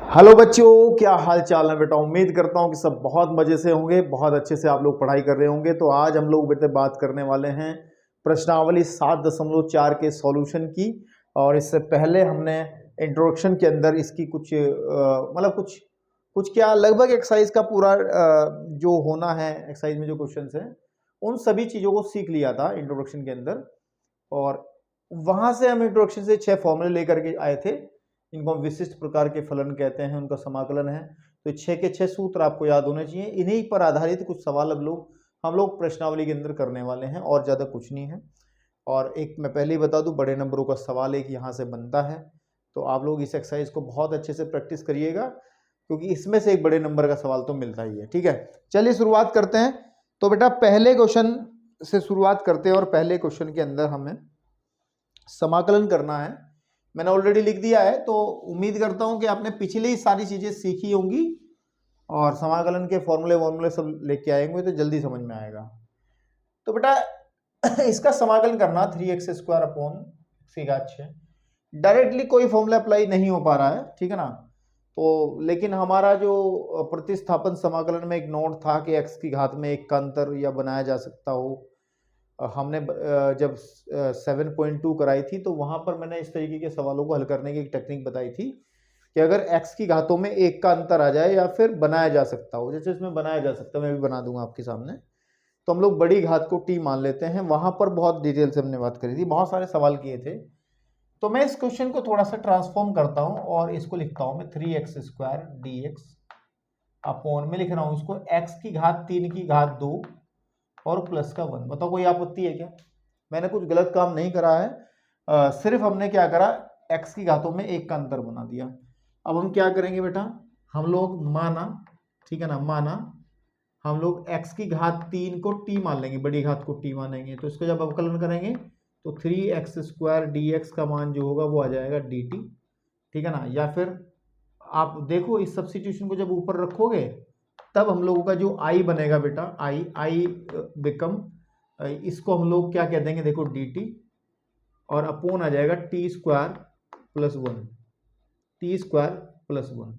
Hello बच्चों, क्या हाल चाल है बेटा। उम्मीद करता हूँ कि सब बहुत मज़े से होंगे, बहुत अच्छे से आप लोग पढ़ाई कर रहे होंगे। तो आज हम लोग बेटे बात करने वाले हैं प्रश्नावली 7.4 के सॉल्यूशन की। और इससे पहले हमने इंट्रोडक्शन के अंदर इसकी कुछ मतलब कुछ कुछ क्या लगभग एक्सरसाइज का पूरा जो होना है, एक्सरसाइज में जो क्वेश्चंस हैं उन सभी चीज़ों को सीख लिया था इंट्रोडक्शन के अंदर। और वहाँ से हम इंट्रोडक्शन से 6 फॉर्मूले लेकर के आए थे। इनको हम विशिष्ट प्रकार के फलन कहते हैं, उनका समाकलन है। तो 6 के 6 सूत्र आपको याद होने चाहिए। इन्हीं पर आधारित कुछ सवाल अब हम लोग प्रश्नावली के अंदर करने वाले हैं और ज़्यादा कुछ नहीं है। और एक मैं पहले ही बता दूं, बड़े नंबरों का सवाल एक यहाँ से बनता है। तो आप लोग इस एक्सरसाइज को बहुत अच्छे से प्रैक्टिस करिएगा, क्योंकि इसमें से एक बड़े नंबर का सवाल तो मिलता ही है। ठीक है, चलिए शुरुआत करते हैं। तो बेटा पहले क्वेश्चन से शुरुआत करते हैं और पहले क्वेश्चन के अंदर हमें समाकलन करना है। मैंने ऑलरेडी लिख दिया है, तो उम्मीद करता हूं कि आपने पिछली सारी चीजें सीखी होंगी और समाकलन के फॉर्मूले सब लेके आएंगे तो जल्दी समझ में आएगा। तो बेटा इसका समाकलन करना 3x² अपॉन c/6। डायरेक्टली कोई फॉर्मूला अप्लाई नहीं हो पा रहा है, ठीक है ना। तो लेकिन हमारा जो प्रतिस्थापन समाकलन में एक नोट था कि x की घात में एक का अंतर या बनाया जा सकता हो। हमने जब 7.2 कराई थी तो वहां पर मैंने इस तरीके के सवालों को हल करने की एक टेक्निक बताई थी कि अगर x की घातों में एक का अंतर आ जाए या फिर बनाया जा सकता हो, जैसे इसमें बनाया जा सकता है, मैं भी बना दूंगा आपके सामने। तो हम लोग बड़ी घात को t मान लेते हैं। वहां पर बहुत डिटेल से हमने बात करी थी, बहुत सारे सवाल किए थे। तो मैं इस क्वेश्चन को थोड़ा सा ट्रांसफॉर्म करता हूं और इसको लिखता हूं मैं 3x² dx अपॉन में लिख रहा हूं इसको x की घात 3 की घात 2 और प्लस का 1। बताओ कोई आपत्ति है क्या? मैंने कुछ गलत काम नहीं करा है, सिर्फ हमने क्या करा, x की घातों में एक का अंतर बना दिया। अब हम क्या करेंगे बेटा, हम लोग माना, ठीक है ना, माना हम लोग x की घात 3 को t मान लेंगे, बड़ी घात को t मानेंगे। तो इसको जब अवकलन करेंगे तो 3x² dx का मान जो होगा वो आ जाएगा dt, ठीक है ना। या फिर आप देखो इस सब्स्टिट्यूशन को जब ऊपर रखोगे तब हम लोगों का जो i बनेगा बेटा, आई बिकम, इसको हम लोग क्या कह देंगे, देखो dt, और अपोन आ जाएगा t² प्लस 1, t² प्लस 1।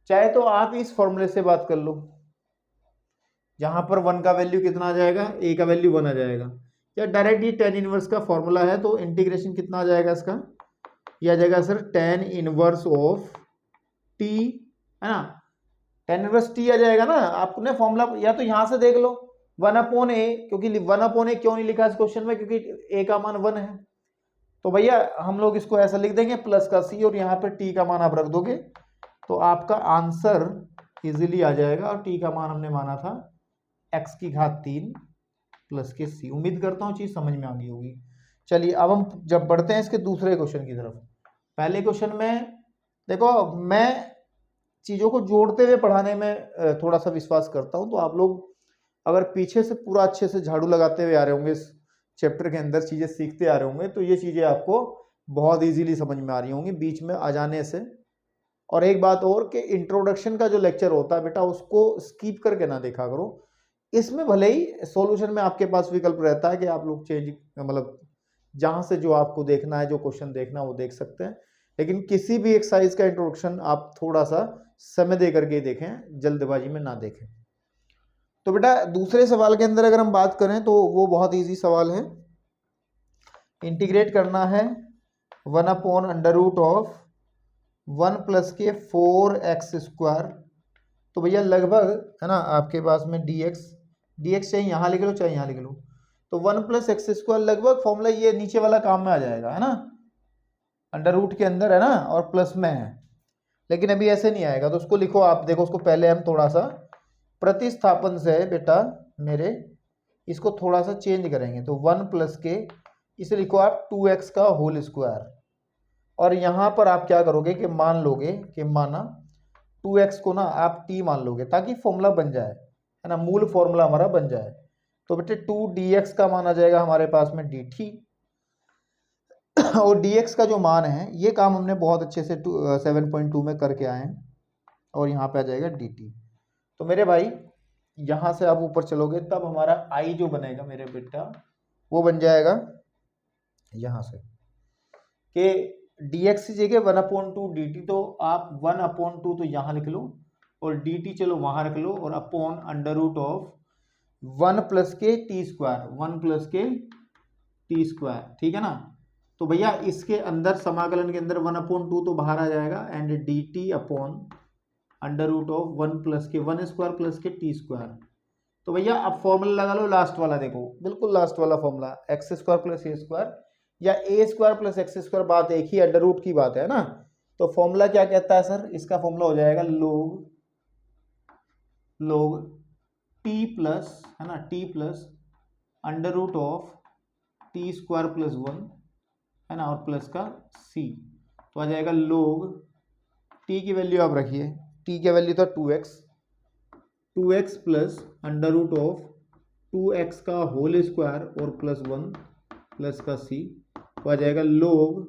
चाहे तो आप इस फॉर्मूले से बात कर लो, जहां पर 1 का वैल्यू कितना आ जाएगा, a का वैल्यू 1 आ जाएगा। या डायरेक्ट ये tan इनवर्स का फॉर्मूला है, तो इंटीग्रेशन कितना आ जाएगा इसका, यह आ जाएगा sir tan inverse of t, है ना। tan इनवर्स t आ जाएगा ना। आपने फॉर्मूला या तो यहां से देख लो 1/a, क्योंकि 1/a क्यों नहीं लिखा इस क्वेश्चन में, क्योंकि a का मान 1 है। तो भैया हम लोग इसको ऐसा लिख देंगे प्लस का c, और यहाँ पे t का मान आप रख दोगे तो आपका आंसर इजीली आ जाएगा। और t का मान हमने माना था x की घात 3 प्लस के c। उम्मीद करता हूँ चीज समझ में आ गई होगी। चलिए अब हम जब बढ़ते हैं इसके दूसरे क्वेश्चन की तरफ। पहले क्वेश्चन में देखो, मैं चीजों को जोड़ते हुए पढ़ाने में थोड़ा सा विश्वास करता हूं। तो आप लोग अगर पीछे से पूरा अच्छे से झाड़ू लगाते हुए आ रहे होंगे, इस चैप्टर के अंदर चीजें सीखते आ रहे होंगे, तो ये चीजें आपको बहुत इजीली समझ में आ रही होंगी बीच में आ जाने से। और एक बात और कि इंट्रोडक्शन का जो लेक्चर होता है बेटा, उसको स्किप करके ना देखा करो। इसमें भले ही सॉल्यूशन में आपके पास विकल्प रहता है कि आप लोग चेंज, मतलब जहां से जो आपको देखना है, जो क्वेश्चन देखना है वो देख सकते हैं। लेकिन किसी भी एक्सरसाइज का इंट्रोडक्शन आप थोड़ा सा समय दे करके देखें, जल्दबाजी में ना देखें। तो बेटा दूसरे सवाल के अंदर अगर हम बात करें तो वो बहुत इजी सवाल है। इंटीग्रेट करना है 1/√1 प्लस के 4x²। तो भैया लगभग, है ना, आपके पास में dx चाहे यहाँ लिख लो चाहे यहाँ लिख लो, तो 1 + x² लगभग फॉर्मूला ये नीचे वाला काम में आ जाएगा, है ना। अंडर रूट के अंदर है ना और प्लस में है, लेकिन अभी ऐसे नहीं आएगा। तो उसको लिखो, आप देखो उसको पहले हम थोड़ा सा प्रतिस्थापन से बेटा मेरे इसको थोड़ा सा चेंज करेंगे। तो 1 प्लस के, इसे लिखो आप 2x का होल स्क्वायर। और यहाँ पर आप क्या करोगे कि मान लोगे कि माना 2x को ना आप t मान लोगे, ताकि फॉर्मूला बन जाए, है ना, मूल फॉर्मूला हमारा बन जाए। तो बेटे 2dx का मान आ जाएगा हमारे पास में dt, और dx का जो मान है, ये काम हमने बहुत अच्छे से 7.2 में करके आए हैं, और यहाँ पे आ जाएगा dt। तो मेरे भाई यहाँ से आप ऊपर चलोगे तब हमारा i जो बनेगा मेरे बेटा, वो बन जाएगा यहाँ से कि dx की जगह 1/2 dt, तो आप 1/2 तो यहाँ लिख लो और dt चलो वहाँ रख लो और upon under root of 1 plus k t square, 1 plus k t square, ठीक है ना। तो भैया इसके अंदर समाकलन के अंदर 1/2 तो बाहर आ जाएगा and dt upon under root of 1 plus k 1 square plus k t square. तो भैया अब फॉर्मूला लगा लो लास्ट वाला, देखो बिल्कुल लास्ट वाला formula, x square plus a square या ए स्क्वायर प्लस एक्स स्क्वायर, बात एक ही अंडर रूट की बात है ना। तो फॉर्मूला क्या कहता है सर, इसका फॉर्मूला हो जाएगा लोग टी प्लस, है ना, t plus under root of T square plus 1, है ना, और प्लस का सी। तो आ जाएगा लोग टी की वैल्यू आप रखिए, टी की वैल्यू था 2x plus under root of 2x का होल स्क्वायर और प्लस 1 प्लस का सी। तो आ जाएगा log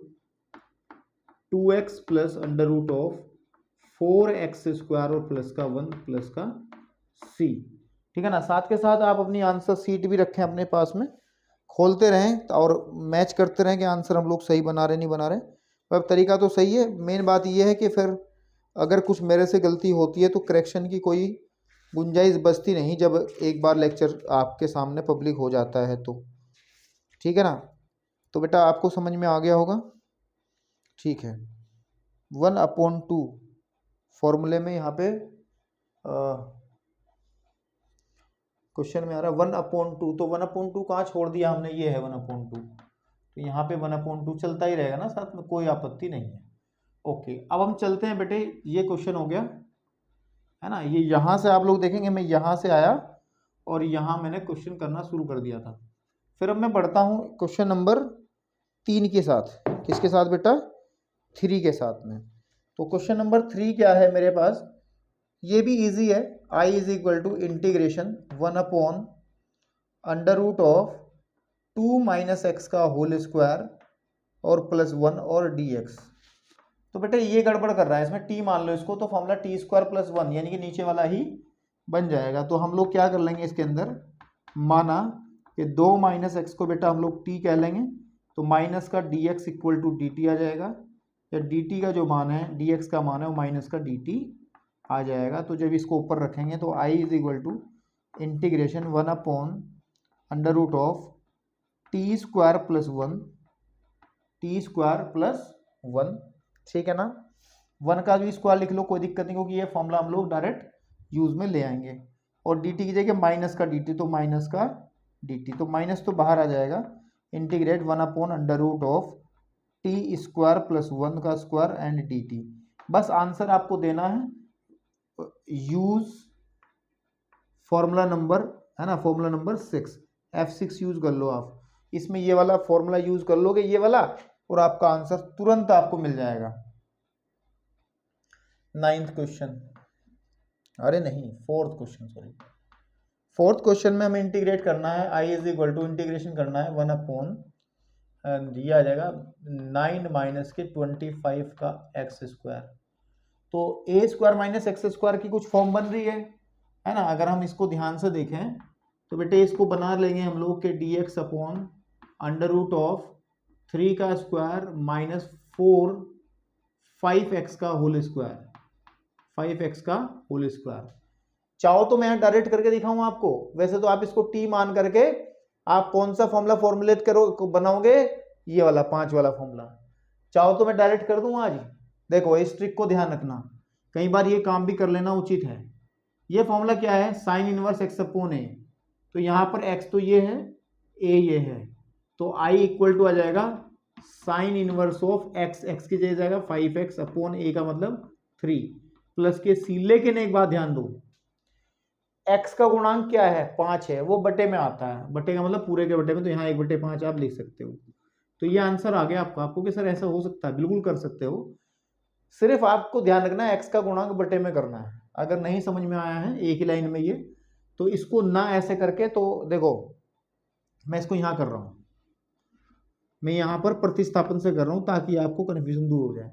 2x plus under root of 4x square और प्लस का 1 प्लस का सी, ठीक है ना। साथ के साथ आप अपनी आंसर सीट भी रखें अपने पास में, खोलते रहें और मैच करते रहें कि आंसर हम लोग सही बना रहे नहीं बना रहे। अब तरीका तो सही है, मेन बात यह है कि फिर अगर कुछ मेरे से गलती होती है तो करेक्शन की कोई गुंजाइश बचती नहीं जब एक बार लेक्चर आपके सामने पब्लिक हो जाता है तो, ठीक है ना। तो बेटा आपको समझ में आ गया होगा, ठीक है। 1/2 फॉर्मूले में यहाँ पे क्वेश्चन में आ रहा है 1/2, तो 1/2 कहाँ छोड़ दिया हमने, ये है 1/2, तो यहाँ पे 1/2 चलता ही रहेगा ना साथ में, कोई आपत्ति नहीं है। ओके, अब हम चलते हैं बेटे, ये क्वेश्चन हो गया है ना। ये यहाँ से आप लोग देखेंगे मैं यहाँ से आया और यहाँ मैंने क्वेश्चन करना शुरू कर दिया था। फिर अब मैं बढ़ता हूँ क्वेश्चन नंबर 3 के साथ। किसके साथ बेटा, 3 के साथ में। तो क्वेश्चन नंबर 3 क्या है मेरे पास, ये भी इजी है। I is equal to integration 1 under root of 2 minus x का होल स्क्वायर और प्लस 1 और dx। तो बेटा ये गड़बड़ कर रहा है, इसमें t मान लो इसको, तो फॉर्मूला टी स्क्वायर प्लस 1 यानी कि नीचे वाला ही बन जाएगा। तो हम लोग क्या कर लेंगे इसके अंदर, माना कि 2 माइनस एक्स को बेटा हम लोग t कह लेंगे, तो माइनस का dx इक्वल टू dt आ जाएगा, या dt का जो मान है dx का मान है वो माइनस का dt आ जाएगा। तो जब इसको ऊपर रखेंगे तो I is equal to integration 1 under root of T square plus 1, t square plus 1, ठीक है ना। 1 का भी स्क्वायर लिख लो, कोई दिक्कत नहीं, क्योंकि ये फॉर्मूला हम लोग डायरेक्ट यूज में ले आएंगे। और dt की जगह माइनस का dt, तो माइनस का dt, तो माइनस तो बाहर आ जाएगा। Integrate 1 under root of T square plus 1 का स्क्वायर एंड dt। बस आंसर आपको देना है, यूज फॉर्मूला नंबर, है ना, फॉर्मूला नंबर 6, F6 यूज कर लो आप। इसमें ये वाला फॉर्मूला यूज कर लोगे, ये वाला, और आपका आंसर तुरंत आपको मिल जाएगा। 9th क्वेश्चन, अरे नहीं 4th question, sorry 4th question में हमें इंटीग्रेट करना है। I is equal to integration करना है 1 ये आ जाएगा 9 माइनस के 25 का एक्स स्क्वायर। तो ए स्क्वायर माइनस एक्स स्क्वायर की कुछ फॉर्म बन रही है ना। अगर हम इसको ध्यान से देखें तो बेटे इसको बना लेंगे हम लोग के dx upon under root of 3 का स्क्वायर माइनस 5x का होल स्क्वायर, 5x का होल स्क्वायर। चाहो तो मैं यहाँ डायरेक्ट करके दिखाऊं आपको, वैसे तो आप इसको t मान करके आप कौन सा फॉर्मूला फॉर्मुलेट करो बनाओगे, ये वाला 5 वाला फॉर्मूला। चाहो तो मैं डायरेक्ट कर दूं आज। देखो इस ट्रिक को ध्यान रखना, कई बार ये काम भी कर लेना उचित है। ये फॉर्मूला क्या है, साइन इनवर्स एक्स अपॉन ए। तो यहाँ पर x तो ये है, a ये है, तो I इक्वल टू आ जाएगा sign inverse of x, x की जगह जाएगा 5x अपॉन a का मतलब 3 प्लस के c। लेकिन एक बात ध्यान दो, x का गुणांक क्या है, 5 है, वो बटे में आता है, बटे का मतलब पूरे के बटे में, तो यहाँ 1/5 आप लिख सकते हो। तो ये आंसर आ गया आपको कि सर ऐसा हो सकता है, बिल्कुल कर सकते हो। सिर्फ आपको ध्यान रखना है x का गुणांक बटे में करना है। अगर नहीं समझ में आया है एक ही लाइन में ये, तो इसको ना ऐसे करके, तो देखो मैं इसको यहाँ कर रहा हूँ, मैं यहाँ पर प्रतिस्थापन से कर रहा हूँ ताकि आपको कन्फ्यूजन दूर हो जाए।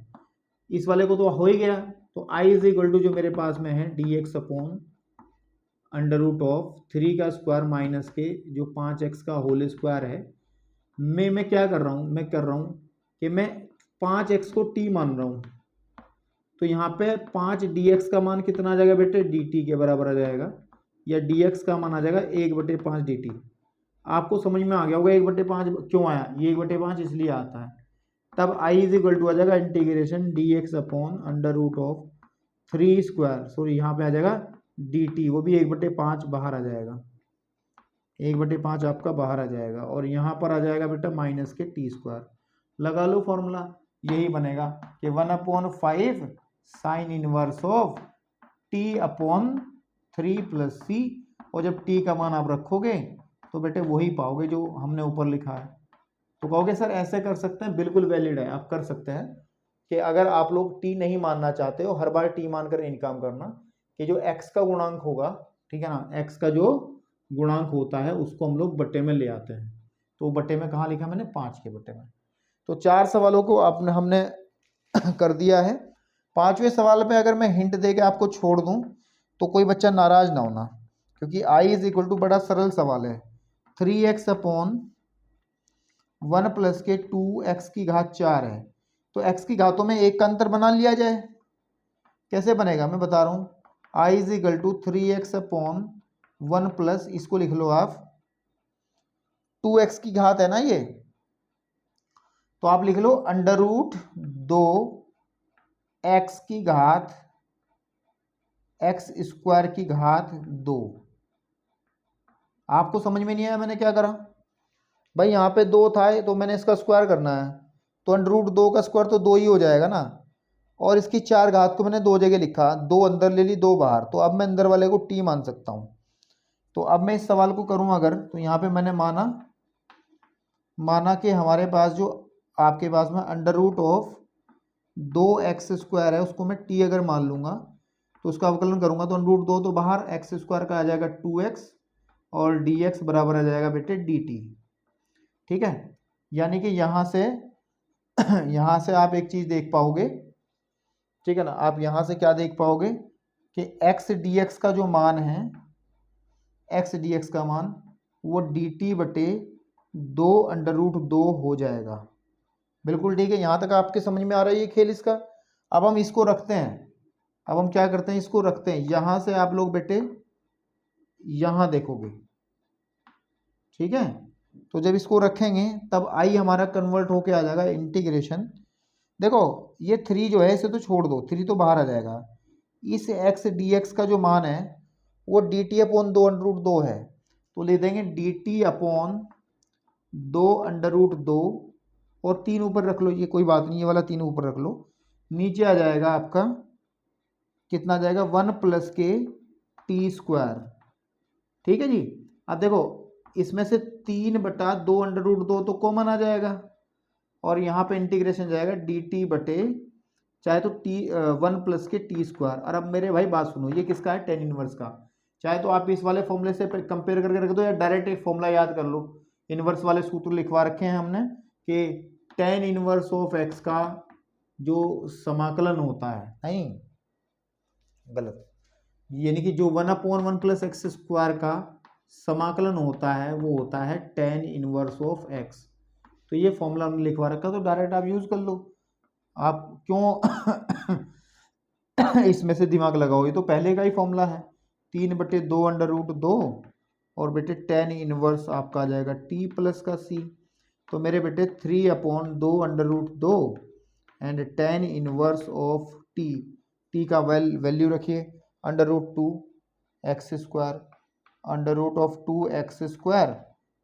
इस वाले को तो हो ही गया, तो I इज इक्वल टू जो मेरे पास में है dx upon under root of 3 का स्क्वायर माइनस के जो 5x का होल स्क्वायर है। मैं क्या कर रहा हूँ, मैं कर रहा हूँ कि मैं 5x को t मान रहा हूँ, तो यहाँ पे 5 dx का मान कितना आ जाएगा बेटे, dt के बराबर आ जाएगा, या dx का मान आ जाएगा 1/5 dt। आपको समझ में आ गया होगा 1/5 क्यों आया, ये 1/5 इसलिए आता है। तब i इज इक्वल टू आ जाएगा integration dx upon under root of 3 square, sorry यहाँ पे आ जाएगा dt, वो भी 1/5 बाहर आ जाएगा, 1/5 आपका बाहर आ जाएगा, और यहाँ पर आ जाएगा बेटा माइनस के t स्क्वायर। लगा लो फॉर्मूला, यही बनेगा कि 1/5 sign inverse of t upon 3 plus c, और जब t का मान आप रखोगे तो बेटे वही पाओगे जो हमने ऊपर लिखा है। तो कहोगे सर ऐसे कर सकते हैं, बिल्कुल वैलिड है, आप कर सकते हैं कि अगर आप लोग t नहीं मानना चाहते हो, हर बार t मानकर नहीं काम करना, कि जो x का गुणांक होगा, ठीक है ना, x का जो गुणांक होता है उसको हम लोग बट्टे में ले आते हैं। तो बट्टे में कहाँ लिखा मैंने, 5 के बट्टे में। तो 4 सवालों को आपने हमने कर दिया है। 5वें सवाल पे अगर मैं हिंट दे के आपको छोड़ दूं तो कोई बच्चा नाराज ना होना, क्योंकि i इज इक्वल टू बड़ा सरल सवाल है, 3x अपॉन 1 प्लस के 2x की घात 4 है। तो x की घातों में एक का अंतर बना लिया जाए, कैसे बनेगा मैं बता रहा हूँ, i is equal to 3x upon 1 plus, इसको लिख लो आप 2x की घात है ना ये, तो आप लिख लो अंडर रूट 2x की घात x स्क्वायर की घात 2। आपको समझ में नहीं आया मैंने क्या करा भाई, यहाँ पे 2 था तो मैंने इसका स्क्वायर करना है, तो अंडर रूट 2 का स्क्वायर तो 2 ही हो जाएगा ना, और इसकी 4 घात को मैंने 2 जगह लिखा, 2 अंदर ले ली 2 बाहर, तो अब मैं अंदर वाले को t मान सकता हूँ। तो अब मैं इस सवाल को करूँ अगर, तो यहाँ पे मैंने माना कि हमारे पास जो आपके पास में under root of 2x square है उसको मैं t अगर मान लूँगा, तो उसका अवकलन करूँगा तो अंडर रूट 2 तो बाहर, x स्क्वायर का आ जाएगा 2x, और dx बराबर आ जाएगा बेटे dt। ठीक है, यानी कि यहाँ से आप एक चीज़ देख पाओगे, ठीक है ना, आप यहाँ से क्या देख पाओगे कि x dx का जो मान है, x dx का मान वो dt बटे 2 अंडर रूट 2 हो जाएगा। बिल्कुल ठीक है, यहाँ तक आपके समझ में आ रहा है ये खेल इसका। अब हम इसको रखते हैं, अब हम क्या करते हैं, इसको रखते हैं, यहाँ से आप लोग बेटे यहाँ देखोगे, ठीक है, तो जब इसको रखेंगे तब आई हमारा कन्वर्ट होके आ जाएगा इंटीग्रेशन, देखो ये 3 जो है इसे तो छोड़ दो, 3 तो बाहर आ जाएगा, इस x dx का जो मान है वो dt अपॉन 2 अंडर रूट 2 है, तो ले देंगे dt अपॉन 2 अंडर रूट 2, और 3 ऊपर रख लो, ये कोई बात नहीं, ये वाला 3 ऊपर रख लो, नीचे आ जाएगा आपका कितना आ जाएगा 1 प्लस के t स्क्वायर। ठीक है जी, अब देखो इसमें से 3/2 अंडर रूट 2 तो कॉमन आ जाएगा, और यहाँ पे इंटीग्रेशन जाएगा dt बटे चाहे तो t 1 प्लस के t स्क्वायर। और अब मेरे भाई बात सुनो, ये किसका है, टेन इनवर्स का, चाहे तो आप इस वाले फॉर्मूले से कंपेयर करके रख दो, या डायरेक्ट एक फॉर्मूला याद कर लो, इनवर्स वाले सूत्र लिखवा रखे हैं हमने कि टेन इनवर्स ऑफ x का जो समाकलन होता है, नहीं गलत, यानी कि जो 1/1 प्लस एक्स स्क्वायर का समाकलन होता है वो होता है टेन इनवर्स ऑफ x। तो ये फॉर्मूला हमने लिखवा रखा, तो डायरेक्ट आप यूज कर लो, आप क्यों इसमें से दिमाग लगाओ, ये तो पहले का ही फॉर्मूला है, 3/2 अंडर रूट 2, और बेटे टेन इनवर्स आपका आ जाएगा t प्लस का c, तो मेरे बेटे 3/2 under root 2 and tan inverse of t का वैल्यू रखिए under root 2 x square, under root of 2x square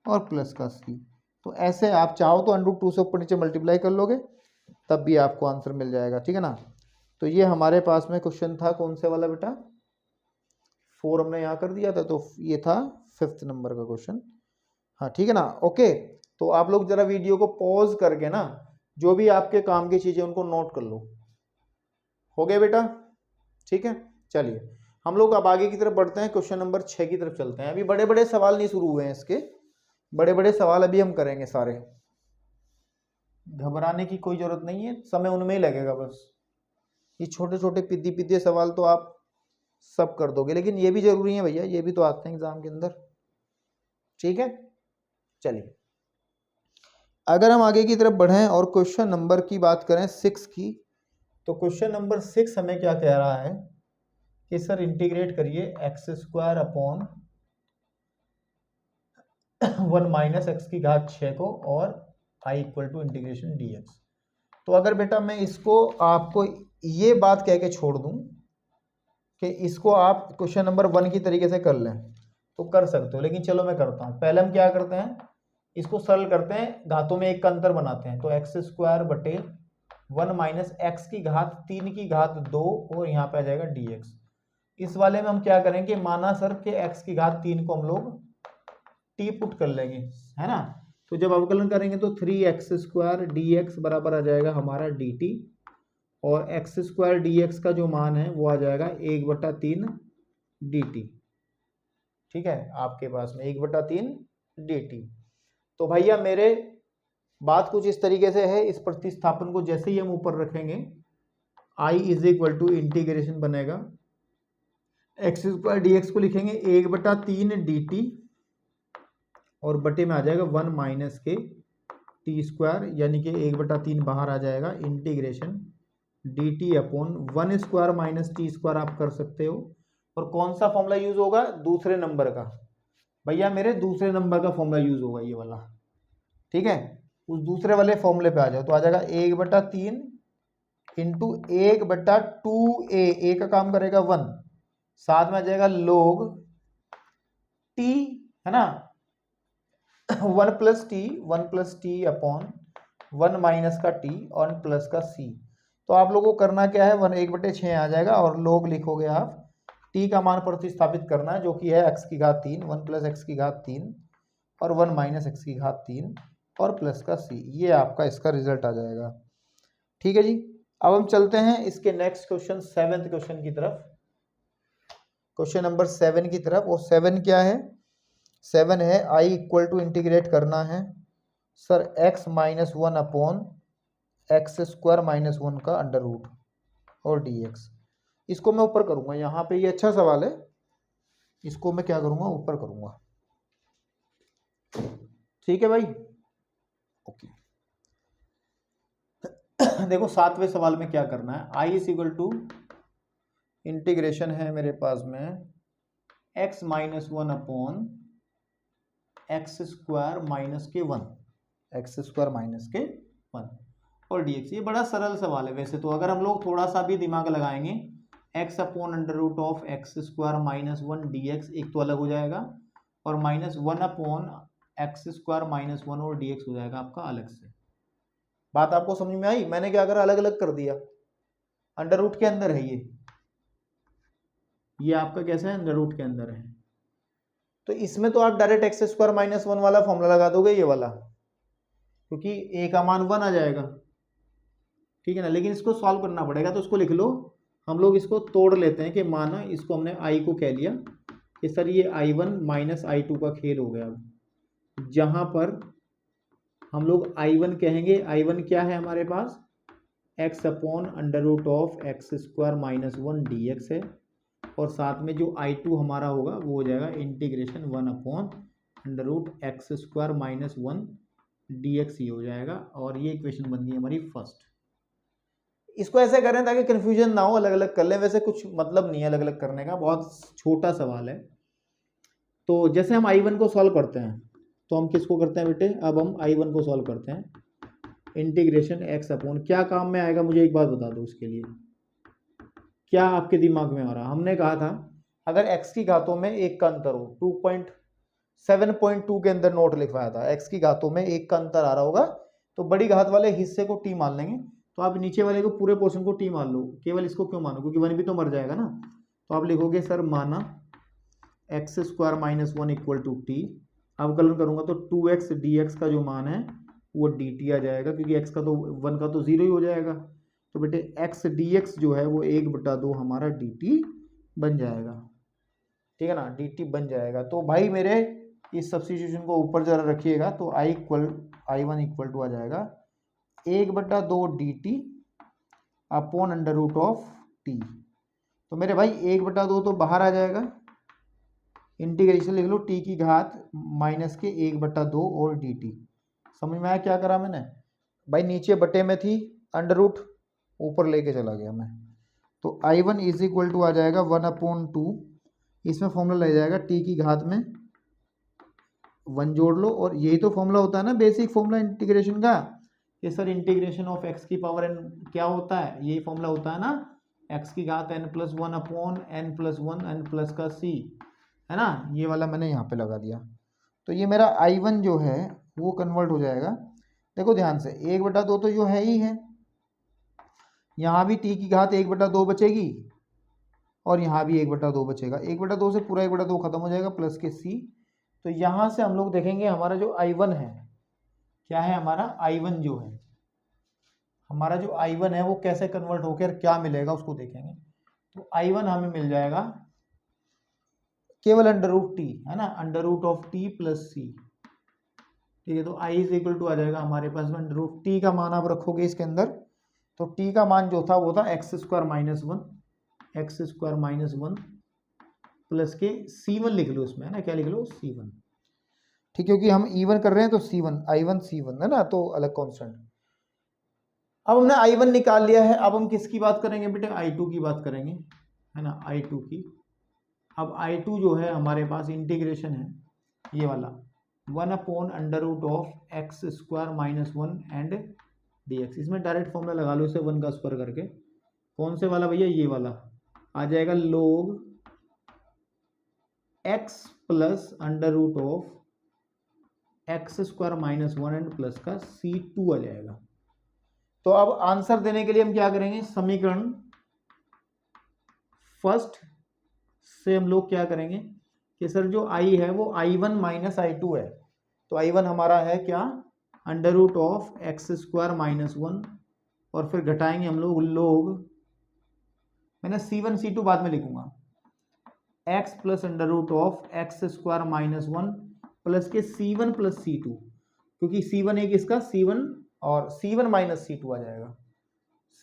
और प्लस का c। तो ऐसे आप चाहो तो अंडर रूट 2 से ऊपर नीचे मल्टीप्लाई कर लोगे, तब भी आपको आंसर मिल जाएगा, ठीक है ना। तो ये हमारे पास में क्वेश्चन था, कौन से वाला बेटा, 4 हमने यहाँ कर दिया था, तो ये था 5th नंबर का क्वेश्चन। हाँ ठीक है ना, ओके। तो आप लोग जरा वीडियो को पॉज करके ना जो भी आपके काम की चीजें उनको नोट कर लो, हो गया बेटा, ठीक है। चलिए हम लोग अब आगे की तरफ बढ़ते हैं, क्वेश्चन नंबर 6 की तरफ चलते हैं। अभी बड़े बड़े सवाल नहीं शुरू हुए हैं इसके, बड़े बड़े सवाल अभी हम करेंगे सारे, घबराने की कोई जरूरत नहीं है, समय उनमें ही लगेगा बस। ये छोटे छोटे पिद्दी पिद्दी सवाल तो आप सब कर दोगे, लेकिन ये भी जरूरी है भैया, ये भी तो आते हैं एग्जाम के अंदर, ठीक है। चलिए अगर हम आगे की तरफ बढ़ें और क्वेश्चन नंबर की बात करें 6 की, तो क्वेश्चन नंबर 6 हमें क्या कह रहा है कि सर इंटीग्रेट करिए X square upon 1 minus X की घात 6 को और I equal to integration D X. तो अगर बेटा मैं इसको आपको ये बात कह के छोड़ दूं कि इसको आप क्वेश्चन नंबर 1 की तरीके से कर लें तो कर सकते हो, लेकिन चलो मैं करता हूँ। पहले हम क्या करते हैं, इसको सरल करते हैं, घातों में एक का अंतर बनाते हैं। तो एक्स स्क्वायर बटे 1 माइनस एक्स की घात 3 की घात 2 और यहाँ पे आ जाएगा डी एक्स। इस वाले में हम क्या करेंगे, माना सर के एक्स की घात 3 को हम लोग टी पुट कर लेंगे, है ना। तो जब अवकलन करेंगे तो 3x स्क्वायर डी एक्स बराबर आ जाएगा हमारा डी टी, और एक्स स्क्वायर डी एक्स का जो मान है वो आ जाएगा 1/3 डी टी। ठीक है, आपके पास में 1/3 डी टी। तो भैया मेरे बात कुछ इस तरीके से है, इस प्रतिस्थापन को जैसे ही हम ऊपर रखेंगे आई इज इक्वल टू इंटीग्रेशन बनेगा एक्स स्क्वायर डी एक्स को लिखेंगे 1/3 डी टी और बटे में आ जाएगा 1 माइनस के टी स्क्वायर, यानी कि 1/3 बाहर आ जाएगा integration D t upon 1 square minus T square आप कर सकते हो। और कौन सा फॉर्मूला यूज होगा, दूसरे नंबर का, भैया मेरे दूसरे नंबर का फॉर्मूला यूज होगा ये वाला। ठीक है, उस दूसरे वाले फॉर्मूले पे आ जाओ तो आ जाएगा 1/3 इंटू 1/2a, ए का काम करेगा 1, साथ में आ जाएगा लोग टी, है ना, 1 प्लस टी अपॉन 1 माइनस का टी और प्लस का सी। तो आप लोगों को करना क्या है, 1/6 आ जाएगा और लोग लिखोगे आप, टी का मान प्रतिस्थापित करना है जो कि है एक्स की घात 3, 1 प्लस एक्स की घात 3 और 1 माइनस एक्स की घात 3 और प्लस का सी, ये आपका इसका रिजल्ट आ जाएगा। ठीक है जी, अब हम चलते हैं इसके नेक्स्ट क्वेश्चन 7th क्वेश्चन की तरफ, क्वेश्चन नंबर 7 की तरफ। और 7 क्या है, 7 है आई इक्वल टू इंटीग्रेट करना है sir x minus 1 upon x square minus 1 का अंडर रूट और dx। इसको मैं ऊपर करूंगा, यहाँ पे ये अच्छा सवाल है, इसको मैं क्या करूंगा, ऊपर करूंगा। ठीक है भाई, ओके। देखो 7वें सवाल में क्या करना है, आई इज इक्वल टू इंटीग्रेशन है मेरे पास में x minus 1 upon x square minus के 1, एक्स स्क्वायर माइनस के 1 और dx। ये बड़ा सरल सवाल है वैसे तो, अगर हम लोग थोड़ा सा भी दिमाग लगाएंगे, x upon under root of x square minus 1 dx एक तो अलग हो जाएगा, और minus 1 upon x square minus 1 और dx हो जाएगा आपका अलग से। बात आपको समझ में आई, मैंने क्या करा, अलग अलग कर दिया। अंडर रूट के अंदर है ये आपका कैसा है, अंडर रूट के अंदर है। तो इसमें तो आप डायरेक्ट एक्स स्क्वायर माइनस 1 वाला फॉर्मूला लगा दोगे, ये वाला, क्योंकि a का मान 1 आ जाएगा। ठीक है ना, लेकिन इसको सॉल्व करना पड़ेगा, तो इसको लिख लो। हम लोग इसको तोड़ लेते हैं कि माना इसको हमने i को कह लिया कि सर ये i1 माइनस i2 का खेल हो गया। अब जहां पर हम लोग i1 कहेंगे, i1 क्या है हमारे पास, x upon under root of x square minus 1 dx है, और साथ में जो i2 हमारा होगा वो हो जाएगा integration 1 upon under root x square minus 1 dx ही हो जाएगा। और ये इक्वेशन बन गई हमारी फर्स्ट। इसको ऐसे करें ताकि कंफ्यूजन ना हो, अलग अलग कर लें, वैसे कुछ मतलब नहीं है अलग अलग करने का, बहुत छोटा सवाल है। तो जैसे हम i1 को सॉल्व करते हैं तो हम किसको करते हैं बेटे, अब हम i1 को सॉल्व करते हैं, इंटीग्रेशन x अपॉन, क्या काम में आएगा मुझे एक बात बता दो, उसके लिए क्या आपके दिमाग में आ रहा। हमने कहा था अगर x की घातों में एक का अंतर हो, 7.2 के अंदर नोट लिखवाया था, x की घातों में एक का अंतर आ रहा होगा तो बड़ी घात वाले हिस्से को t मान लेंगे। तो आप नीचे वाले को पूरे पोर्शन को t मान लो, केवल इसको क्यों मानो, क्योंकि 1 भी तो मर जाएगा ना। तो आप लिखोगे सर माना x square minus 1 equal to t, अवकलन करूंगा तो 2x dx का जो मान है वो dt आ जाएगा, क्योंकि x का तो 1 का तो 0 ही हो जाएगा। तो बेटे x dx जो है वो 1/2 हमारा dt बन जाएगा। ठीक है ना, dt बन जाएगा। तो भाई मेरे इस सब्स्टिट्यूशन को ऊपर जरा रखिएगा, तो i1 इक्वल टू आ जाएगा 1/2 dt upon under root of t। तो मेरे भाई 1/2 तो बाहर आ जाएगा, इंटीग्रेशन लिख लो t की घात माइनस के 1/2 और dt, समझ में आया क्या करा मैंने भाई? नीचे बटे में थी, अंडर रूट ऊपर लेके चला गया मैं, तो I1 इज इक्वल टू आ जाएगा 1/2, इसमें फॉर्मूला ले जाएगा टी की घात में 1 जोड़ लो, और यही तो फॉर्मूला होता है ना बेसिक फॉर्मूला इंटीग्रेशन का, कि सर इंटीग्रेशन ऑफ एक्स की पावर n क्या होता है, यही फॉर्मूला होता है ना, एक्स की घात n+1/n+1 n+ का c, है ना, ये वाला मैंने यहाँ पे लगा दिया। तो ये मेरा I1 जो है वो कन्वर्ट हो जाएगा, देखो ध्यान से, 1/2 तो जो है ही है, यहाँ भी t की घात 1/2 बचेगी, और यहाँ भी 1/2 बचेगा, 1/2 से पूरा 1/2 खत्म हो जाएगा, प्लस के c। तो यहाँ से हम लोग देखेंगे हमारा जो I1 है, क्या है हमारा I1 जो है, हमारा जो I1 है वो कैसे कन्वर्ट होकर क्या मिलेगा उसको देखेंगे। तो I1 हमें मिल जाएगा केवल √t, है ना, √t प्लस c, ठीक है। तो I इज इक्वल टू आ जाएगा हमारे पास में √t का मान आप रखोगे इसके अंदर, तो t का मान जो था वो था x² - 1 प्लस के c1 लिख लो इसमें, है ना, क्या लिख लो, c1, ठीक, क्योंकि हम इवन कर रहे हैं तो c1 I1 c1 है ना, तो अलग कांस्टेंट। अब हमने I1 निकाल लिया है, अब हम किसकी बात करेंगे बेटे, I2 की बात करेंगे, है ना, I2 की। अब I2 जो है हमारे पास इंटीग्रेशन है ये वाला 1/√x² - 1 एंड dx, इसमें डायरेक्ट फॉर्मूला लगा लो इसे 1 का स्क्वायर करके, कौन से वाला भैया, ये वाला आ जाएगा log x plus √x² - 1 and plus का c2 आ जाएगा। तो अब आंसर देने के लिए हम क्या करेंगे, समीकरण फर्स्ट से हम लोग क्या करेंगे कि सर जो I है वो I1 - I2 है, तो I1 हमारा है क्या, √x² - 1, और फिर घटाएंगे हम लोग log, मैंने c1 c2 बाद में लिखूंगा, x प्लस √x² - 1 प्लस के c1 प्लस c2, क्योंकि c1 एक इसका c1 और c1 - c2 आ जाएगा,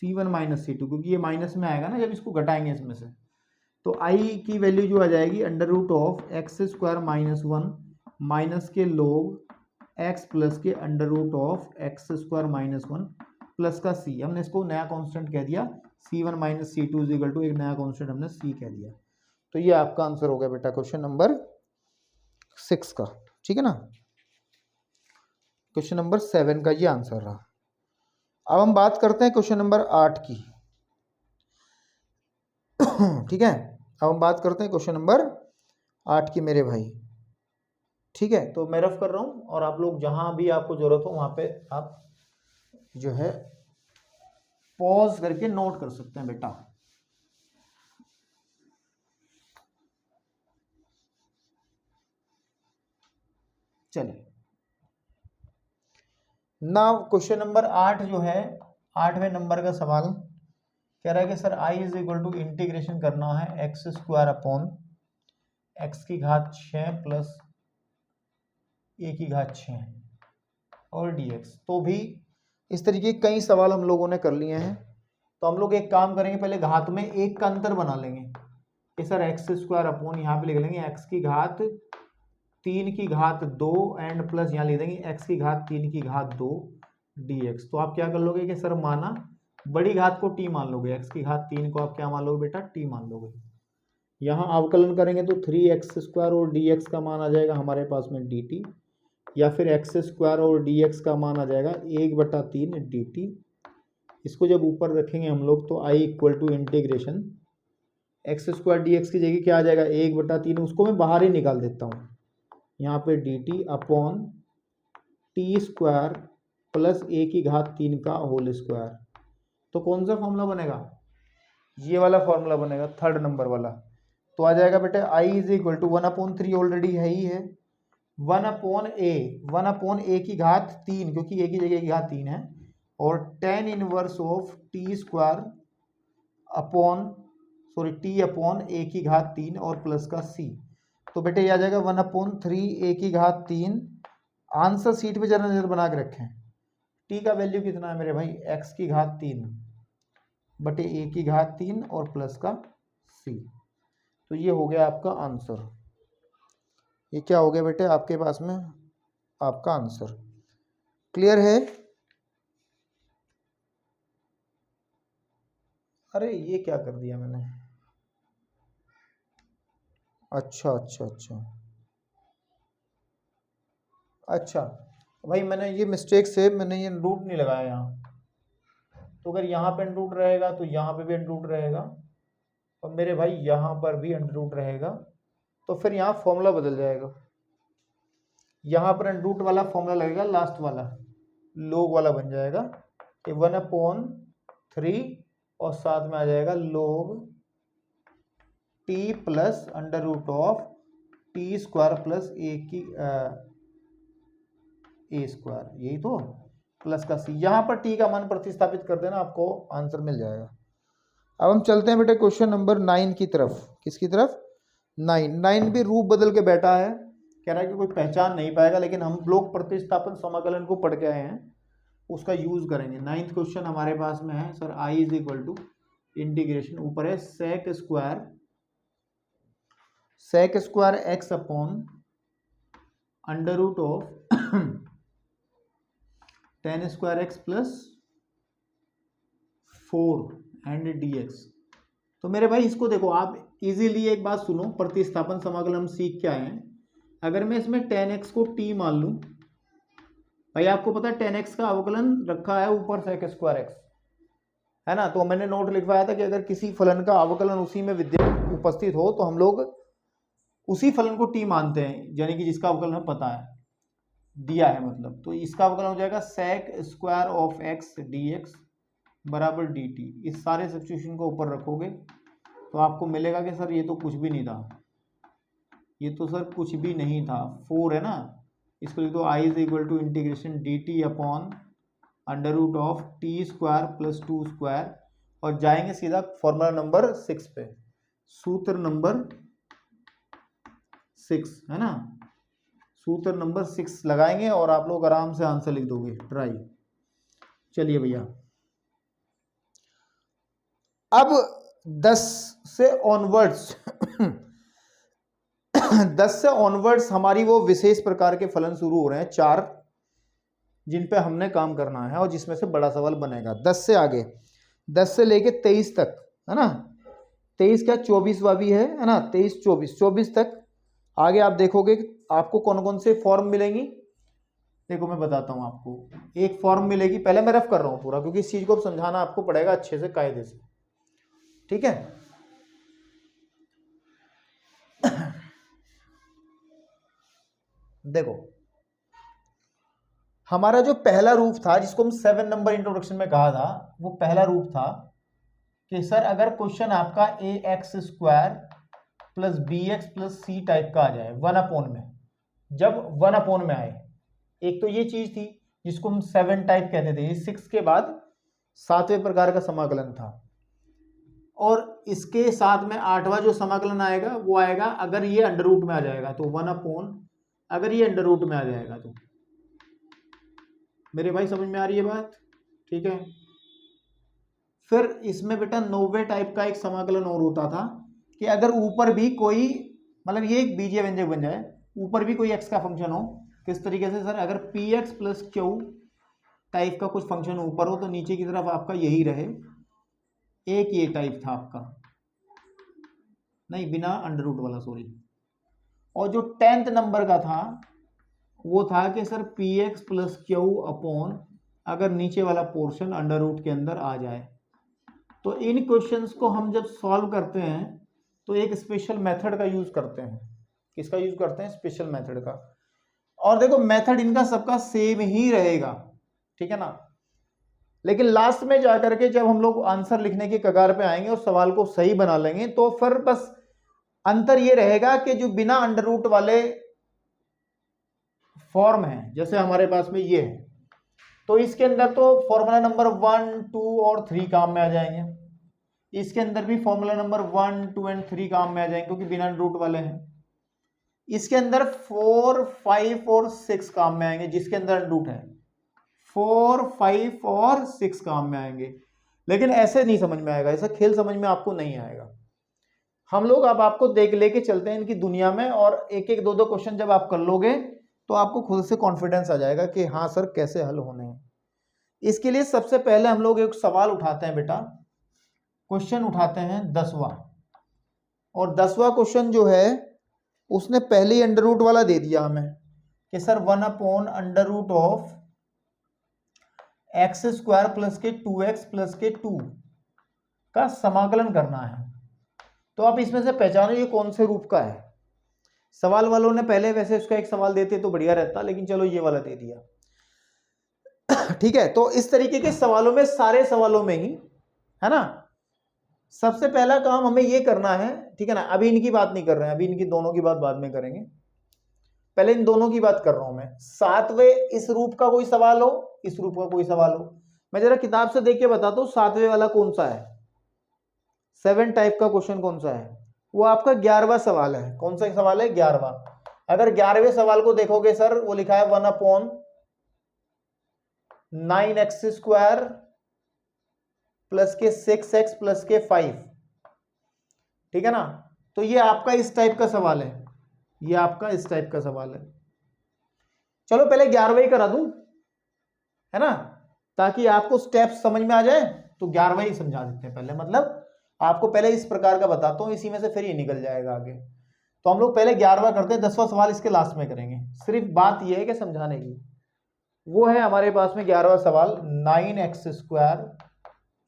c1 - c2, क्योंकि ये माइनस में आएगा ना जब इसको घटाएंगे इसमें से। तो I की वैल्यू जो आ जाएगी √x² - 1 माइनस के log x प्लस के √x² - 1 प्लस का c, हमने इसको नया कांस्टेंट कह दिया, c1 - c2 is equal to एक नया कांस्टेंट हमने c कह दिया। तो ये आपका आंसर हो गया बेटा क्वेश्चन नंबर 6 का, ठीक है ना। क्वेश्चन नंबर 7 का ये आंसर रहा। अब हम बात करते हैं क्वेश्चन नंबर 8 की, ठीक है। अब हम बात करते हैं क्वेश्चन नंबर 8 की मेरे भाई, ठीक है। तो मैं रफ कर रहा हूं, और आप लोग जहां भी आपको जरूरत हो वहां पे आप जो है पॉज करके नोट कर सकते हैं बेटा। चलिए नाउ क्वेश्चन नंबर 8 जो है, 8वें नंबर का सवाल कह रहा है कि sir I is equal to integration करना है x² अपॉन x की घात 6 प्लस a की घात 6 और dx। तो भी इस तरीके कई सवाल हम लोगों ने कर लिए हैं, तो हम लोग एक काम करेंगे, पहले घात में एक का अंतर बना लेंगे कि सर x² अपॉन यहाँ पे लिख लेंगे x की घात 3 की घात 2 एंड प्लस यहाँ लिख देंगे x की घात 3 की घात 2 dx। तो आप क्या कर लोगे कि सर माना बड़ी घात को t मान लोगे, x की घात 3 को आप क्या मान लोगे बेटा, t मान लोगे। यहाँ अवकलन करेंगे तो 3x² और dx का मान आ जाएगा हमारे पास में dt, या फिर x² और dx का मान आ जाएगा 1/3 dt। इसको जब ऊपर रखेंगे हम लोग तो I equal to integration x² dx की जगह क्या आ जाएगा, 1/3, उसको मैं बाहर ही निकाल देता हूँ, यहाँ पे dt upon t² plus a की घात 3 का होल स्क्वायर। तो कौन सा फॉर्मूला बनेगा, ये वाला फॉर्मूला बनेगा, थर्ड नंबर वाला। तो आ जाएगा बेटे I is equal to 1/3 already है ही है, 1/a की घात 3, क्योंकि a की जगह की घात 3 है, और tan inverse of t² upon t upon a की घात 3 और प्लस का c। तो बेटे ये आ जाएगा 1/3 a की घात 3, आंसर सीट पे जरा नजर बना के रखें, t का वैल्यू कितना है मेरे भाई, x की घात 3 बटे a की घात 3 और प्लस का c। तो ये हो गया आपका आंसर, ये क्या हो गया बेटे आपके पास में आपका आंसर। क्लियर है? अरे ये क्या कर दिया मैंने, अच्छा अच्छा अच्छा अच्छा भाई, मैंने ये मिस्टेक से मैंने ये रूट नहीं लगाया यहाँ, तो अगर यहाँ पे अंडर रूट रहेगा तो यहाँ पे भी अंडर रूट रहेगा, और मेरे भाई यहाँ पर भी अंडर रूट रहेगा, तो फिर यहाँ फॉर्मूला बदल जाएगा। यहाँ पर अंडर रूट वाला फॉर्मूला लगेगा, लास्ट वाला लोग वाला बन जाएगा, ये 1/3 और साथ में आ जाएगा log t plus under root of T square plus a square, यही तो प्लस का सी। यहाँ पर टी का मान प्रतिस्थापित कर देना, आपको आंसर मिल जाएगा। अब हम चलते हैं बेटे क्वेश्चन नंबर 9 की तरफ। किसकी तरफ? 9 भी रूप बदल के बैठा है, कह रहा है कि कोई पहचान नहीं पाएगा, लेकिन हम लोग प्रतिस्थापन समाकलन को पढ़ के आए हैं, उसका यूज करेंगे। 9th क्वेश्चन हमारे पास में है sir, I is equal to integration, ऊपर है sec square x upon under root of tan square x plus 4 and dx। तो मेरे भाई इसको देखो, आप इजीली एक बात सुनो, प्रतिस्थापन समाकलन हम सीख के आए हैं। अगर मैं इसमें tan x को t मान लूं, भाई आपको पता है tan x का अवकलन रखा है ऊपर sec स्क्वायर एक्स, है ना। तो मैंने नोट लिखवाया था कि अगर किसी फलन का अवकलन उसी में विद्यमान उपस्थित हो तो हम लोग उसी फलन को t मानते हैं, यानी कि जिसका अवकलन हमें पता है, दिया है मतलब। तो इसका अवकलन हो जाएगा sec square of x dx बराबर dt। इस सारे सब्स्टिट्यूशन को ऊपर रखोगे तो आपको मिलेगा कि सर ये तो कुछ भी नहीं था, ये तो सर कुछ भी नहीं था, 4 है ना। इसको लिख दो, I is equal to integration dt upon under root of T square plus 2 square, और जाएंगे सीधा फॉर्मूला नंबर 6 पे, सूत्र नंबर 6 है ना, सूत्र नंबर 6 लगाएंगे और आप लोग आराम से आंसर लिख दोगे, ट्राई। चलिए भैया, अब 10 से ऑनवर्ड्स 10 से ऑनवर्ड्स हमारी वो विशेष प्रकार के फलन शुरू हो रहे हैं, 4, जिन पे हमने काम करना है और जिसमें से बड़ा सवाल बनेगा। 10 से आगे, 10 से लेके 23 तक, है ना। 23 क्या 24वां भी है ना, 23 24 तक आगे आप देखोगे आपको कौन कौन से फॉर्म मिलेंगी। देखो मैं बताता हूं आपको, एक फॉर्म मिलेगी, पहले मैं रफ कर रहा हूं पूरा, क्योंकि इस चीज को समझाना आपको पड़ेगा अच्छे से, कायदे से, ठीक है। देखो हमारा जो पहला रूप था, जिसको हम 7 नंबर इंट्रोडक्शन में कहा था, वो पहला रूप था कि सर अगर क्वेश्चन आपका ax square plus bx plus c type का आ जाए 1/, में जब 1/, में आए, एक तो ये चीज थी जिसको हम 7 टाइप कहते थे, ये 6 के बाद 7वें प्रकार का समाकलन था, और इसके साथ में 8वां जो समाकलन आएगा वो आएगा अगर ये अंडर रूट में आ जाएगा तो 1/, अगर ये अंडर रूट में आ जाएगा तो। मेरे भाई समझ में आ रही है बात? ठीक है। फिर इसमें बेटा 9वें टाइप का एक समाकलन और होता था कि अगर ऊपर भी कोई, मतलब ये एक बीजीय व्यंजक बन जाए, ऊपर भी कोई x का फंक्शन हो। किस तरीके से सर? अगर px प्लस q टाइप का कुछ फंक्शन ऊपर हो तो नीचे की तरफ आपका यही रहे, एक ये टाइप था आपका, नहीं बिना अंडर रूट वाला, सॉरी। और जो 10th नंबर का था वो था कि sir px plus Q upon अगर नीचे वाला पोर्शन अंडर रूट के अंदर आ जाए। तो इन क्वेश्चंस को हम जब सॉल्व करते हैं तो एक स्पेशल मेथड का यूज करते हैं। किसका यूज करते हैं? स्पेशल मेथड का। और देखो मेथड इनका सबका सेम ही रहेगा, ठीक है ना। लेकिन लास्ट में जाकर के जब हम लोग आंसर लिखने के कगार पे आएंगे और सवाल को सही बना लेंगे तो फिर बस अंतर ये रहेगा कि जो बिना अंडर रूट वाले फॉर्म है, जैसे हमारे पास में ये है, तो इसके अंदर तो फॉर्मूला नंबर 1, 2 और 3 काम में आ जाएंगे। इसके अंदर भी फॉर्मूला नंबर 1, 2 एंड 3 काम में आ जाएंगे क्योंकि बिना रूट वाले हैं। इसके अंदर 4, 5 और 6 काम में आएंगे, जिसके अंदर रूट है 4, 5 और 6 काम में आएंगे। लेकिन ऐसे नहीं समझ में आएगा, ऐसा खेल समझ में आपको नहीं आएगा। हम लोग अब आपको देख लेके चलते हैं इनकी दुनिया में, और एक एक दो दो क्वेश्चन जब आप कर लोगे तो आपको खुद से कॉन्फिडेंस आ जाएगा कि हाँ सर कैसे हल होने हैं। इसके लिए सबसे पहले हम लोग एक सवाल उठाते हैं बेटा, क्वेश्चन उठाते हैं 10वां, और 10वां क्वेश्चन जो है उसने पहले ही अंडर रूट वाला दे दिया हमें कि सर 1/√ऑफ एक्स स्क्वायर प्लस के 2x प्लस के 2 का समाकलन करना है। तो आप इसमें से पहचानो ये कौन से रूप का है। सवाल वालों ने पहले वैसे इसका एक सवाल देते तो बढ़िया रहता, लेकिन चलो ये वाला दे दिया। ठीक है, तो इस तरीके के सवालों में, सारे सवालों में ही, है ना, सबसे पहला काम हमें ये करना है, ठीक है ना। अभी इनकी बात नहीं कर रहे हैं, अभी इनकी दोनों की बात बाद में करेंगे, पहले इन दोनों की बात कर रहा हूं मैं। 7वें इस रूप का कोई सवाल हो, इस रूप का कोई सवाल हो, मैं जरा किताब से देख के बताता हूं 7वें वाला कौन सा है, 7 टाइप का क्वेश्चन कौन सा है। वो आपका 11वां सवाल है। कौन सा सवाल है? 11वां। अगर 11वें सवाल को देखोगे सर, वो लिखा है 1/9x² प्लस के 6x प्लस के 5, ठीक है ना। तो ये आपका इस टाइप का सवाल है, ये आपका इस टाइप का सवाल है। चलो पहले 11वां ही करा दूं, है ना, ताकि आपको स्टेप समझ में आ जाए। तो 11वां ही समझा देते हैं पहले, मतलब आपको पहले इस प्रकार का बताता हूं, इसी में से फिर ये निकल जाएगा आगे। तो हम लोग पहले 11वां करते हैं, 10वां सवाल इसके लास्ट में करेंगे। सिर्फ बात ये है कि समझाने की, वो है हमारे पास में 11वां सवाल, 9x²,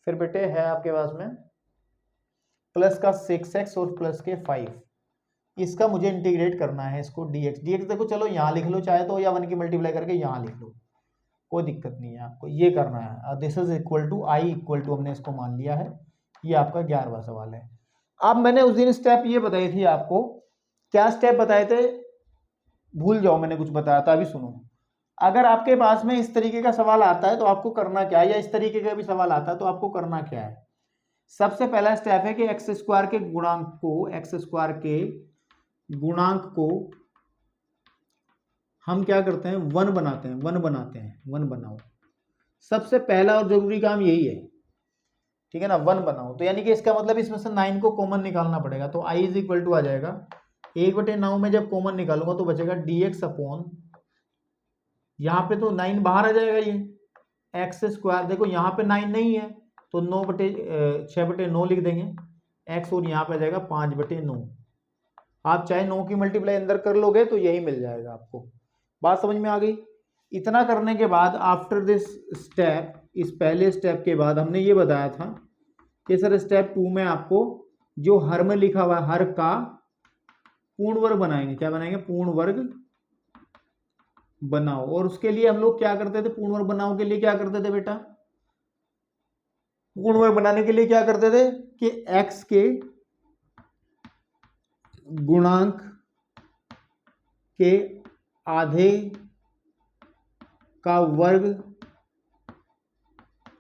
फिर बेटे है आपके पास में प्लस का 6x और प्लस के 5। इसका मुझे इंटीग्रेट करना है, इसको dx देखो, चलो यहां लिख लो चाहे तो, या 1 की मल्टीप्लाई करके यहां लिख लो, कोई दिक्कत नहीं है। आपको ये करना है, this is equal to I equal to, हमने इसको मान लिया है। ये आपका 11वां सवाल है। अब मैंने उस दिन स्टेप ये बताई थी आपको, क्या स्टेप बताए थे भूल जाओ, मैंने कुछ बताया था, अभी सुनो। अगर आपके पास में इस तरीके का सवाल आता है तो आपको करना क्या है, या इस तरीके का भी सवाल आता है तो आपको करना क्या है। सबसे पहला स्टेप है कि x² के गुणांक को, x² के गुणांक को हम क्या करते हैं, 1 बनाते हैं, 1 बनाते हैं, 1 बनाओ। सबसे पहला और जरूरी काम यही है, ठीक है ना, 1 बनाओ। तो यानी कि इसका मतलब इसमें से 9 को कॉमन निकालना पड़ेगा। तो i इज इक्वल टू आ जाएगा 1/9 में जब कॉमन निकालूंगा तो बचेगा dx अपॉन, यहाँ पे तो 9 बाहर आ जाएगा, ये x², देखो यहाँ पे 9 नहीं है तो 6/9 लिख देंगे x, और यहाँ पे आ जाएगा 5/9। आप चाहे 9 की मल्टीप्लाई अंदर कर लोगे तो यही मिल जाएगा आपको। बात समझ में आ गई। इतना करने के बाद आफ्टर दिस स्टेप, इस पहले स्टेप के बाद हमने ये बताया था कि सर स्टेप 2 में आपको जो हर में लिखा हुआ है, हर का पूर्ण वर्ग बनाएंगे। क्या बनाएंगे? पूर्ण वर्ग बनाओ। और उसके लिए हम लोग क्या करते थे, पूर्ण वर्ग बनाओ के लिए क्या करते थे बेटा, पूर्ण वर्ग बनाने के लिए क्या करते थे कि x के गुणांक के आधे का वर्ग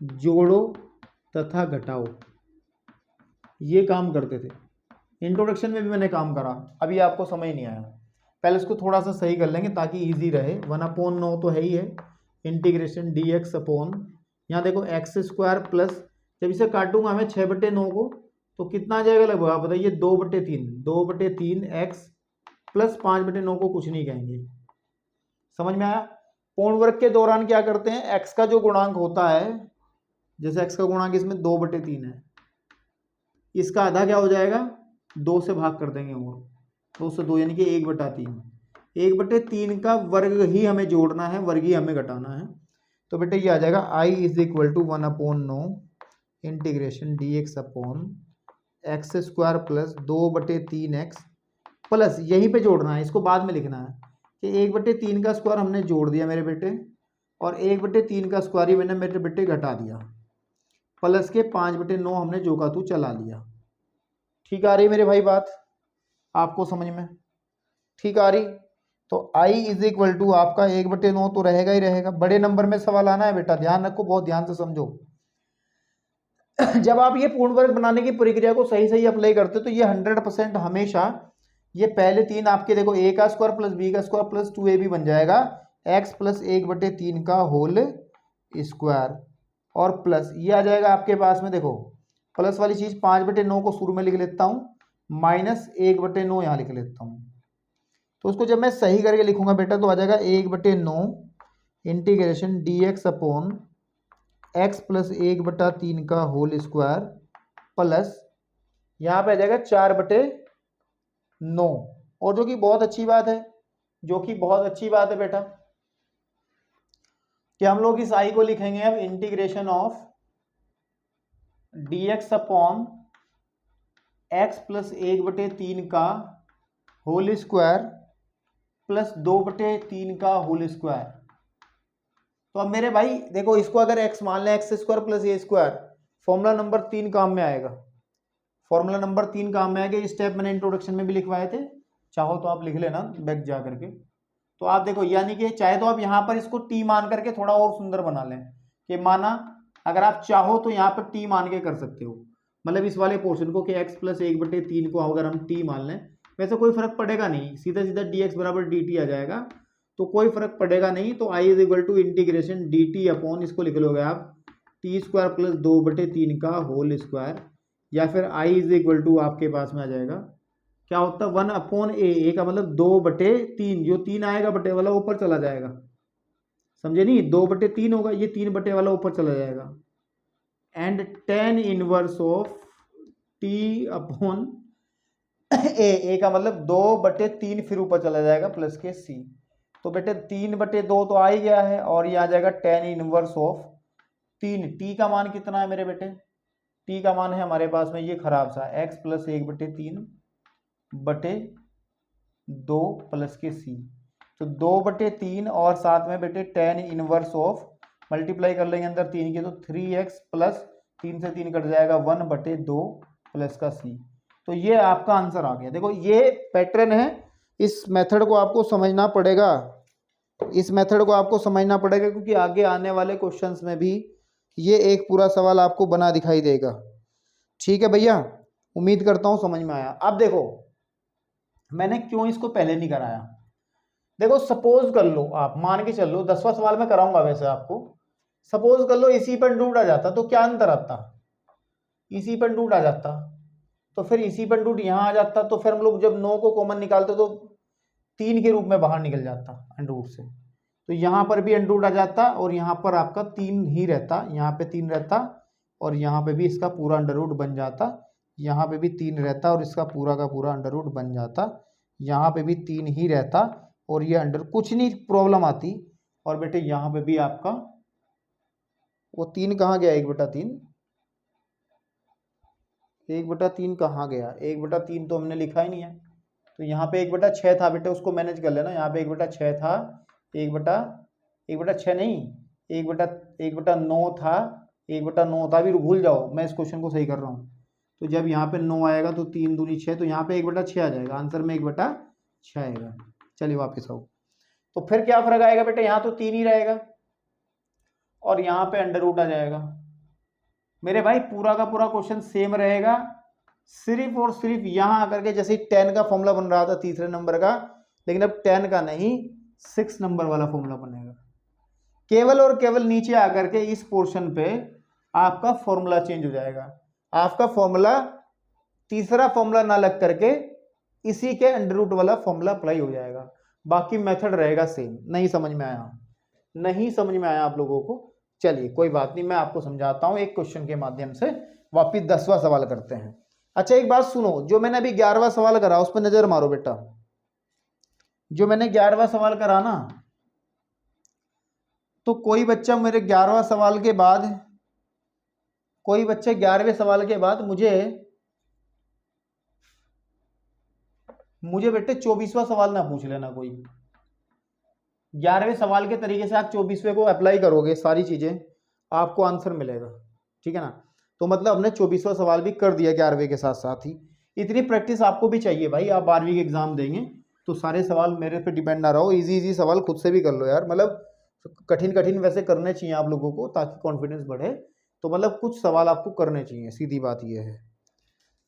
जोड़ो तथा घटाओ, ये काम करते थे। इंट्रोडक्शन में भी मैंने काम करा, अभी आपको समझ नहीं आया, पहले इसको थोड़ा सा सही कर लेंगे ताकि इजी रहे। 1/9 तो है ही है, इंटीग्रेशन dx अपॉन, यहाँ देखो x² प्लस, जब इसे काटूंगा मैं 6/9 को तो कितना आ जाएगा लगभग आप बताइए, 2/3, 2/3x प्लस 5/9 को कुछ नहीं कहेंगे। समझ में आया। पूर्ण वर्ग के दौरान क्या करते हैं, x का जो गुणांक होता है, जैसे x का गुणांक इसमें 2/3 है, इसका आधा क्या हो जाएगा, 2 से भाग कर देंगे, और 2 से 2 यानी कि 1/3। 1/3 का वर्ग ही हमें जोड़ना है, वर्ग ही हमें घटाना है। तो बेटे ये आ जाएगा i is equal to 1/9 integration dx upon x² plus 2/3x plus, यहीं पे जोड़ना है, इसको बाद में लिखना है कि 1/3 का स्क्वायर हमने जोड़ दिया मेरे बेटे, और 1/3 का स्क्वायर ही मैंने मेरे बेटे घटा दिया, प्लस के 5/9 हमने जो का तू चला लिया। ठीक आ रही मेरे भाई बात आपको समझ में, ठीक आ रही। तो i इज इक्वल टू आपका 1/9 तो रहेगा ही रहेगा। बड़े नंबर में सवाल आना है बेटा, ध्यान रखो, बहुत ध्यान से समझो। जब आप ये पूर्ण वर्ग बनाने की प्रक्रिया को सही सही अप्लाई करते हो तो ये 100% हमेशा ये पहले 3 आपके देखो, a का स्क्वायर प्लस b का स्क्वायर प्लस 2ab बन जाएगा, x प्लस 1/3 का होल स्क्वायर, और प्लस ये आ जाएगा आपके पास में, देखो प्लस वाली चीज 5/9 को शुरू में लिख लेता हूं, माइनस 1/9 यहाँ लिख लेता हूं। तो उसको जब मैं सही करके लिखूंगा बेटा तो आ जाएगा 1/9 integration dx upon x plus 1/3 का होल स्क्वायर प्लस यहाँ पे आ जाएगा 4/9। और जो कि बहुत अच्छी बात है, जो कि बहुत अच्छी बात है बेटा कि हम लोग इस आई को लिखेंगे अब integration of dx upon x plus 1/3 का होल स्क्वायर प्लस 2/3 का होल स्क्वायर। तो अब मेरे भाई देखो, इसको अगर x मान लें, x square plus a square, formula number 3 काम में आएगा। फॉर्मूला नंबर 3 काम में आएगा। ये स्टेप मैंने इंट्रोडक्शन में भी लिखवाए थे, चाहो तो आप लिख लेना बैक जा करके। तो आप देखो, यानी कि चाहे तो आप यहाँ पर इसको t मान करके थोड़ा और सुंदर बना लें कि माना, अगर आप चाहो तो यहाँ पर t मान के कर सकते हो, मतलब इस वाले पोर्शन को कि x प्लस 1/3 को अगर हम t मान लें, वैसे कोई फर्क पड़ेगा नहीं, सीधा सीधा dx बराबर dt आ जाएगा, तो कोई फर्क पड़ेगा नहीं। तो i is equal to integration dt upon, इसको लिख लोगे आप t स्क्वायर प्लस 2/3 का होल स्क्वायर, या फिर i इज इक्वल टू आपके पास में आ जाएगा क्या होता है 1/a, का मतलब 2/3, जो 3 आएगा बटे वाला ऊपर चला जाएगा, समझे नहीं, 2/3 होगा, ये 3 बटे वाला ऊपर चला जाएगा, and tan inverse of t upon A का मतलब 2/3 फिर ऊपर चला जाएगा प्लस के c। तो बेटे 3/2 तो आ ही गया है, और ये आ जाएगा tan इनवर्स ऑफ 3। t का मान कितना है मेरे बेटे, t का मान है हमारे पास में ये खराब सा x प्लस 1/3/2 प्लस के c। तो 2/3 और साथ में बेटे tan इनवर्स ऑफ, मल्टीप्लाई कर लेंगे अंदर 3 के तो 3x प्लस 3 से 3 कट जाएगा 1/2 प्लस का c। तो ये आपका आंसर आ गया। देखो ये पैटर्न है, इस मेथड को आपको समझना पड़ेगा, इस मेथड को आपको समझना पड़ेगा, क्योंकि आगे आने वाले क्वेश्चंस में भी ये एक पूरा सवाल आपको बना दिखाई देगा। ठीक है भैया, उम्मीद करता हूँ समझ में आया। अब देखो मैंने क्यों इसको पहले नहीं कराया। देखो सपोज कर लो, आप मान के चल लो, 10वां सवाल मैं कराऊंगा वैसे आपको, सपोज कर लो इसी पर रूट आ जाता तो क्या अंतर आता, इसी पर रूट आ जाता तो फिर इसी पर रूट यहाँ आ जाता, तो फिर हम लोग जब 9 को कॉमन निकालते तो 3 के रूप में बाहर निकल जाता अंडरूट से, तो यहाँ पर भी अंडरूट आ जाता और यहाँ पर आपका 3 ही रहता, यहाँ पे 3 रहता और यहाँ पे भी इसका पूरा अंडररूट बन जाता, यहाँ पे भी 3 रहता और इसका पूरा का पूरा अंडररूट बन जाता, यहाँ पे भी 3 ही रहता और ये अंडर कुछ नहीं प्रॉब्लम आती। और बेटे यहाँ पे भी आपका वो 3 कहाँ गया, 1/3, 1/3 कहाँ गया, 1/3 तो हमने लिखा ही नहीं है, तो यहाँ पे 1/6 था बेटे, उसको मैनेज कर लेना, यहाँ पे 1/6 था, 1/6 नहीं, 1/9 था, 1/9 था, भी भूल जाओ, मैं इस क्वेश्चन को सही कर रहा हूँ। तो जब यहाँ पे 9 आएगा तो 3 दूनी 6, तो यहाँ पे 1/6 आ जाएगा, आंसर में 1/6 आएगा। चलिए वापस आओ, तो फिर क्या फर्क आएगा बेटे, यहाँ तो 3 ही रहेगा और यहाँ पे अंडररूट आ जाएगा। मेरे भाई पूरा का पूरा क्वेश्चन सेम रहेगा, सिर्फ और सिर्फ यहाँ आकर के, जैसे 10 का फॉर्मूला बन रहा था तीसरे नंबर का, लेकिन अब 10 का नहीं 6 नंबर वाला फॉर्मूला बनेगा। केवल और केवल नीचे आकर के इस पोर्शन पे आपका फॉर्मूला चेंज हो जाएगा, आपका फॉर्मूला तीसरा फॉर्मूला ना लग करके इसी के अंडररूट वाला फॉर्मूला अप्लाई हो जाएगा, बाकी मेथड रहेगा सेम। नहीं समझ में आया, नहीं समझ में आया आप लोगों को, चलिए कोई बात नहीं, मैं आपको समझाता हूं एक क्वेश्चन के माध्यम से। वापिस 10वां सवाल करते हैं। अच्छा एक बात सुनो, जो मैंने अभी 11वां सवाल करा उस पर नजर मारो बेटा, जो मैंने 11वां सवाल करा ना, तो कोई बच्चा मेरे 11वां सवाल के बाद, कोई बच्चे 11वें सवाल के बाद मुझे बेटे 24वां सवाल ना पूछ लेना कोई। 11वें सवाल के तरीके से आप 24वें को अप्लाई करोगे, सारी चीजें आपको आंसर मिलेगा, ठीक है ना। तो मतलब हमने 24वां सवाल भी कर दिया 11वें के साथ साथ ही। इतनी प्रैक्टिस आपको भी चाहिए भाई, आप 12वीं के एग्जाम देंगे तो सारे सवाल मेरे पे डिपेंड ना रहो, इजी इजी सवाल खुद से भी कर लो यार, मतलब कठिन कठिन वैसे करने चाहिए आप लोगों को ताकि कॉन्फिडेंस बढ़े, तो मतलब कुछ सवाल आपको करने चाहिए, सीधी बात ये है।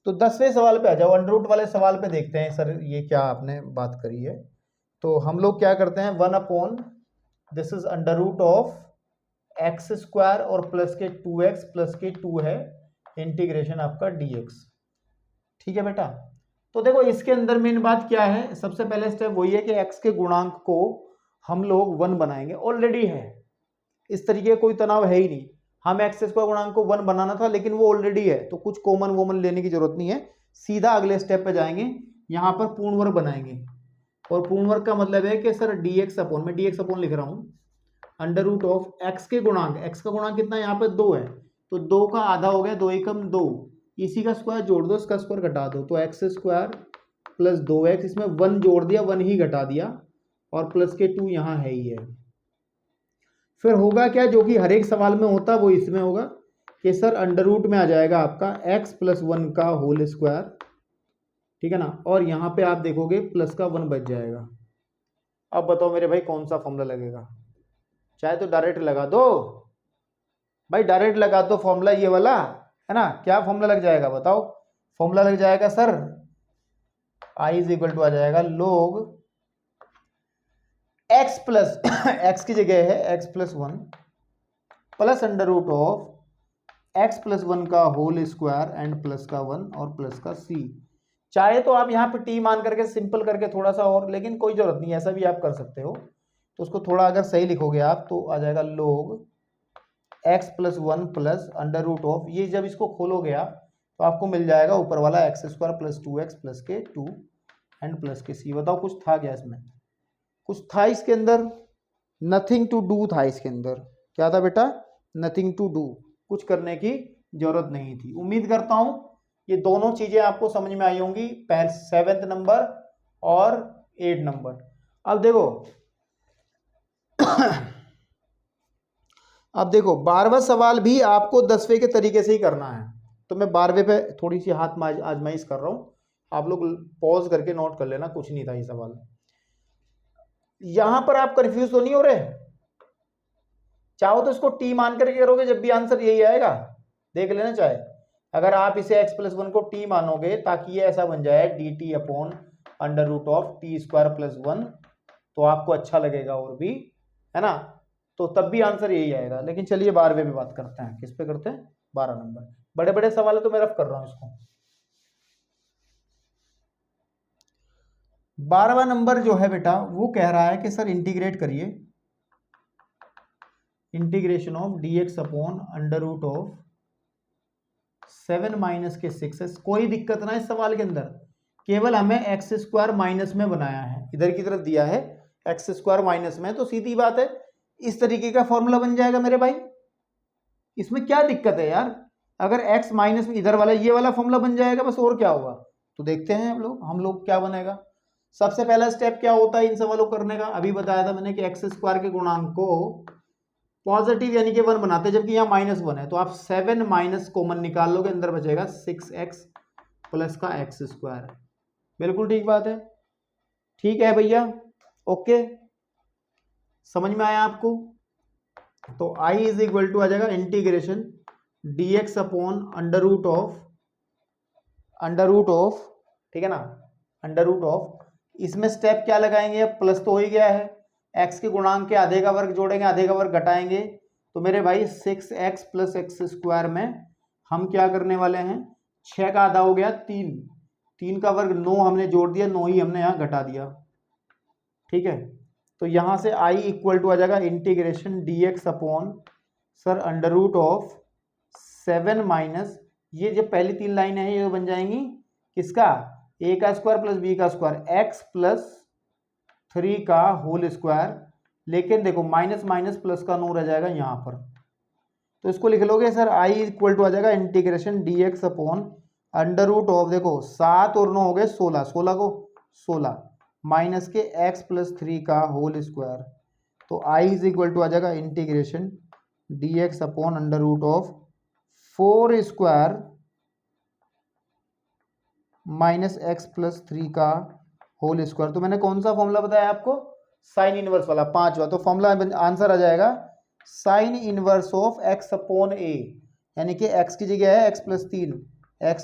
तो 10वें सवाल पे आ जाओ, अंडररूट वाले सवाल पे देखते हैं सर ये क्या आपने बात करी है। तो हम लोग क्या करते हैं, 1 this is under root of x square और प्लस के 2x प्लस के 2 है इंटीग्रेशन आपका dx, ठीक है बेटा। तो देखो इसके अंदर मेन बात क्या है, सबसे पहले स्टेप वही है कि x के गुणांक को हम लोग 1 बनाएंगे, ऑलरेडी है, इस तरीके का कोई तनाव है ही नहीं, हम एक्स स्क्वायर गुणांक को 1 बनाना था लेकिन वो ऑलरेडी है, तो कुछ कॉमन वोमन लेने की जरूरत नहीं है, सीधा अगले स्टेप पे जाएंगे, यहाँ पर पूर्ण वर्ग बनाएंगे, और पूर्ण वर्ग का मतलब है कि सर dx अपॉन, मैं dx अपॉन लिख रहा हूँ, अंडर रूट ऑफ x के गुणांक, x का गुणांक कितना है यहाँ पे 2 है, तो 2 का आधा हो गया, 2 एकम 2, इसी का स्क्वायर जोड़ दो, इसका स्क्वायर घटा दो, तो एक्स स्क्वायर प्लस 2x, इसमें 1 जोड़ दिया, 1 ही घटा दिया, और प्लस के 2 यहाँ है ही है। फिर होगा क्या, जो कि हर एक सवाल में होता वो इसमें होगा कि सर अंडर रूट में आ जाएगा आपका x प्लस 1 का होल स्क्वायर, ठीक है ना, और यहाँ पे आप देखोगे प्लस का 1 बच जाएगा। अब बताओ मेरे भाई कौन सा फॉर्मूला लगेगा, चाहे तो डायरेक्ट लगा दो भाई, डायरेक्ट लगा दो फॉर्मूला ये वाला, है ना, क्या फॉर्मूला लग जाएगा बताओ, फॉर्मूला लग जाएगा sir I is equal to आ जाएगा लोग x प्लस x की जगह है x plus 1 plus under root of x plus 1 का होल स्क्वायर एंड प्लस का 1 और प्लस का c। चाहे तो आप यहाँ पे t मान करके सिंपल करके थोड़ा सा और, लेकिन कोई जरूरत नहीं, ऐसा भी आप कर सकते हो, तो उसको थोड़ा अगर सही लिखोगे आप तो आ जाएगा log x plus 1 plus under root of, ये जब इसको खोलोगे आप तो आपको मिल जाएगा ऊपर वाला x square plus 2x plus के 2 एंड प्लस के c। बताओ कुछ था क्या इसमें, कुछ था इसके अंदर, नथिंग टू डू था इसके अंदर, क्या था बेटा, नथिंग टू डू, कुछ करने की जरूरत नहीं थी। उम्मीद करता हूं ये दोनों चीजें आपको समझ में आई होंगी, 7th नंबर और 8 नंबर। अब देखो अब देखो 12वां सवाल भी आपको 10वें के तरीके से ही करना है, तो मैं 12वें पे थोड़ी सी हाथ आजमाइश कर रहा हूं, आप लोग पॉज करके नोट कर लेना, कुछ नहीं था ये सवाल। यहां पर आप कंफ्यूज तो नहीं हो रहे, चाहो तो इसको टी मान करके करोगे जब भी आंसर यही आएगा, देख लेना, चाहे अगर आप इसे x प्लस 1 को टी मानोगे ताकि ये ऐसा बन जाए d t upon under root of T square plus 1, तो आपको अच्छा लगेगा और भी, है ना, तो तब भी आंसर यही आएगा। लेकिन चलिए 12वें पे बात करते हैं, किस पे करते हैं, 12 नंबर, बड़े बड़े सवाल है तो मैं रफ कर रहा हूं इसको। 12वां नंबर जो है बेटा वो कह रहा है कि सर इंटीग्रेट करिए, integration of dx upon under root of 7 minus के 6s। कोई दिक्कत ना इस सवाल के अंदर, केवल हमें एक्स स्क्वायर माइनस में बनाया है, इधर की तरफ दिया है एक्स स्क्वायर माइनस में, तो सीधी बात है इस तरीके का फॉर्मूला बन जाएगा मेरे भाई, इसमें क्या दिक्कत है यार, अगर x माइनस में इधर वाला ये वाला फॉर्मूला बन जाएगा बस, और क्या होगा, तो देखते हैं हम लोग क्या बनेगा। सबसे पहला स्टेप क्या होता है इन सवालों करने का, अभी बताया था मैंने कि एक्स स्क्वायर के गुणांक को पॉजिटिव यानी कि 1 बनाते हैं, जबकि यहाँ -1 है, तो आप 7 माइनस कॉमन निकाल लोगे, अंदर बचेगा 6x प्लस का एक्स स्क्वायर। बिल्कुल ठीक बात है, ठीक है भैया, ओके, समझ में आया आपको। तो I इज इक्वल टू आ जाएगा integration dx upon under root of, ठीक है ना, अंडर रूट ऑफ, इसमें स्टेप क्या लगाएंगे, अब प्लस तो हो ही गया है, x के गुणांक के आधे का वर्ग जोड़ेंगे, आधे का वर्ग घटाएंगे, तो मेरे भाई 6x प्लस एक्स स्क्वायर में हम क्या करने वाले हैं, 6 का आधा हो गया 3, 3 का वर्ग 9 हमने जोड़ दिया, 9 ही हमने यहाँ घटा दिया, ठीक है, तो यहां से I इक्वल टू आ जाएगा integration dx upon sir under root of 7 minus, ये जो पहली 3 लाइनें हैं ये बन जाएंगी किसका, a का स्क्वायर प्लस b का स्क्वायर, x प्लस 3 का होल स्क्वायर, लेकिन देखो माइनस माइनस प्लस का 9 रह जाएगा यहाँ पर, तो इसको लिख लोगे सर I इक्वल टू आ जाएगा integration dx upon under root of, देखो 7 और 9 हो गए 16, 16 को 16 माइनस के x प्लस 3 का होल स्क्वायर, तो I इज इक्वल टू आ जाएगा integration dx upon under root of 4 square minus x plus 3 का होल स्क्वायर। तो मैंने कौन सा फॉर्मूला बताया आपको, साइन इनवर्स वाला, 5वां, तो फॉर्मूला आंसर आ जाएगा sign inverse of x upon a, यानी कि x की जगह है x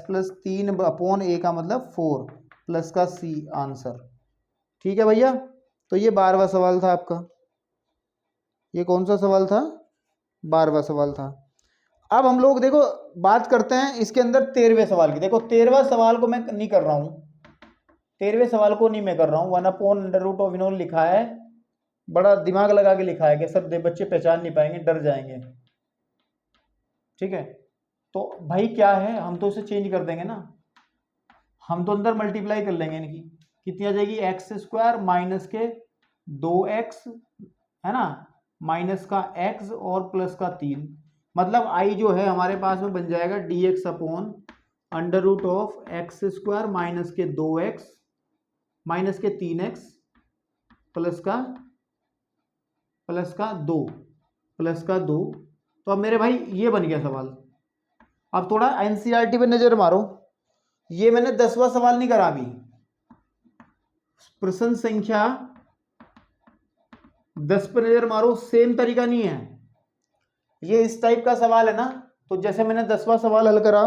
प्लस 3 अपॉन a का मतलब 4 प्लस का c आंसर, ठीक है भैया। तो ये 12वां सवाल था आपका, ये कौन सा सवाल था, 12वां सवाल था। अब हम लोग देखो बात करते हैं इसके अंदर 13वें सवाल की। देखो 13वां सवाल को मैं नहीं कर रहा हूं, 13वें सवाल को नहीं मैं कर रहा हूँ, 1/√ऑफ इन्होंने लिखा है, बड़ा दिमाग लगा के लिखा है कि सर बच्चे पहचान नहीं पाएंगे, डर जाएंगे। ठीक है, तो भाई क्या है, हम तो इसे चेंज कर देंगे ना, हम तो अंदर मल्टीप्लाई कर लेंगे इनकी, कितनी आ जाएगी x² माइनस के 2x, है ना, माइनस का x और प्लस का 3, मतलब i जो है हमारे पास में बन जाएगा dx अपॉन √(x² माइनस के 2x माइनस के 3x प्लस का 2। तो अब मेरे भाई ये बन गया सवाल। अब थोड़ा एनसीईआरटी पे नजर मारो, ये मैंने 10वां सवाल नहीं करा अभी, प्रश्न संख्या 10 पर नजर मारो, सेम तरीका नहीं है, ये इस टाइप का सवाल है ना। तो जैसे मैंने 10वां सवाल हल करा,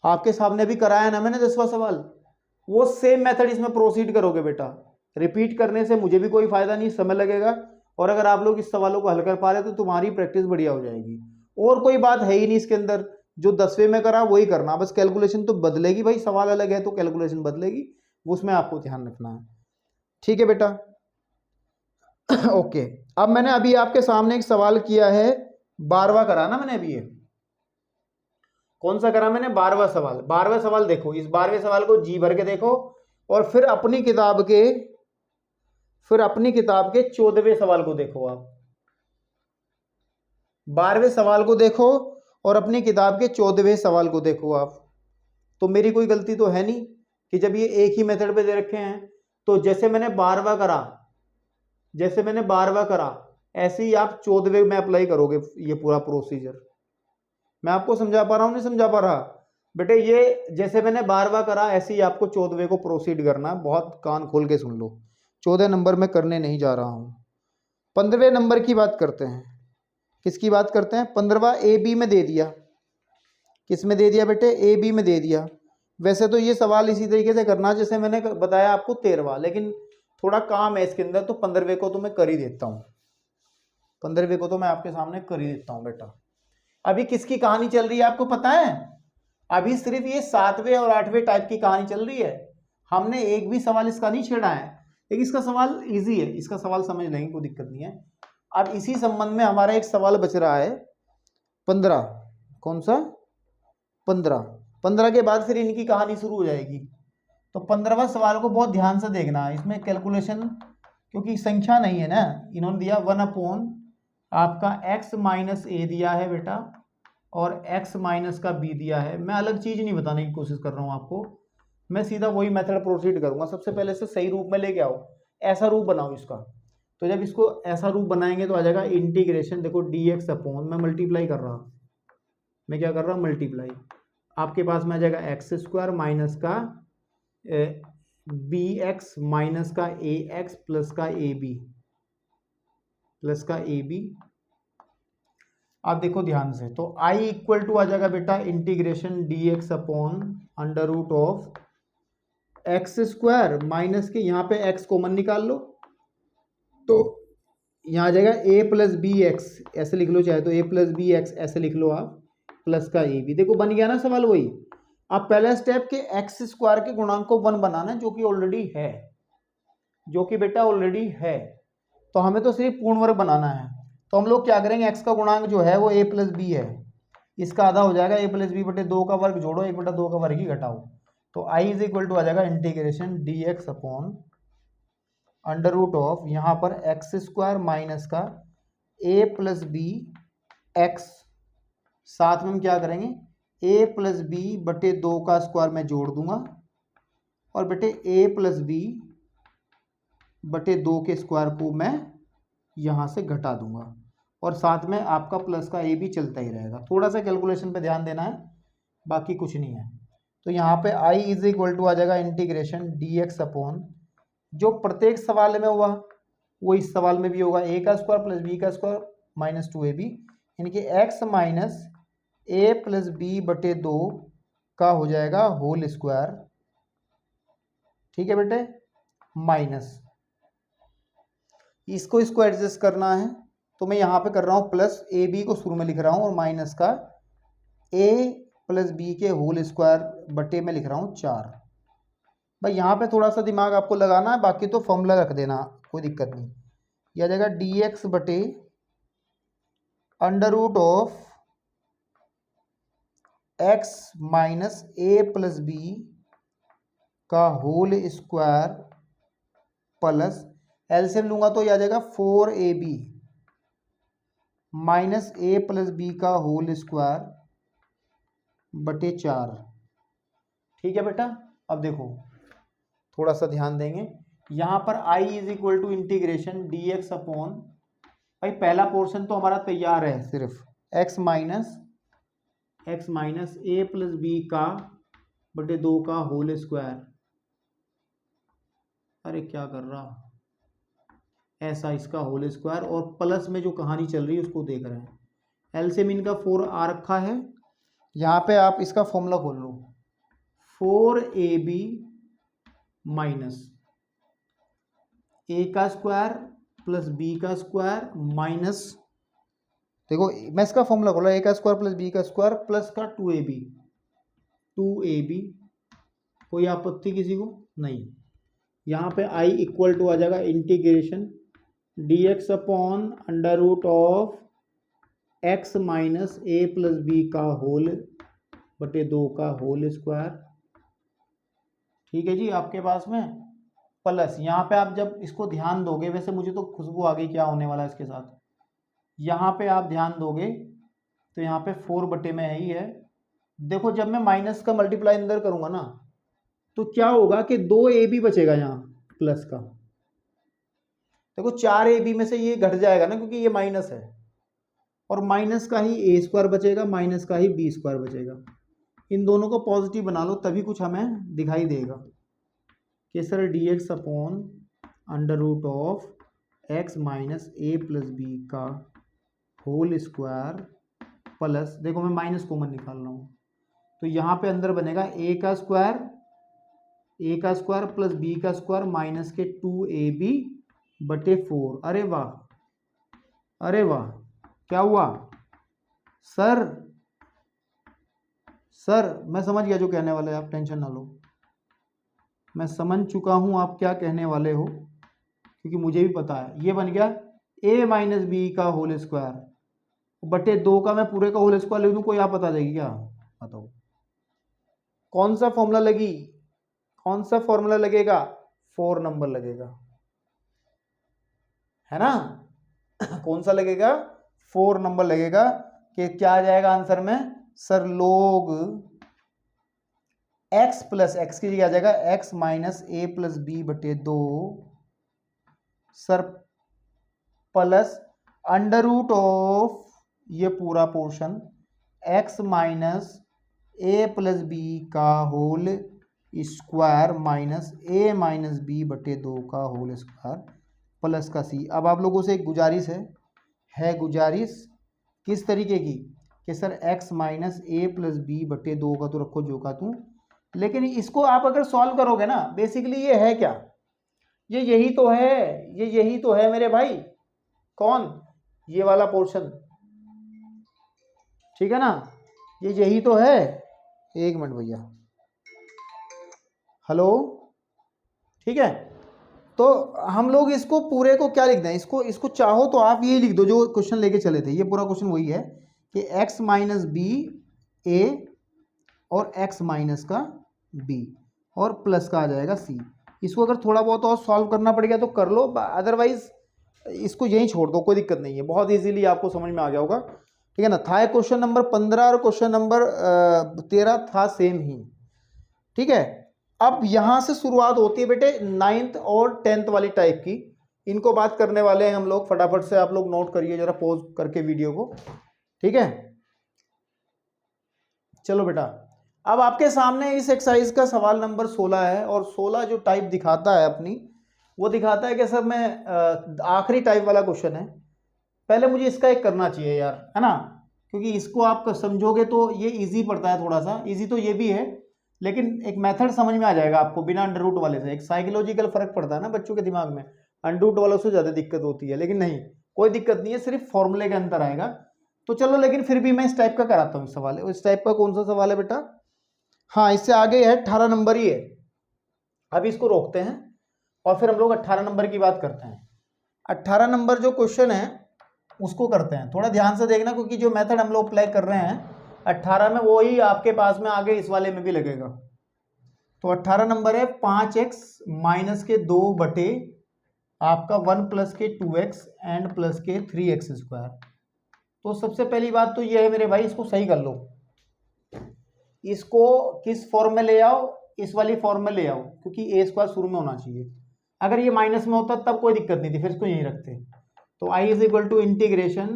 आपके सामने भी कराया ना मैंने 10वां सवाल, वो सेम मेथड इसमें प्रोसीड करोगे बेटा। रिपीट करने से मुझे भी कोई फायदा नहीं, समय लगेगा, और अगर आप लोग इस सवालों को हल कर पा रहे तो तुम्हारी प्रैक्टिस बढ़िया हो जाएगी। और कोई बात है ही नहीं इसके अंदर, जो 10वें में करा वही करना, बस कैलकुलेशन तो बदलेगी भाई, सवाल अलग है तो कैलकुलेशन बदलेगी, उसमें आपको ध्यान रखना है। ठीक है बेटा। ओके, अब मैंने अभी आपके सामने एक सवाल किया है, 12वां करा ना मैंने अभी, ये कौन सा करा मैंने, 12वां सवाल। 12वां सवाल देखो, इस 12वें सवाल को जी भर के देखो, और फिर अपनी किताब के 14वें सवाल को देखो। आप 12वें सवाल को देखो और अपनी किताब के 14वें सवाल को देखो आप। तो मेरी कोई गलती तो है नहीं कि जब ये एक ही मेथड पे दे रखे हैं, तो जैसे मैंने 12वां करा ऐसे ही आप 14वें में अप्लाई करोगे ये पूरा प्रोसीजर। मैं आपको समझा पा रहा हूं, नहीं समझा पा रहा बेटे? ये जैसे मैंने 12वां करा ऐसे ही आपको 14वें को प्रोसीड करना। बहुत कान खोल के सुन लो, 14 नंबर में करने नहीं जा रहा हूं। 15वें नंबर की बात करते हैं। किसकी बात करते हैं? 15वां ए बी में दे दिया। किस में दे दिया बेटे? ए बी में दे दिया। वैसे तो ये सवाल इसी तरीके से करना जैसे मैंने बताया आपको 13वां, लेकिन थोड़ा काम है इसके अंदर, तो 15वें को तो मैं कर ही देता हूँ। 15वें को तो मैं आपके सामने कर ही देता हूँ बेटा। अभी किसकी कहानी चल रही है आपको पता है? अभी सिर्फ ये 7वें और 8वें टाइप की कहानी चल रही है। हमने एक भी सवाल इसका नहीं छेड़ा है, लेकिन इसका सवाल इजी है, इसका सवाल समझ लेंगे, कोई दिक्कत नहीं है। अब इसी संबंध में हमारा एक सवाल बच रहा है 15। कौन सा? 15 के बाद फिर इनकी कहानी शुरू हो जाएगी। तो 15वां सवाल को बहुत ध्यान से देखना है, इसमें कैलकुलेशन, क्योंकि संख्या नहीं है ना, इन्होंने दिया 1 अपॉन आपका x माइनस ए दिया है बेटा, और x माइनस का b दिया है। मैं अलग चीज़ नहीं बताने की कोशिश कर रहा हूँ आपको, मैं सीधा वही मेथड प्रोसीड करूँगा। सबसे पहले से सही रूप में लेके आओ, ऐसा रूप बनाओ इसका। तो जब इसको ऐसा रूप बनाएंगे तो आ जाएगा इंटीग्रेशन, देखो dx अपॉन, मैं मल्टीप्लाई कर रहा हूँ, मैं क्या कर रहा हूँ? मल्टीप्लाई। आपके पास में आ जाएगा x² माइनस का bx माइनस का ax प्लस का ab। आप देखो ध्यान से, तो i इक्वल टू आ जाएगा बेटा integration dx upon √(x² minus के, यहाँ पे x कॉमन निकाल लो, तो यहाँ आ जाएगा a प्लस बी एक्स, ऐसे लिख लो चाहे तो a प्लस बी एक्स ऐसे लिख लो आप, प्लस का ए बी। देखो बन गया ना सवाल वही। अब पहला स्टेप के x² के गुणांक को 1 बनाना, जो कि ऑलरेडी है, जो कि बेटा ऑलरेडी है, तो हमें तो सिर्फ पूर्ण वर्ग बनाना है। तो हम लोग क्या करेंगे, x का गुणांक जो है वो a प्लस बी है, इसका आधा हो जाएगा a प्लस बी बटे 2 का वर्ग जोड़ो 1 बटा 2 का वर्ग ही घटाओ, तो i इज इक्वल टू आ जाएगा इंटीग्रेशन dx अपॉन √ यहाँ पर x² माइनस का a प्लस बी एक्स, साथ में हम क्या करेंगे, a प्लस बी बटे 2 का स्क्वायर मैं जोड़ दूंगा, और बेटे a प्लस बी बटे 2 के स्क्वायर को मैं यहाँ से घटा दूंगा, और साथ में आपका प्लस का a भी चलता ही रहेगा। थोड़ा सा कैलकुलेशन पे ध्यान देना है, बाकी कुछ नहीं है। तो यहाँ पे i इज इक्वल टू आ जाएगा इंटीग्रेशन dx अपॉन, जो प्रत्येक सवाल में हुआ वो इस सवाल में भी होगा, a का स्क्वायर प्लस b का स्क्वायर माइनस 2ab, यानी कि x minus a plus b बटे 2 का हो जाएगा होल स्क्वायर। ठीक है बेटे, माइनस इसको एडजस्ट करना है, तो मैं यहाँ पे कर रहा हूँ प्लस ए बी को शुरू में लिख रहा हूँ, और माइनस का a प्लस बी के होल स्क्वायर बटे में लिख रहा हूँ 4। भाई यहाँ पे थोड़ा सा दिमाग आपको लगाना है, बाकी तो फॉर्मूला रख देना, कोई दिक्कत नहीं। यह आ जाएगा dx बटे under root of x minus a plus b का होल स्क्वायर प्लस एलसीएम लूंगा तो यह आ जाएगा 4ab minus a plus b का होल स्क्वायर बटे 4। ठीक है बेटा, अब देखो थोड़ा सा ध्यान देंगे, यहाँ पर i is equal to integration D x upon, भाई पहला पोर्शन तो हमारा तैयार है, सिर्फ x minus a plus b का बटे 2 का होल स्क्वायर। अरे क्या कर रहा, ऐसा इसका होल स्क्वायर और प्लस में जो कहानी चल रही है उसको देख रहे हैं। एलसीएम इनका 4 आ रखा है, यहाँ पे आप इसका फॉर्मूला खोल लो, 4ab माइनस ए का स्क्वायर प्लस बी का स्क्वायर माइनस, देखो मैं इसका फॉर्मूला खोला, ए का स्क्वायर प्लस बी का स्क्वायर प्लस का 2ab, कोई आपत्ति किसी को नहीं। यहाँ पे i इक्वल टू आ जाएगा integration D x upon under root of x minus a plus b का होल बटे 2 का होल स्क्वायर। ठीक है जी, आपके पास में प्लस, यहाँ पे आप जब इसको ध्यान दोगे, वैसे मुझे तो खुशबू आ गई क्या होने वाला है इसके साथ, यहाँ पे आप ध्यान दोगे तो यहाँ पे 4 बटे में ही है। देखो जब मैं माइनस का मल्टीप्लाई अंदर करूँगा ना तो क्या होगा कि 2ab बचेगा यहाँ प्लस का, देखो 4ab में से ये घट जाएगा ना क्योंकि ये माइनस है, और माइनस का ही ए स्क्वायर बचेगा, माइनस का ही बी स्क्वायर बचेगा। इन दोनों को पॉजिटिव बना लो तभी कुछ हमें दिखाई देगा कि sir d x upon under root of x minus a plus b का होल स्क्वायर प्लस, देखो मैं माइनस कॉमन निकाल रहा हूँ तो यहाँ पे अंदर बनेगा ए का स्क्वायर प्लस बी का स्क्वायर माइनस के 2ab बटे 4। अरे वाह क्या हुआ सर मैं समझ गया जो कहने वाले, आप टेंशन ना लो, मैं समझ चुका हूँ आप क्या कहने वाले हो क्योंकि मुझे भी पता है। ये बन गया a माइनस बी का होल स्क्वायर बटे 2 का मैं पूरे का होल स्क्वायर लिख दूँ, कोई आप बता देगी क्या, बताओ कौन सा फॉर्मूला लगेगा, 4 नंबर लगेगा, है ना कौन सा लगेगा, 4 नंबर लगेगा। कि क्या आ जाएगा आंसर में, sir log x plus x की जगह आ जाएगा x minus a plus b बटे 2 sir plus under root of ये पूरा portion x minus a plus b का whole square minus a minus b बटे 2 का होल स्क्वायर प्लस का c। अब आप लोगों से एक गुजारिश है गुजारिश किस तरीके की कि sir x minus a plus b बटे 2 का तो रखो जो का तू, लेकिन इसको आप अगर सॉल्व करोगे ना बेसिकली ये है क्या, ये यही तो है मेरे भाई, कौन, ये वाला पोर्शन, ठीक है ना, ये यही तो है। एक मिनट भैया, हेलो, ठीक है, तो हम लोग इसको पूरे को क्या लिख दें, इसको चाहो तो आप ये लिख दो जो क्वेश्चन लेके चले थे, ये पूरा क्वेश्चन वही है कि x माइनस बी ए और x माइनस का b और प्लस का आ जाएगा c। इसको अगर थोड़ा बहुत और सॉल्व करना पड़ेगा तो कर लो, अदरवाइज इसको यहीं छोड़ दो, कोई दिक्कत नहीं है, बहुत इजीली आपको समझ में आ गया होगा, ठीक है ना। था क्वेश्चन नंबर 15 और क्वेश्चन नंबर 13 था सेम ही, ठीक है। अब यहां से शुरुआत होती है बेटे 9th और 10th वाली टाइप की, इनको बात करने वाले हैं हम लोग, फटाफट से आप लोग नोट करिए जरा पॉज करके वीडियो को, ठीक है। चलो बेटा, अब आपके सामने इस एक्सरसाइज का सवाल नंबर 16 है, और 16 जो टाइप दिखाता है अपनी, वो दिखाता है कि सर मैं आखिरी टाइप वाला क्वेश्चन है, पहले मुझे इसका एक करना चाहिए यार, है ना, क्योंकि इसको आप समझोगे तो ये इजी पड़ता है, थोड़ा सा इजी तो ये भी है, लेकिन एक मेथड समझ में आ जाएगा आपको बिना अंडर रूट वाले से। एक साइकोलॉजिकल फर्क पड़ता है ना बच्चों के दिमाग में, अंडर रूट वालों से ज़्यादा दिक्कत होती है, लेकिन नहीं कोई दिक्कत नहीं है, सिर्फ फॉर्मूले के अंतर आएगा। तो चलो, लेकिन फिर भी मैं इस टाइप का कराता हूँ सवाल। इस टाइप का कौन सा सवाल है बेटा, हाँ इससे आगे है 18 नंबर ही है, अब इसको रोकते हैं और फिर हम लोग 18 नंबर की बात करते हैं। 18 नंबर जो क्वेश्चन है उसको करते हैं। थोड़ा ध्यान से देखना, क्योंकि जो मेथड हम लोग अप्लाई कर रहे हैं 18 में वही आपके पास में आगे इस वाले में भी लगेगा। तो 18 नंबर है 5x माइनस के 2 बटे आपका 1 प्लस के 2x एंड प्लस के 3x स्क्वायर। तो सबसे पहली बात तो ये है मेरे भाई, इसको सही कर लो। इसको किस फॉर्म में ले आओ, इस वाली फॉर्म में ले आओ, क्योंकि ए स्क्वायर शुरू में होना चाहिए। अगर ये माइनस में होता तब कोई दिक्कत नहीं थी, फिर इसको यहीं रखते। तो I is equal to integration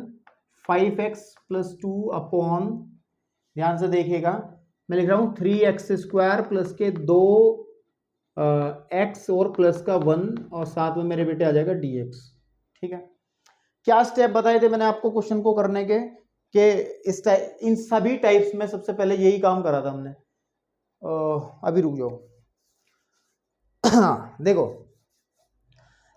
5x plus 2 upon, ध्यान से देखिएगा मैं लिख रहा हूँ 3x स्क्वायर प्लस के 2 x और प्लस का 1 और साथ में मेरे बेटे आ जाएगा dx। ठीक है, क्या स्टेप बताए थे मैंने आपको क्वेश्चन को करने के, कि इन सभी टाइप्स में सबसे पहले यही काम करा था हमने। अभी रुक जाओ। देखो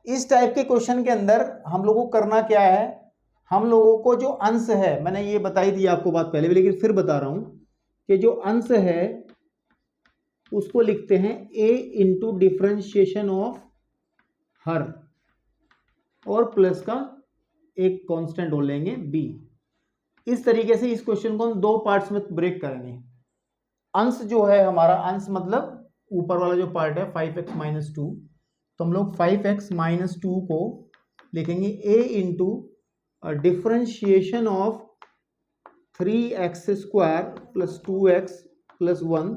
इस टाइप के क्वेश्चन के अंदर हम लोगों को करना क्या है, हम लोगों को जो अंश है, मैंने ये बताई थी आपको बात पहले भी, लेकिन फिर बता रहा हूं कि जो अंश है उसको लिखते हैं a into differentiation of her, और प्लस का एक कांस्टेंट हो लेंगे b। इस तरीके से इस क्वेश्चन को हम दो पार्ट्स में ब्रेक करेंगे। अंश जो है हमारा, अंश मतलब ऊपर वाला जो पार्ट है 5x माइनस 2, तो हम लोग 5x माइनस 2 को लिखेंगे a into differentiation of 3x square plus 2x plus 1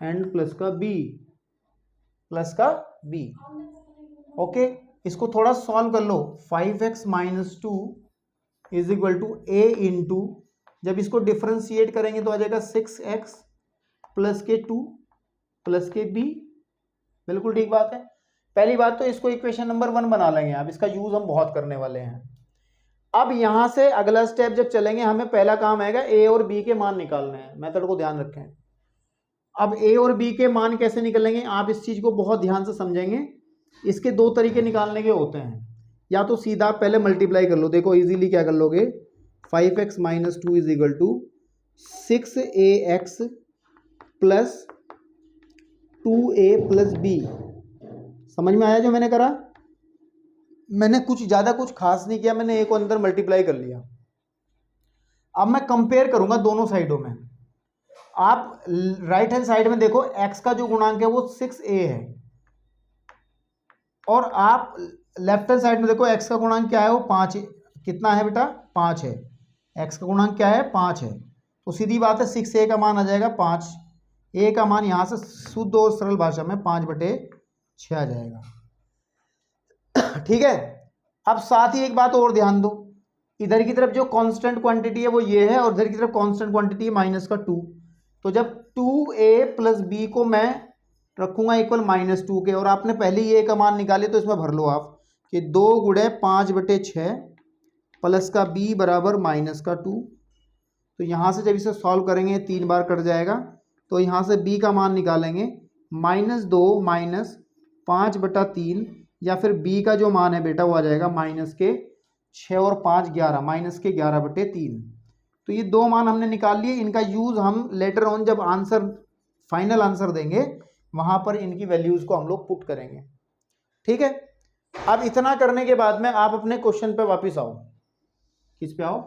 and plus का b। ओके, इसको थोड़ा सॉल्व कर लो। 5x minus 2 is equal to a into, जब इसको डिफ्रेंशिएट करेंगे तो आ जाएगा 6x प्लस के 2 प्लस के b। बिल्कुल ठीक बात है। पहली बात तो इसको इक्वेशन नंबर 1 बना लेंगे। अब इसका यूज हम बहुत करने वाले हैं। अब यहां से अगला स्टेप जब चलेंगे, हमें पहला काम आएगा a और b के मान निकालने हैं। मेथड को ध्यान रखें। अब a और b के मान कैसे निकलेंगे, आप इस चीज को बहुत ध्यान से समझेंगे। इसके दो तरीके निकालने के होते हैं। या तो सीधा आप पहले मल्टीप्लाई कर लो। देखो इजीली क्या कर लोगे, 5x minus 2 is equal to 6ax plus 2a plus b। समझ में आया जो मैंने करा? मैंने कुछ खास नहीं किया, मैंने a को अंदर मल्टीप्लाई कर लिया। अब मैं कंपेयर करूंगा दोनों साइडों में। आप राइट हैंड साइड में देखो, x का जो गुणांक है वो 6a है, और आप लेफ्ट हैंड साइड में देखो x का गुणांक क्या है, वो 5। कितना है बेटा? 5 है। x का गुणांक क्या है? 5 है। तो सीधी बात है 6a का मान आ जाएगा 5। a का मान यहां से शुद्ध और सरल भाषा में 5/6 आ जाएगा। ठीक है। अब साथ ही एक बात और ध्यान दो, इधर की तरफ जो कांस्टेंट क्वांटिटी है वो ये है, और इधर की तरफ कांस्टेंट क्वांटिटी है माइनस का 2। तो जब 2a प्लस b को मैं रखूंगा इक्वल -2 के, और आपने पहले ही a का मान निकाले, तो इसमें भर लो आप कि 2 गुणे 5/6 प्लस का b बराबर -2। तो यहाँ से जब इसे सॉल्व करेंगे 3 बार कट जाएगा, तो यहाँ से b का मान निकालेंगे -2 माइनस 5/3, या फिर b का जो मान है बेटा वो आ जाएगा -6 और 5 11, -11/3। तो ये दो मान हमने निकाल लिए। इनका यूज हम लेटर ऑन जब आंसर, फाइनल आंसर देंगे, वहां पर इनकी वैल्यूज को हम लोग पुट करेंगे। ठीक है। अब इतना करने के बाद में आप अपने क्वेश्चन पे वापस आओ। किस पे आओ?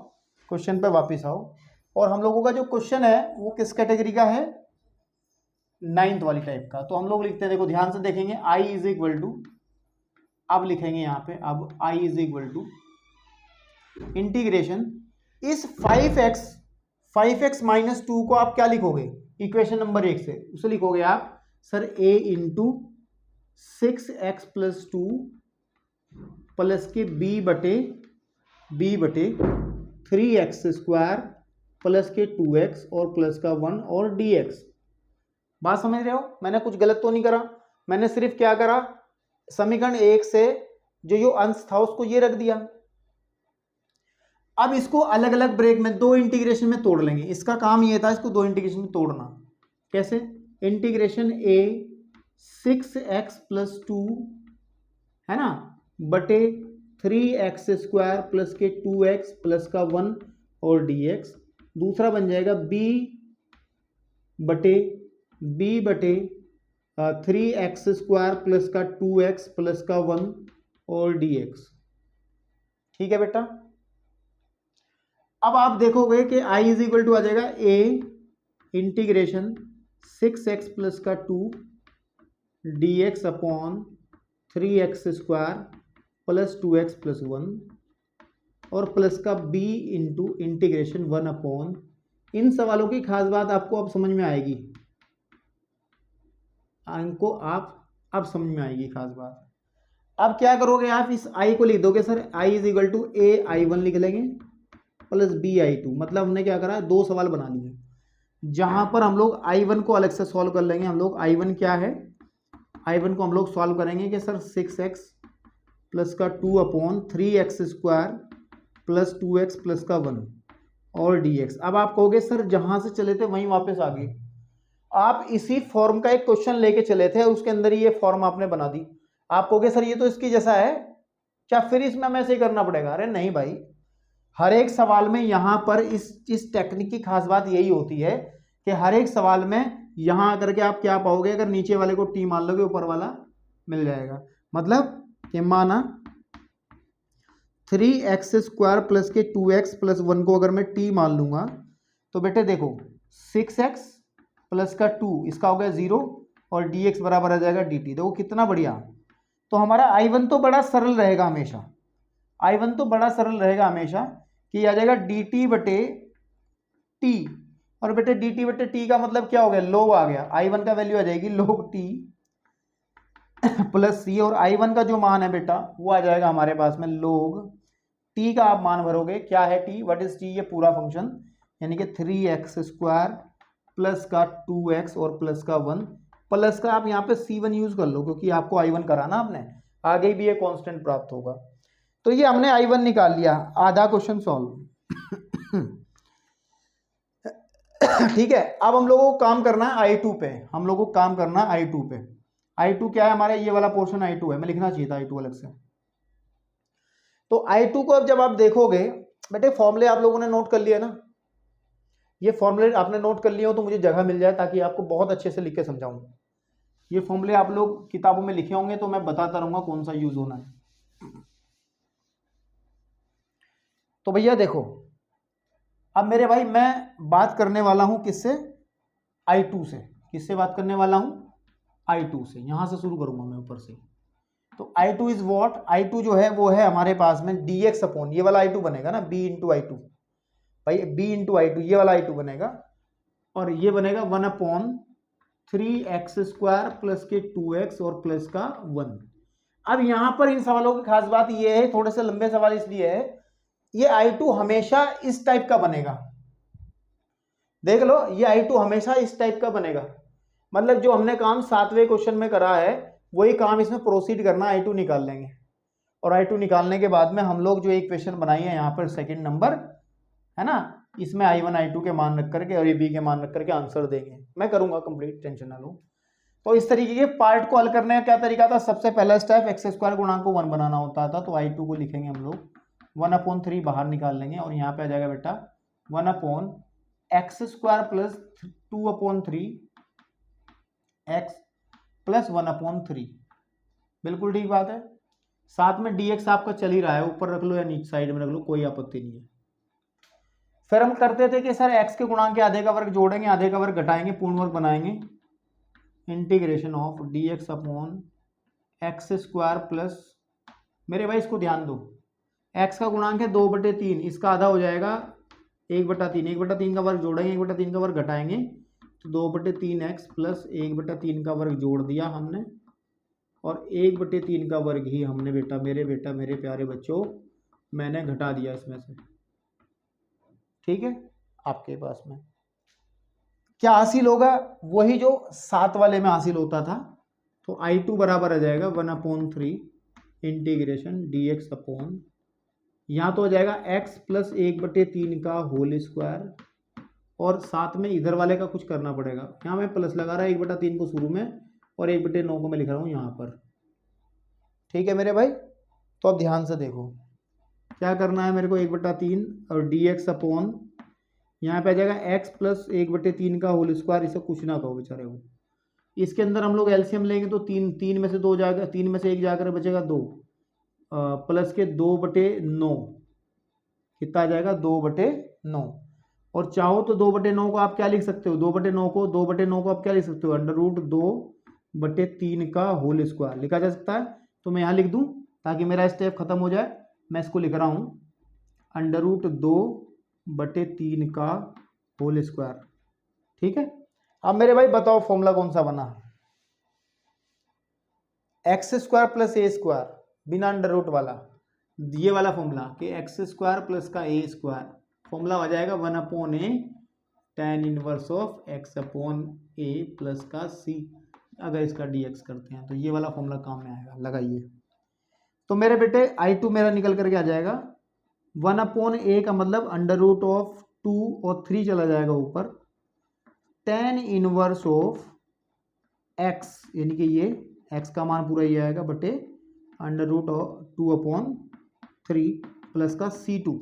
क्वेश्चन पे वापस आओ। और हम लोगों का जो क्वेश्चन है वो किस कैटेगरी का है? 9th वाली टाइप का। तो हम लोग लिखते हैं, देखो ध्यान से देखेंगे, i इज इक्वल टू, अब लिखेंगे यहाँ पे, अब i is equal to integration इस 5x माइनस 2 को आप क्या लिखोगे इक्वेशन नंबर 1 से? उसे लिखोगे आप sir a into 6x plus 2 plus के b बटे 3x स्क्वायर प्लस के 2x और प्लस का 1 और dx। बात समझ रहे हो? मैंने कुछ गलत तो नहीं करा। मैंने सिर्फ क्या करा, समीकरण 1 से जो अंश था उसको ये रख दिया। अब इसको अलग अलग ब्रेक में 2 इंटीग्रेशन में तोड़ लेंगे। इसका काम ये था, इसको 2 इंटीग्रेशन में तोड़ना। कैसे? इंटीग्रेशन a 6x प्लस 2 है ना, बटे 3x स्क्वायर प्लस के 2x प्लस का 1 और dx। दूसरा बन जाएगा b बटे 3x² प्लस का 2x प्लस का 1 और dx। ठीक है बेटा। अब आप देखोगे कि i इज इक्वल टू आ जाएगा a इंटीग्रेशन 6x प्लस का 2 dx upon 3x² plus 2x plus 1 और प्लस का b इंटू इंटीग्रेशन 1 अपॉन। इन सवालों की खास बात आपको अब समझ में आएगी, इनको आप अब समझ में आएगी खास बात। अब क्या करोगे आप, इस i को लिख दोगे sir i is equal to a i1 लिख लेंगे प्लस b i2। मतलब हमने क्या करा, दो सवाल बना लिए जहां पर हम लोग i1 को अलग से सॉल्व कर लेंगे। हम लोग i1 क्या है, i1 को हम लोग सॉल्व करेंगे कि सर 6x प्लस का 2 upon 3x² plus 2x plus का 1 और dx। अब आप कहोगे सर जहां से चले थे वहीं वापस आ गए। आप इसी फॉर्म का एक क्वेश्चन लेके चले थे, उसके अंदर ही ये फॉर्म आपने बना दी। आप कहोगे सर ये तो इसकी जैसा है, क्या फिर इसमें हमें ऐसे ही करना पड़ेगा? अरे नहीं भाई, हर एक सवाल में यहाँ पर इस टेक्निक की खास बात यही होती है कि हर एक सवाल में यहाँ आकर के आप क्या पाओगे, अगर नीचे वाले को टी मान लोगे ऊपर वाला मिल जाएगा। मतलब कि माना 3x² प्लस के 2x प्लस 1 को अगर मैं t मान लूंगा तो बेटे देखो 6x प्लस का 2 इसका हो गया 0 और dx बराबर आ जाएगा dt। देखो कितना बढ़िया। तो हमारा i1 तो बड़ा सरल रहेगा हमेशा, i1 तो बड़ा सरल रहेगा हमेशा कि आ जाएगा dt बटे t। और बेटे dt बटे t का मतलब क्या हो गया, log आ गया। i1 का वैल्यू आ जाएगी log t प्लस c और i1 का जो मान है बेटा वो आ जाएगा हमारे पास में log t का आप मान भरोगे। क्या है t, व्हाट इज t, ये पूरा फंक्शन यानी कि 3x² प्लस का 2x और प्लस का 1 प्लस का आप यहाँ पे c1 यूज कर लो क्योंकि आपको i1 कराना आपने, आगे भी ये कांस्टेंट प्राप्त होगा। तो ये हमने i1 निकाल लिया, आधा क्वेश्चन सॉल्व। ठीक है। अब हम लोगों को काम करना है i2 पे, हम लोगों को काम करना है i2 पे। i2 क्या है हमारे, ये वाला पोर्शन i2 है, मैं लिखना चाहिए था i2 अलग से। तो i2 को अब जब आप देखोगे बेटे, फॉर्मूले आप लोगों ने नोट कर लिया ना, ये फॉर्मूले आपने नोट कर लिए हो तो मुझे जगह मिल जाए ताकि आपको बहुत अच्छे से लिख के समझाऊं। ये फॉर्मूले आप लोग किताबों में लिखे होंगे तो मैं बताता रहूंगा कौन सा यूज होना है। तो भैया देखो, अब मेरे भाई मैं बात करने वाला हूं किससे, i2 से। किससे बात करने वाला हूं, i2 से। यहां से शुरू करूंगा मैं ऊपर से। तो i2 इज वॉट, i2 जो है वो है हमारे पास में dx अपॉन, ये वाला i2 बनेगा ना, b इंटू i2 भाई, b इंटू i2 ये वाला i2 बनेगा और ये बनेगा 1 अपॉन 3x² प्लस के 2x और प्लस का 1। अब यहां पर इन सवालों की खास बात ये है, थोड़े से लंबे सवाल इसलिए है, ये i2 हमेशा इस टाइप का बनेगा। देख लो, ये i2 हमेशा इस टाइप का बनेगा। मतलब जो हमने काम 7वें क्वेश्चन में करा है वही काम इसमें प्रोसीड करना, i2 निकाल लेंगे। और i2 निकालने के बाद में हम लोग जो इक्वेशन बनाई है यहाँ पर सेकंड नंबर है ना, इसमें i1 i2 के मान रख करके और ये b के मान रख करके आंसर देंगे। मैं करूंगा कंप्लीट, टेंशन ना लो। तो इस तरीके के पार्ट को हल करने का क्या तरीका था, सबसे पहला स्टेप x² गुणांक को 1 बनाना होता था। तो i2 को लिखेंगे हम लोग 1/3 बाहर निकाल लेंगे और यहाँ पे आ जाएगा बेटा 1/x² प्लस 2/3 x प्लस 1/3। बिल्कुल ठीक बात है। साथ में dx आपका चल ही रहा है, ऊपर रख लो या नीचे साइड में रख लो, कोई आपत्ति नहीं है। फिर हम करते थे कि सर x के गुणांक के आधे का वर्ग जोड़ेंगे, आधे का वर्ग घटाएंगे, पूर्ण वर्ग बनाएंगे। Integration of dx upon x² plus, मेरे भाई इसको ध्यान दो, x का गुणांक है 2/3, इसका आधा हो जाएगा 1/3, 1/3 का वर्ग जोड़ेंगे, 1/3 का वर्ग घटाएंगे तो 2/3x प्लस 1/3 का वर्ग जोड़ दिया हमने और 1/3 का वर्ग ही हमने बेटा मेरे प्यारे बच्चों मैंने घटा दिया इसमें से। ठीक है, आपके पास में क्या हासिल होगा, वही जो 7 वाले में हासिल होता था। तो i2 बराबर आ जाएगा 1/3 इंटीग्रेशन dx अपॉन, यहाँ तो हो जाएगा x प्लस 1/3 का होल स्क्वायर और साथ में इधर वाले का कुछ करना पड़ेगा। यहाँ मैं प्लस लगा रहा है 1/3 को शुरू में और 1/9 को मैं लिख रहा हूँ यहाँ पर। ठीक है मेरे भाई, तो अब ध्यान से देखो क्या करना है मेरे को, 1/3 और dx अपॉन, यहाँ पे आ जाएगा x प्लस 1/3 का होल स्क्वायर, इसे कुछ ना कहो बेचारे को, इसके अंदर हम लोग एलसीएम लेंगे तो तीन में से दो जाएगा, तीन में से एक जाकर बचेगा 2, प्लस के 2/9 कितना आ जाएगा 2/9। और चाहो तो 2/9 को आप क्या लिख सकते हो, 2/9 को आप क्या लिख सकते हो, √2/3 का होल स्क्वायर लिखा जा सकता है। तो मैं यहाँ लिख दूँ ताकि मेरा स्टेप खत्म हो जाए। मैं इसको लिख रहा हूँ √2/3 का होल स्क्वायर। ठीक है, अब मेरे भाई बताओ फॉर्मूला कौन सा बना, x² प्लस a² बिना अंडर रूट वाला, ये वाला फॉर्मूला कि x² प्लस का a² फॉर्मूला हो जाएगा 1/a tan inverse of x/a plus का c, अगर इसका dx करते हैं तो ये वाला फॉर्मूला काम में आएगा। लगाइए तो मेरे बेटे I2 मेरा निकल करके आ जाएगा 1/a का मतलब √2 और 3 चला जाएगा ऊपर, tan इनवर्स ऑफ x यानी कि ये x का मान पूरा ये आएगा बटे √2/3 प्लस का c2।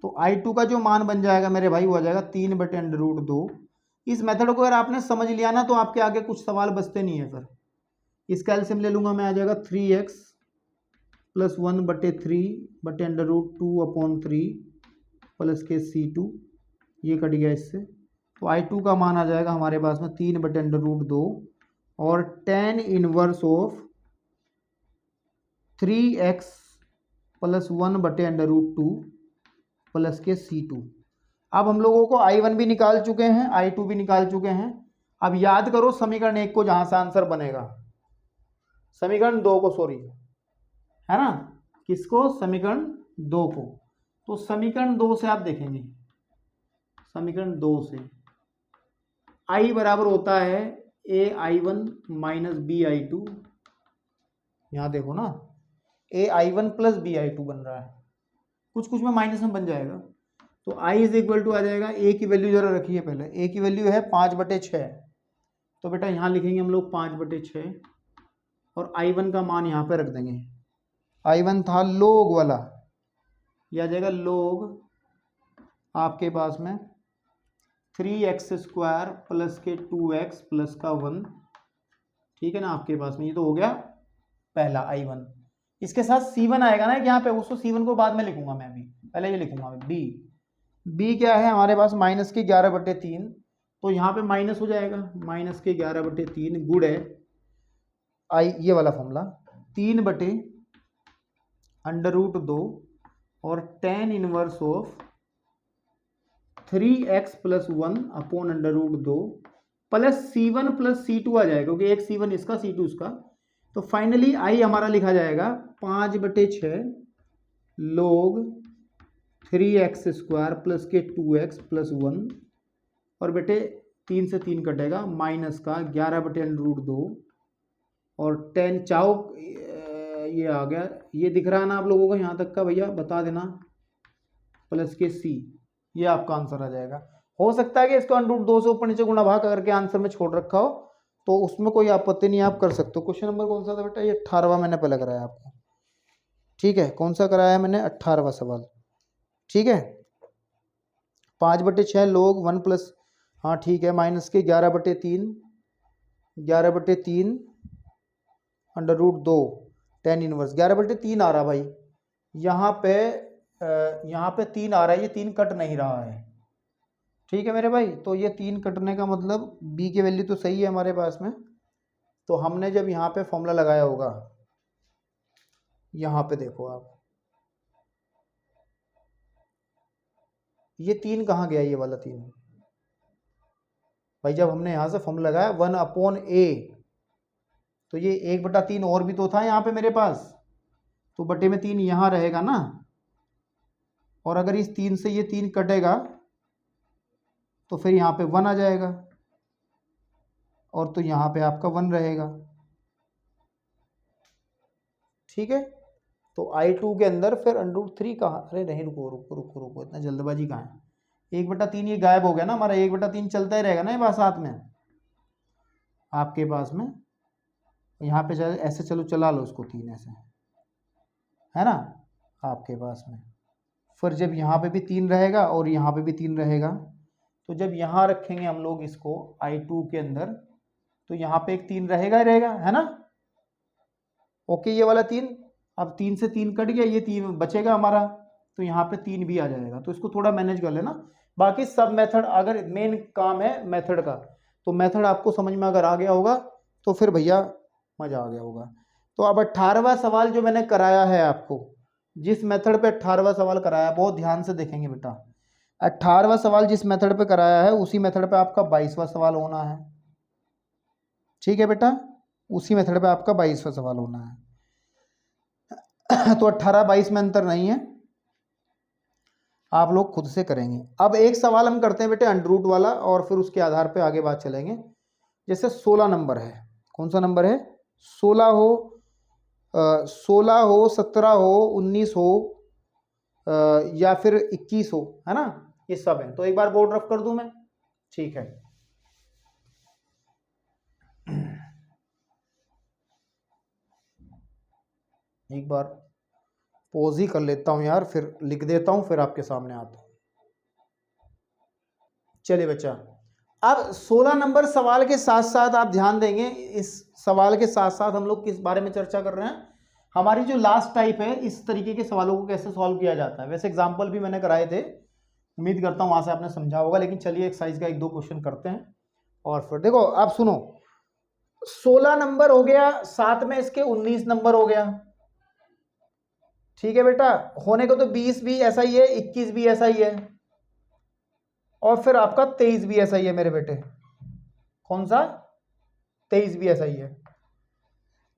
तो I2 का जो मान बन जाएगा मेरे भाई वो आ जाएगा 3/√2। इस मेथड को अगर आपने समझ लिया ना तो आपके आगे कुछ सवाल बचते नहीं है। फिर इसका एलसीएम ले लूंगा मैं, आ जाएगा 3x प्लस 1/3/√2/3 प्लस के c2, ये कट गया इससे। तो I2 का मान आ जाएगा हमारे पास में 3/√2 और tan inverse of 3x plus 1/√2 plus के c2। अब हम लोगों को I1 भी निकाल चुके हैं, I2 भी निकाल चुके हैं। अब याद करो समीकरण 1 को, जहां से आंसर बनेगा समीकरण 2 को, सॉरी है ना, किसको, समीकरण 2 को। तो समीकरण 2 से आप देखेंगे, समीकरण 2 से I बराबर होता है AI1 माइनस BI2, यहाँ देखो ना AI1 प्लस BI2 बन रहा है, कुछ कुछ में माइनस में बन जाएगा। तो I इज इक्वल टू आ जाएगा, A की वैल्यू जरा रखिए पहले, A की वैल्यू है 5/6, तो बेटा यहाँ लिखेंगे हम लोग 5/6 और I1 का मान यहाँ पे रख देंगे। I1 था लोग वाला, यह आ जाएगा लोग आपके पास में 3x² प्लस के 2x प्लस का 1, ठीक है ना आपके पास में। ये तो हो गया पहला I1। इसके साथ C1 आएगा ना यहाँ पे, उसको C1 को बाद में लिखूंगा मैं, अभी पहले ये लिखूंगा मैं। B क्या है हमारे पास, माइनस के 11/3, तो यहाँ पे माइनस हो जाएगा, माइनस के 11/3 गुड है ये वाला फॉर्मूला 3/√2 और tan inverse of 3x plus 1/√2 plus C1 plus C2 आ जाएगा, क्योंकि एक C1 इसका C2 इसका। तो फाइनली I हमारा लिखा जाएगा 5/6 log 3x² प्लस के 2x प्लस 1, और बेटे 3 से 3 कटेगा, माइनस का 11/√2 और 10 चाओ, ये आ गया, ये दिख रहा है ना आप लोगों को यहाँ तक का, भैया बता देना, प्लस के C, ये आपका आंसर आ जाएगा। हो सकता है कि इसको √2 से ऊपर नीचे गुणा भाग करके आंसर में छोड़ रखा हो, तो उसमें कोई आपत्ति नहीं, आप कर सकते हो। क्वेश्चन नंबर कौन सा था बेटा, ये 18वां मैंने पहले कराया आपको, ठीक है, कौन सा कराया मैंने, 18वां सवाल, ठीक है। 5/6 लोग 1 प्लस, हाँ ठीक है, माइनस के 11/3 √2 tan इनवर्स 11/3 आ रहा भाई, यहाँ पे 3 आ रहा है, ये 3 कट नहीं रहा है, ठीक है मेरे भाई। तो ये 3 कटने का मतलब B की वैल्यू तो सही है हमारे पास में, तो हमने जब यहाँ पे फॉर्मूला लगाया होगा, यहाँ पे देखो आप, ये 3 कहाँ गया, ये वाला 3 भाई, जब हमने यहाँ से फॉर्मूला लगाया 1/a, तो ये 1/3 और भी तो था यहाँ पे मेरे पास, तो बटे में 3 यहाँ रहेगा ना, और अगर इस 3 से ये 3 कटेगा तो फिर यहाँ पे 1 आ जाएगा, और तो यहाँ पे आपका 1 रहेगा, ठीक है। तो I2 के अंदर फिर √3 कहाँ, अरे नहीं रुको रुको रुको रुको, इतना जल्दबाजी कहाँ है, 1/3 ये गायब हो गया ना हमारा, 1/3 चलता ही रहेगा ना ये बात साथ में आपके पास में, यहाँ पे ऐसे चलो चला लो उसको 3 ऐसे, है ना आपके पास में। फिर जब यहाँ पे भी 3 रहेगा और यहाँ पे भी 3 रहेगा, तो जब यहाँ रखेंगे हम लोग इसको I2 के अंदर, तो यहाँ पे एक 3 रहेगा ही रहेगा, है ना। ओके, ये वाला 3, अब 3 से 3 कट गया, ये 3 बचेगा हमारा, तो यहाँ पे 3 भी आ जाएगा। तो इसको थोड़ा मैनेज कर लेना। बाकी सब मेथड, अगर मेन काम है मेथड का, तो मेथड आपको समझ में अगर आ गया होगा तो फिर भैया मजा आ गया होगा। तो अब 18वां सवाल जो मैंने कराया है आपको, जिस मेथड पे 18वां सवाल कराया, बहुत ध्यान से देखेंगे बेटा। 18वां सवाल जिस मेथड पे कराया है उसी मेथड पे आपका 22वां सवाल होना है। ठीक है बेटा, उसी मेथड पे आपका 22वां सवाल होना है। तो 18-22 में अंतर नहीं है, आप लोग खुद से करेंगे। अब एक सवाल हम करते हैं बेटे अंडर रूट वाला, और फिर उसके आधार पे आगे बात चलेंगे। जैसे 16 नंबर है, कौन सा नंबर है, 16 हो, 16 हो, 17 हो, 19 हो, या फिर 21 हो, है ना, ये सब है। तो एक बार बोर्ड रफ कर दूं मैं, ठीक है। एक बार पॉज ही कर लेता हूं यार, फिर लिख देता हूं, फिर आपके सामने आता हूं। चलिए बच्चा, अब 16 नंबर सवाल के साथ साथ आप ध्यान देंगे, इस सवाल के साथ साथ हम लोग किस बारे में चर्चा कर रहे हैं, हमारी जो लास्ट टाइप है, इस तरीके के सवालों को कैसे सॉल्व किया जाता है। वैसे एग्जाम्पल भी मैंने कराए थे, उम्मीद करता हूं वहां से आपने समझा होगा, लेकिन चलिए एक्सरसाइज का 1-2 क्वेश्चन करते हैं। और फिर देखो, आप सुनो, 16 नंबर हो गया, साथ में इसके 19 नंबर हो गया, ठीक है बेटा। होने को तो 20 भी ऐसा ही है, 21 भी ऐसा ही है, और फिर आपका 23 भी ऐसा ही है मेरे बेटे। कौन सा, 23 भी ऐसा ही है।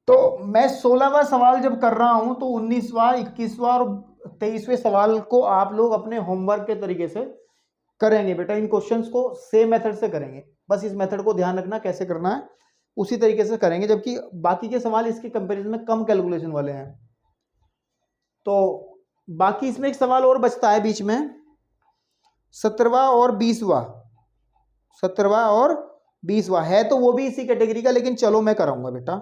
तो मैं 16वां सवाल जब कर रहा हूं, तो 19वां, 21वां और 23वें सवाल को आप लोग अपने होमवर्क के तरीके से करेंगे बेटा। इन क्वेश्चंस को सेम मेथड से करेंगे, बस इस मेथड को ध्यान रखना कैसे करना है, उसी तरीके से करेंगे, जबकि बाकी के सवाल इसके कंपैरिजन में कम कैलकुलेशन वाले हैं। तो बाकी इसमें एक सवाल और बचता है बीच में, 17वां और 20वां, 17वां और 20वां है, तो वो भी इसी कैटेगरी का, लेकिन चलो मैं कराऊंगा बेटा।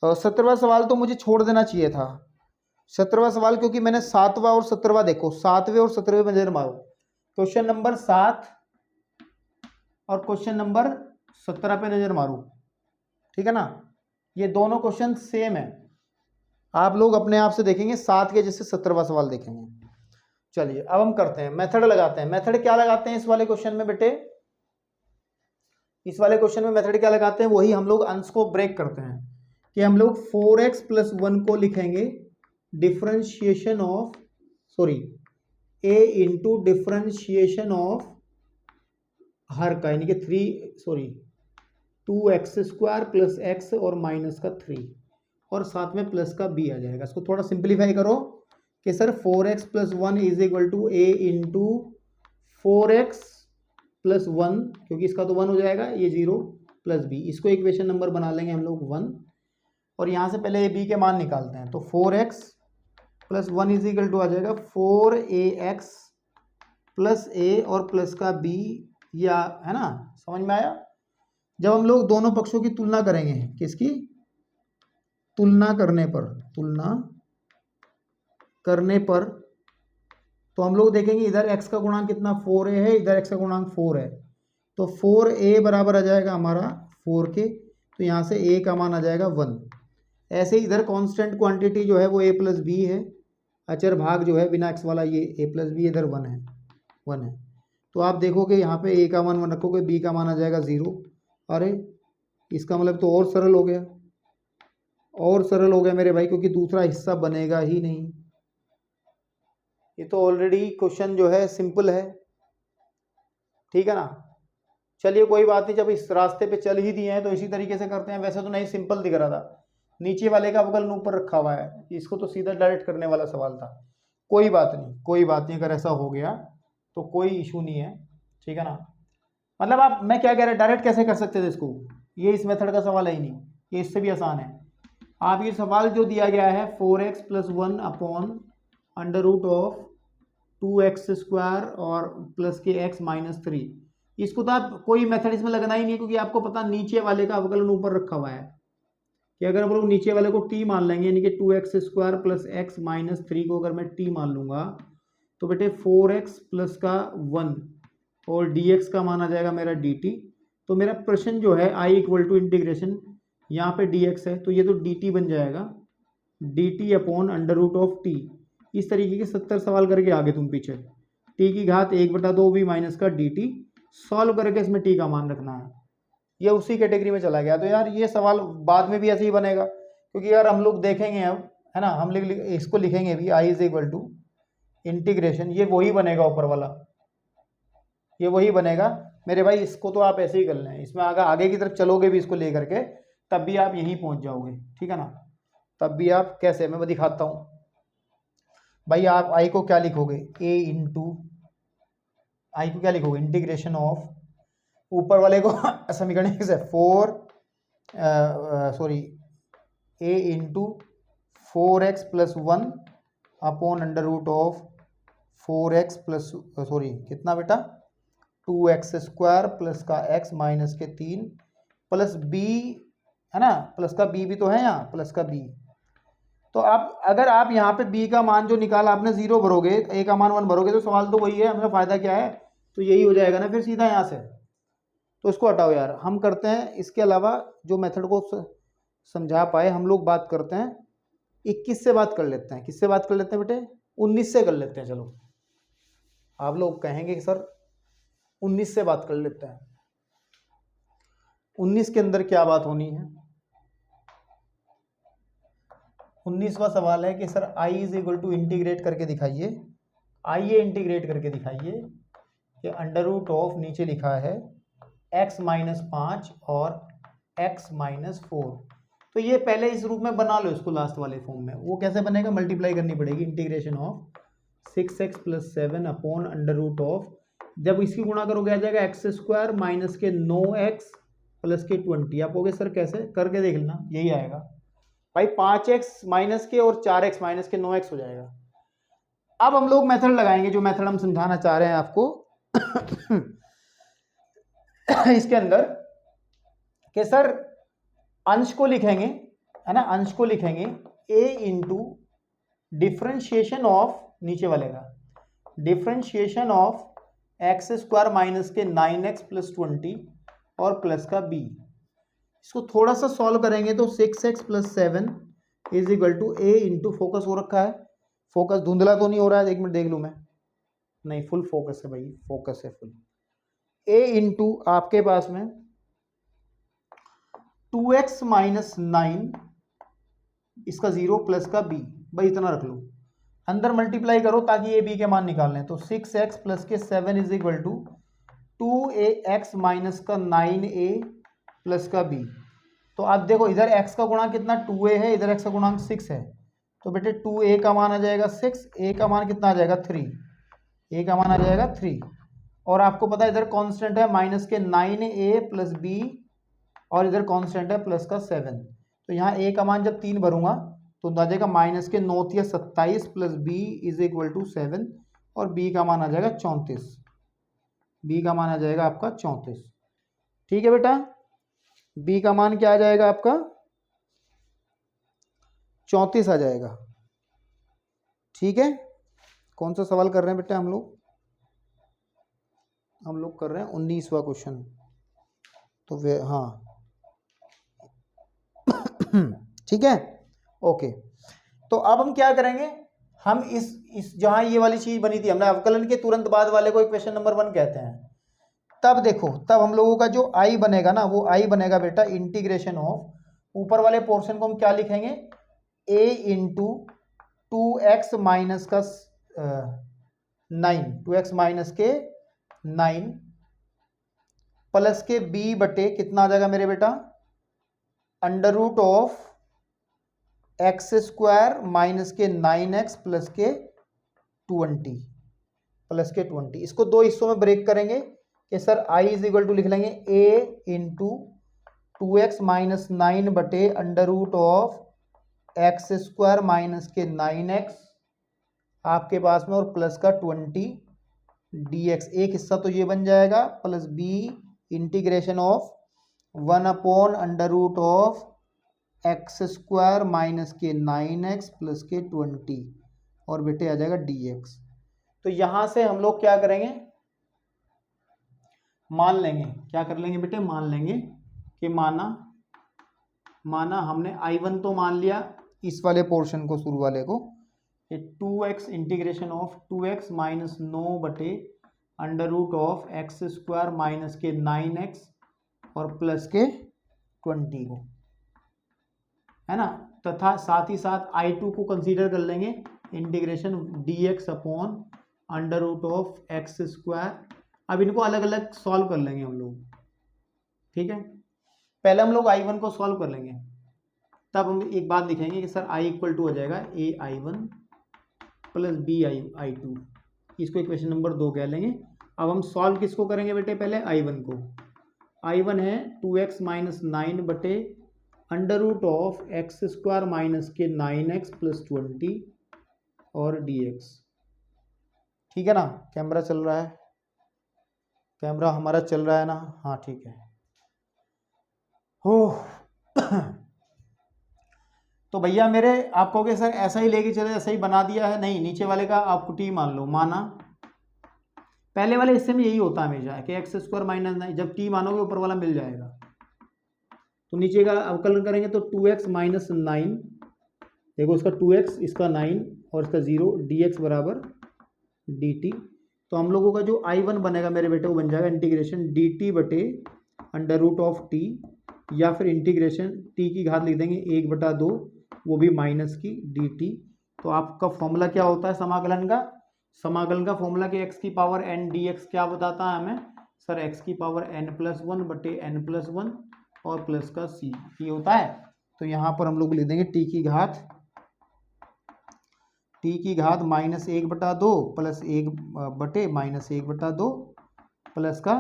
17वां सवाल तो मुझे छोड़ देना चाहिए था, 17वां सवाल, क्योंकि मैंने 7वां और 17वां, देखो 7वें और 17वें में नजर मारो, क्वेश्चन नंबर 7 और क्वेश्चन नंबर 17 पे नजर मारो, ठीक है ना। ये दोनों क्वेश्चन सेम है, आप लोग अपने आप से देखेंगे, 7 के जैसे 17वां सवाल देखेंगे। चलिए अब हम करते हैं, मेथड लगाते हैं। मेथड क्या लगाते हैं इस वाले क्वेश्चन में बेटे, इस वाले क्वेश्चन में मेथड क्या लगाते हैं, वही हम लोग अंश को ब्रेक करते हैं, कि हम लोग 4x + 1 को लिखेंगे differentiation of, sorry, a into differentiation of her का, यानी कि 2x² + x और माइनस का 3, और साथ में प्लस का b आ जाएगा। इसको थोड़ा सिंप्लीफाई करो कि sir 4x + 1 = a into 4x + 1, क्योंकि इसका तो 1 हो जाएगा, ये 0 + b, इसको इक्वेशन नंबर बना लेंगे हम लोग 1, और यहाँ से पहले b के मान निकालते हैं। तो 4x + 1 = आ जाएगा 4ax + a और प्लस का b, या, है ना, समझ में आया। जब हम लोग दोनों पक्षों की तुलना करेंगे, किसकी तुलना करने पर, तो हम लोग देखेंगे इधर x का गुणांक कितना 4a है, इधर x का गुणांक 4 है, तो 4a बराबर आ जाएगा हमारा 4 के, तो यहाँ से a का मान आ जाएगा 1। ऐसे ही इधर कांस्टेंट क्वांटिटी जो है वो a + b है, अचर भाग जो है बिना x वाला, ये a + b, इधर 1 है। तो आप देखोगे यहाँ पे a का मान 1 रखोगे, b का मान आ जाएगा 0। अरे इसका मतलब तो और सरल हो गया, और सरल हो गया मेरे भाई, क्योंकि दूसरा हिस्सा बनेगा ही नहीं। ये तो ऑलरेडी क्वेश्चन जो है सिंपल है, ठीक है ना। चलिए कोई बात नहीं, जब इस रास्ते पे चल ही दिए हैं तो इसी तरीके से करते हैं। वैसे तो नहीं, सिंपल दिख रहा था, नीचे वाले का अवकलन ऊपर रखा हुआ है, इसको तो सीधा डायरेक्ट करने वाला सवाल था। कोई बात नहीं, अगर ऐसा हो गया तो कोई इशू नहीं है, ठीक है ना। मतलब आप, मैं क्या कह रहा, डायरेक्ट कैसे कर सकते थे इसको, ये इस मेथड का सवाल है ही नहीं, ये इससे भी आसान है। आप ये सवाल जो दिया गया है 4x + 1 अपॉन √of 2x² और प्लस के x - 3, इसको तो आप कोई मेथड इसमें लगना ही नहीं है, क्योंकि आपको पता नीचे वाले का अवकलन ऊपर रखा हुआ है, कि अगर हम लोग नीचे वाले को t मान लेंगे, यानी कि 2x² + x - 3 को अगर मैं t मान लूंगा, तो बेटे 4x + का 1 और dx का मान आ जाएगा मेरा dt। तो तो मेरा प्रश्न जो है आई इक्वल टू इंटीग्रेशन, यहाँ पे डी एक्स है तो ये तो डी टी बन जाएगा, d t upon under root of t. इस तरीके के 70 सवाल करके आगे तुम पीछे, टी की घात 1/2 भी माइनस का डी टी, सॉल्व करके इसमें टी का मान रखना है। ये उसी कैटेगरी में चला गया। तो यार ये सवाल बाद में भी ऐसे ही बनेगा, क्योंकि यार हम लोग देखेंगे अब, है ना, हम इसको लिखेंगे भी आई इज इक्वल टू इंटीग्रेशन, ये वही बनेगा ऊपर वाला, ये वही बनेगा मेरे भाई। इसको तो आप ऐसे ही कर लें, इसमें आगे की तरफ चलोगे भी इसको लेकर के, तब भी आप यहीं पहुंच जाओगे, ठीक है ना। तब भी आप कैसे, मैं दिखाता हूं भाई। आप आई को क्या लिखोगे, ए इंटू, आई को क्या लिखोगे, इंटीग्रेशन ऑफ, ऊपर वाले को समीकरण से 4x plus 1 upon under root of 4x plus कितना बेटा 2x स्क्वायर प्लस का x माइनस के 3 प्लस b, है ना, प्लस का b भी तो है यहाँ, प्लस का b। तो आप अगर आप यहाँ पे b का मान जो निकाला आपने 0 भरोगे, a का मान 1 भरोगे, तो सवाल तो वही है, हमें फायदा क्या है, तो यही हो जाएगा ना फिर सीधा यहाँ से। तो इसको हटाओ यार, हम करते हैं इसके अलावा जो मेथड को समझा पाए हम लोग, बात करते हैं 21 से बात कर लेते हैं। किससे बात कर लेते हैं बेटे, 19 से कर लेते हैं। चलो आप लोग कहेंगे कि सर 19 से बात कर लेते हैं। 19 के अंदर क्या बात होनी है, 19वां सवाल है कि sir I is equal to integrate करके दिखाइए। आइए इंटीग्रेट करके दिखाइए कि अंडर रूट ऑफ, नीचे लिखा है x माइनस 5 और x माइनस 4। तो ये पहले इस रूप में बना लो इसको, लास्ट वाले फॉर्म में। वो कैसे बनेगा, मल्टीप्लाई करनी पड़ेगी, integration of 6x plus 7 upon under root of, जब इसकी गुणा करोगे आ जाएगा एक्स स्क्वायर माइनस के 9x प्लस के 20। आप कहोगे सर कैसे, करके देख लेना, यही आएगा भाई, 5x माइनस के और 4x माइनस के 9x हो जाएगा। अब हम लोग मेथड लगाएंगे, जो मेथड हम समझाना चाह रहे हैं आपको इसके अंदर, कि सर अंश को लिखेंगे, है ना, अंश को लिखेंगे a इंटू डिफ्रेंशिएशन ऑफ, नीचे वाले का differentiation of x square minus के 9x प्लस 20 और प्लस का b। इसको थोड़ा सा सॉल्व करेंगे तो 6x plus 7 is equal to a into, focus हो रखा है, फोकस धुंधला तो नहीं हो रहा है, 1 मिनट देख लूँ मैं, नहीं फुल फोकस है भाई, फोकस है फुल, a इंटू आपके पास में 2x माइनस 9 इसका 0 प्लस का b, भाई इतना रख लो, अंदर मल्टीप्लाई करो ताकि a b के मान निकाल लें। तो 6x प्लस के 7 is equal to 2ax minus का 9a प्लस का b। तो आप देखो इधर x का गुणांक कितना 2a है, इधर x का गुणांक 6 है, तो बेटे 2a का मान आ जाएगा 6, a का मान कितना आ जाएगा 3, a का मान आ जाएगा 3, और आपको पता है इधर कांस्टेंट है माइनस के 9a प्लस b, और इधर कांस्टेंट है प्लस का 7। तो यहाँ a का मान जब 3 भरूंगा तो आ जाएगा माइनस के 9 या 27 plus b is equal to 7, और b का मान आ जाएगा 34, b का मान आ जाएगा आपका 34। ठीक है बेटा, b का मान क्या आ जाएगा आपका 34 आ जाएगा। ठीक है, कौन सा सवाल कर रहे हैं बेटा हम लोग कर रहे हैं 19वां क्वेश्चन। तो वे हाँ ठीक है, ओके। तो अब हम क्या करेंगे, हम इस जहां ये वाली चीज बनी थी, हमने अवकलन के तुरंत बाद वाले को इक्वेशन नंबर 1 कहते हैं। तब देखो, तब हम लोगों का जो आई बनेगा ना, वो आई बनेगा बेटा इंटीग्रेशन ऑफ, ऊपर वाले पोर्शन को हम क्या लिखेंगे, a इंटू 2x माइनस का 9, 2x माइनस के 9 प्लस के b बटे कितना आ जाएगा मेरे बेटा, under root of x square minus के 9x प्लस के 20। इसको दो हिस्सों में ब्रेक करेंगे कि sir i is equal to लिख लेंगे a इंटू 2x माइनस 9 बटे under root of x square minus के 9x आपके पास में, और प्लस का 20 dx। एक हिस्सा तो ये बन जाएगा, plus b integration of 1 upon under root of x square minus के 9x प्लस के 20, और बेटे आ जाएगा dx। तो यहां से हम लोग क्या करेंगे, मान लेंगे, क्या कर लेंगे बेटे, मान लेंगे कि माना हमने I1 तो मान लिया, इस वाले पोर्शन को, शुरू वाले को, 2x integration of 2x minus 9 बटे under root of x square minus के 9x और प्लस के 20 को, है ना, तथा साथ ही साथ I2 को कंसीडर कर लेंगे integration dx upon under root of x square. अब इनको अलग अलग सॉल्व कर लेंगे हम लोग, ठीक है। पहले हम लोग I1 को सॉल्व कर लेंगे, तब हम एक बात लिखेंगे कि सर I इक्वल टू हो जाएगा AI1 प्लस BI2, इसको इक्वेशन नंबर 2 कह लेंगे। अब हम सॉल्व किसको करेंगे बेटे, पहले I1 को। I1 है 2x माइनस 9 बटे under root of x square minus के 9x प्लस 20 और dx, ठीक है ना। कैमरा चल रहा है, कैमरा हमारा चल रहा है ना, हाँ ठीक है। हो तो भैया मेरे, आप कहोगे सर ऐसा ही लेके चले, ऐसा ही बना दिया है, नहीं, नीचे वाले का आप टी मान लो, माना। पहले वाले हिस्से में यही होता है हमेशा कि एक्स स्क्वायर माइनस 9, जब टी मानोगे ऊपर वाला मिल जाएगा, तो नीचे का अवकलन करेंगे तो 2x माइनस 9, देखो इसका 2x, इसका 9 और इसका 0, dx बराबर dt। तो हम लोगों का जो I1 बनेगा मेरे बेटे, वो बन जाएगा इंटीग्रेशन dt बटे अंडर रूट ऑफ टी, या फिर इंटीग्रेशन t की घात लिख देंगे 1/2, वो भी माइनस की dt। तो आपका फॉर्मूला क्या होता है समाकलन का, समाकलन का फॉर्मूला कि x की पावर n dx क्या बताता है हमें, सर x की पावर n+1 बटे n+1 और प्लस का c, ये होता है। तो यहाँ पर हम लोग लिख देंगे t की घात माइनस 1/2 प्लस 1 बटे माइनस 1/2 प्लस का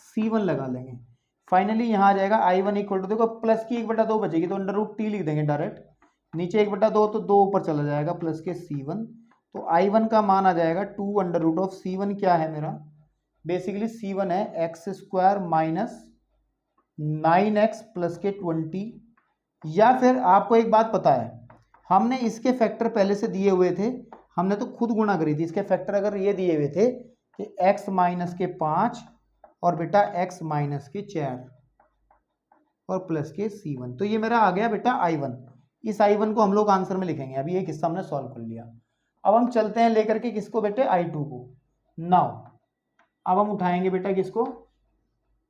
c1 लगा लेंगे। फाइनली यहाँ आ जाएगा I1 इक्वल टू, देखो प्लस की 1/2 बचेगी तो अंडर रूट टी लिख देंगे डायरेक्ट, नीचे 1/2 तो 2 ऊपर चला जाएगा प्लस के c1। तो I1 का मान आ जाएगा 2 अंडर रूट ऑफ c1 क्या है मेरा, बेसिकली c1 है x square minus 9x plus के 20। या फिर आपको एक बात पता है, हमने इसके फैक्टर पहले से दिए हुए थे, हमने तो खुद गुणा करी थी। इसके फैक्टर अगर ये दिए हुए थे कि x माइनस के 5 और बेटा x माइनस के 4 और प्लस के c1, तो ये मेरा आ गया बेटा I1। इस I1 को हम लोग आंसर में लिखेंगे, अभी एक हिस्सा हमने सॉल्व कर लिया। अब हम चलते हैं लेकर के किसको बेटे, I2 को। नाउ अब हम उठाएंगे बेटा किसको,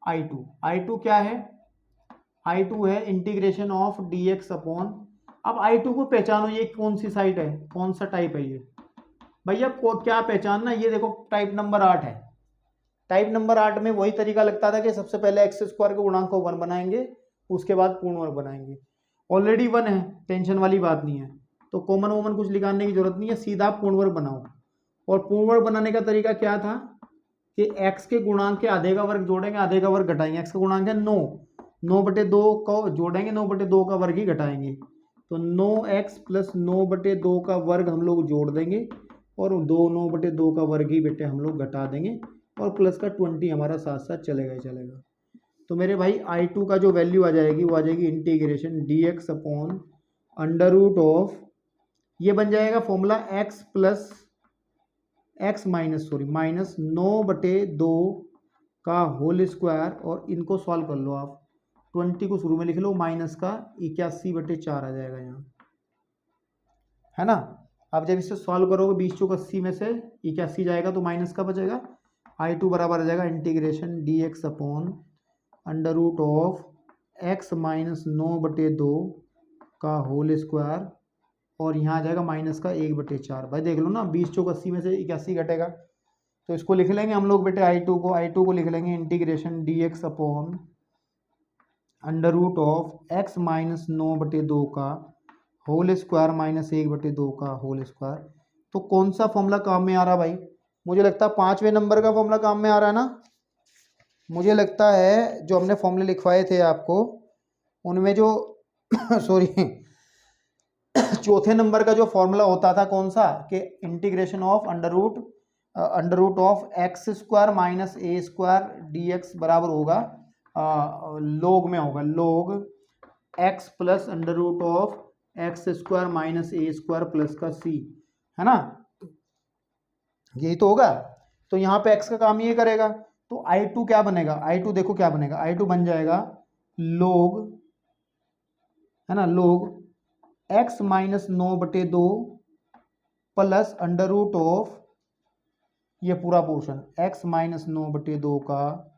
I2 क्या है, I2 है इंटीग्रेशन ऑफ dx अपॉन, अब I2 को पहचानो, ये कौन सी साइड है, कौन सा टाइप है ये भैया, क्या पहचानना, ये देखो टाइप नंबर 8 है। टाइप नंबर 8 में वही तरीका लगता था कि सबसे पहले एक्स स्क्वायर के गुणांक को 1 बनाएंगे, उसके बाद पूर्ण वर्ग बनाएंगे। ऑलरेडी 1 है, टेंशन वाली बात नहीं है, तो कॉमन वोमन कुछ निकालने की जरूरत नहीं है, सीधा पूर्ण वर्ग बनाओ। और पूर्ण वर्ग बनाने का तरीका क्या था कि x के गुणांक के आधे का वर्ग जोड़ेंगे, आधे का वर्ग घटाएंगे। x का गुणांक है 9, 9/2 को जोड़ेंगे, 9/2 का वर्ग ही घटाएंगे, तो 9x प्लस 9/2 का वर्ग हम लोग जोड़ देंगे और 9/2 का वर्ग ही बेटे हम लोग घटा देंगे, और प्लस का 20 हमारा साथ साथ चलेगा ही चलेगा। तो मेरे भाई I2 का जो वैल्यू आ जाएगी वो आ जाएगी integration dx upon under root of, ये बन जाएगा formula x plus x minus 9/2 का होल स्क्वायर, और इनको सॉल्व कर लो आप, 20 को शुरू में लिख लो, माइनस का 81/4 आ जाएगा यहाँ, है ना। आप जब इसे सॉल्व करोगे 20 चौक 80 में से 81 जाएगा तो माइनस का बचेगा। I2 बराबर आ जाएगा integration dx upon under root of x minus 9/2 का होल स्क्वायर, और यहाँ आ जाएगा माइनस का 1/4। भाई देख लो ना, 20 चौक 80 में से 81 घटेगा, तो इसको लिख लेंगे हम लोग बेटे I2 को लिख लेंगे integration dx upon under root of x minus 9/2 का होल स्क्वायर माइनस 1/2 का होल स्क्वायर। तो कौन सा फॉर्मूला काम में आ रहा भाई, मुझे लगता है 5वें नंबर का फॉर्मूला काम में आ रहा है ना। मुझे लगता है जो हमने फॉर्मूले लिखवाए थे आपको, उनमें जो सॉरी चौथे नंबर का जो फॉर्मूला होता था कौन सा, कि integration of under root of x square minus a square dx बराबर होगा लोग में होगा, log x plus under root of x square minus a square plus का c, है ना, यही तो होगा। तो यहाँ पे x का काम ये करेगा, तो I2 क्या बनेगा, I2 देखो क्या बनेगा, I2 बन जाएगा लोग, है ना, log x minus 9/2 plus under root of ये पूरा पोर्शन x माइनस 9/2 का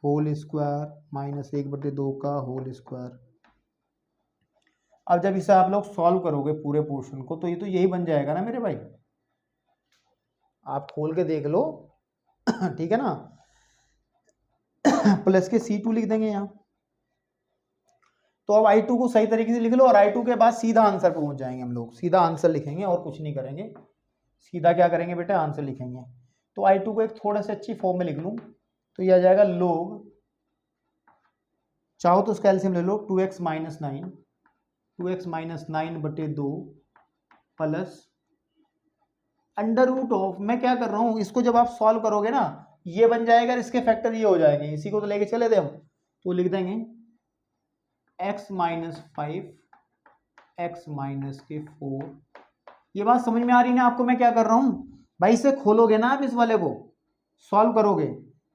होल स्क्वायर माइनस 1/2 का होल स्क्वायर। अब जब इसे आप लोग सॉल्व करोगे पूरे पोर्शन को तो ये तो यही बन जाएगा ना मेरे भाई, आप खोल के देख लो ठीक है ना। प्लस के C2 लिख देंगे यहाँ। तो अब I2 को सही तरीके से लिख लो और I2 के बाद सीधा आंसर पहुंच जाएंगे हम लोग, सीधा आंसर लिखेंगे और कुछ नहीं करेंगे, सीधा क्या करेंगे बेटा, आंसर लिखेंगे। तो I2 को एक थोड़ा सा अच्छी फॉर्म में लिख लूँ तो यह आ जाएगा लोग, चाहो तो उसका एलसीएम ले लो, 2x minus 9/2 plus under root of, मैं क्या कर रहा हूँ, इसको जब आप सॉल्व करोगे ना ये बन जाएगा, इसके फैक्टर ये हो जाएंगे, इसी को तो लेके चले थे हम, तो लिख देंगे x माइनस 5 x माइनस के 4। ये बात समझ में आ रही है ना आपको मैं क्या कर रहा हूँ भाई, इसे खोलोगे ना आप, इस वाले को सॉल्व करोगे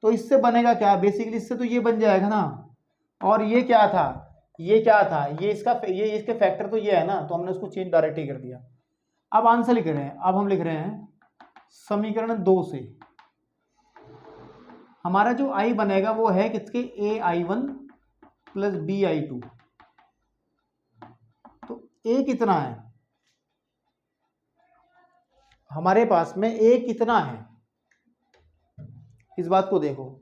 तो इससे बनेगा क्या, बेसिकली इससे तो ये बन जाएगा ना, और ये क्या था, ये क्या था, ये इसके फैक्टर तो ये है ना, तो हमने उसको चेंज डायरेक्ट ही कर दिया। अब आंसर लिख रहे हैं, अब हम लिख रहे हैं समीकरण 2 से हमारा जो I बनेगा वो है किसके, AI1 प्लस BI2। तो A कितना है हमारे पास में, A कितना है, इस बात को देखो,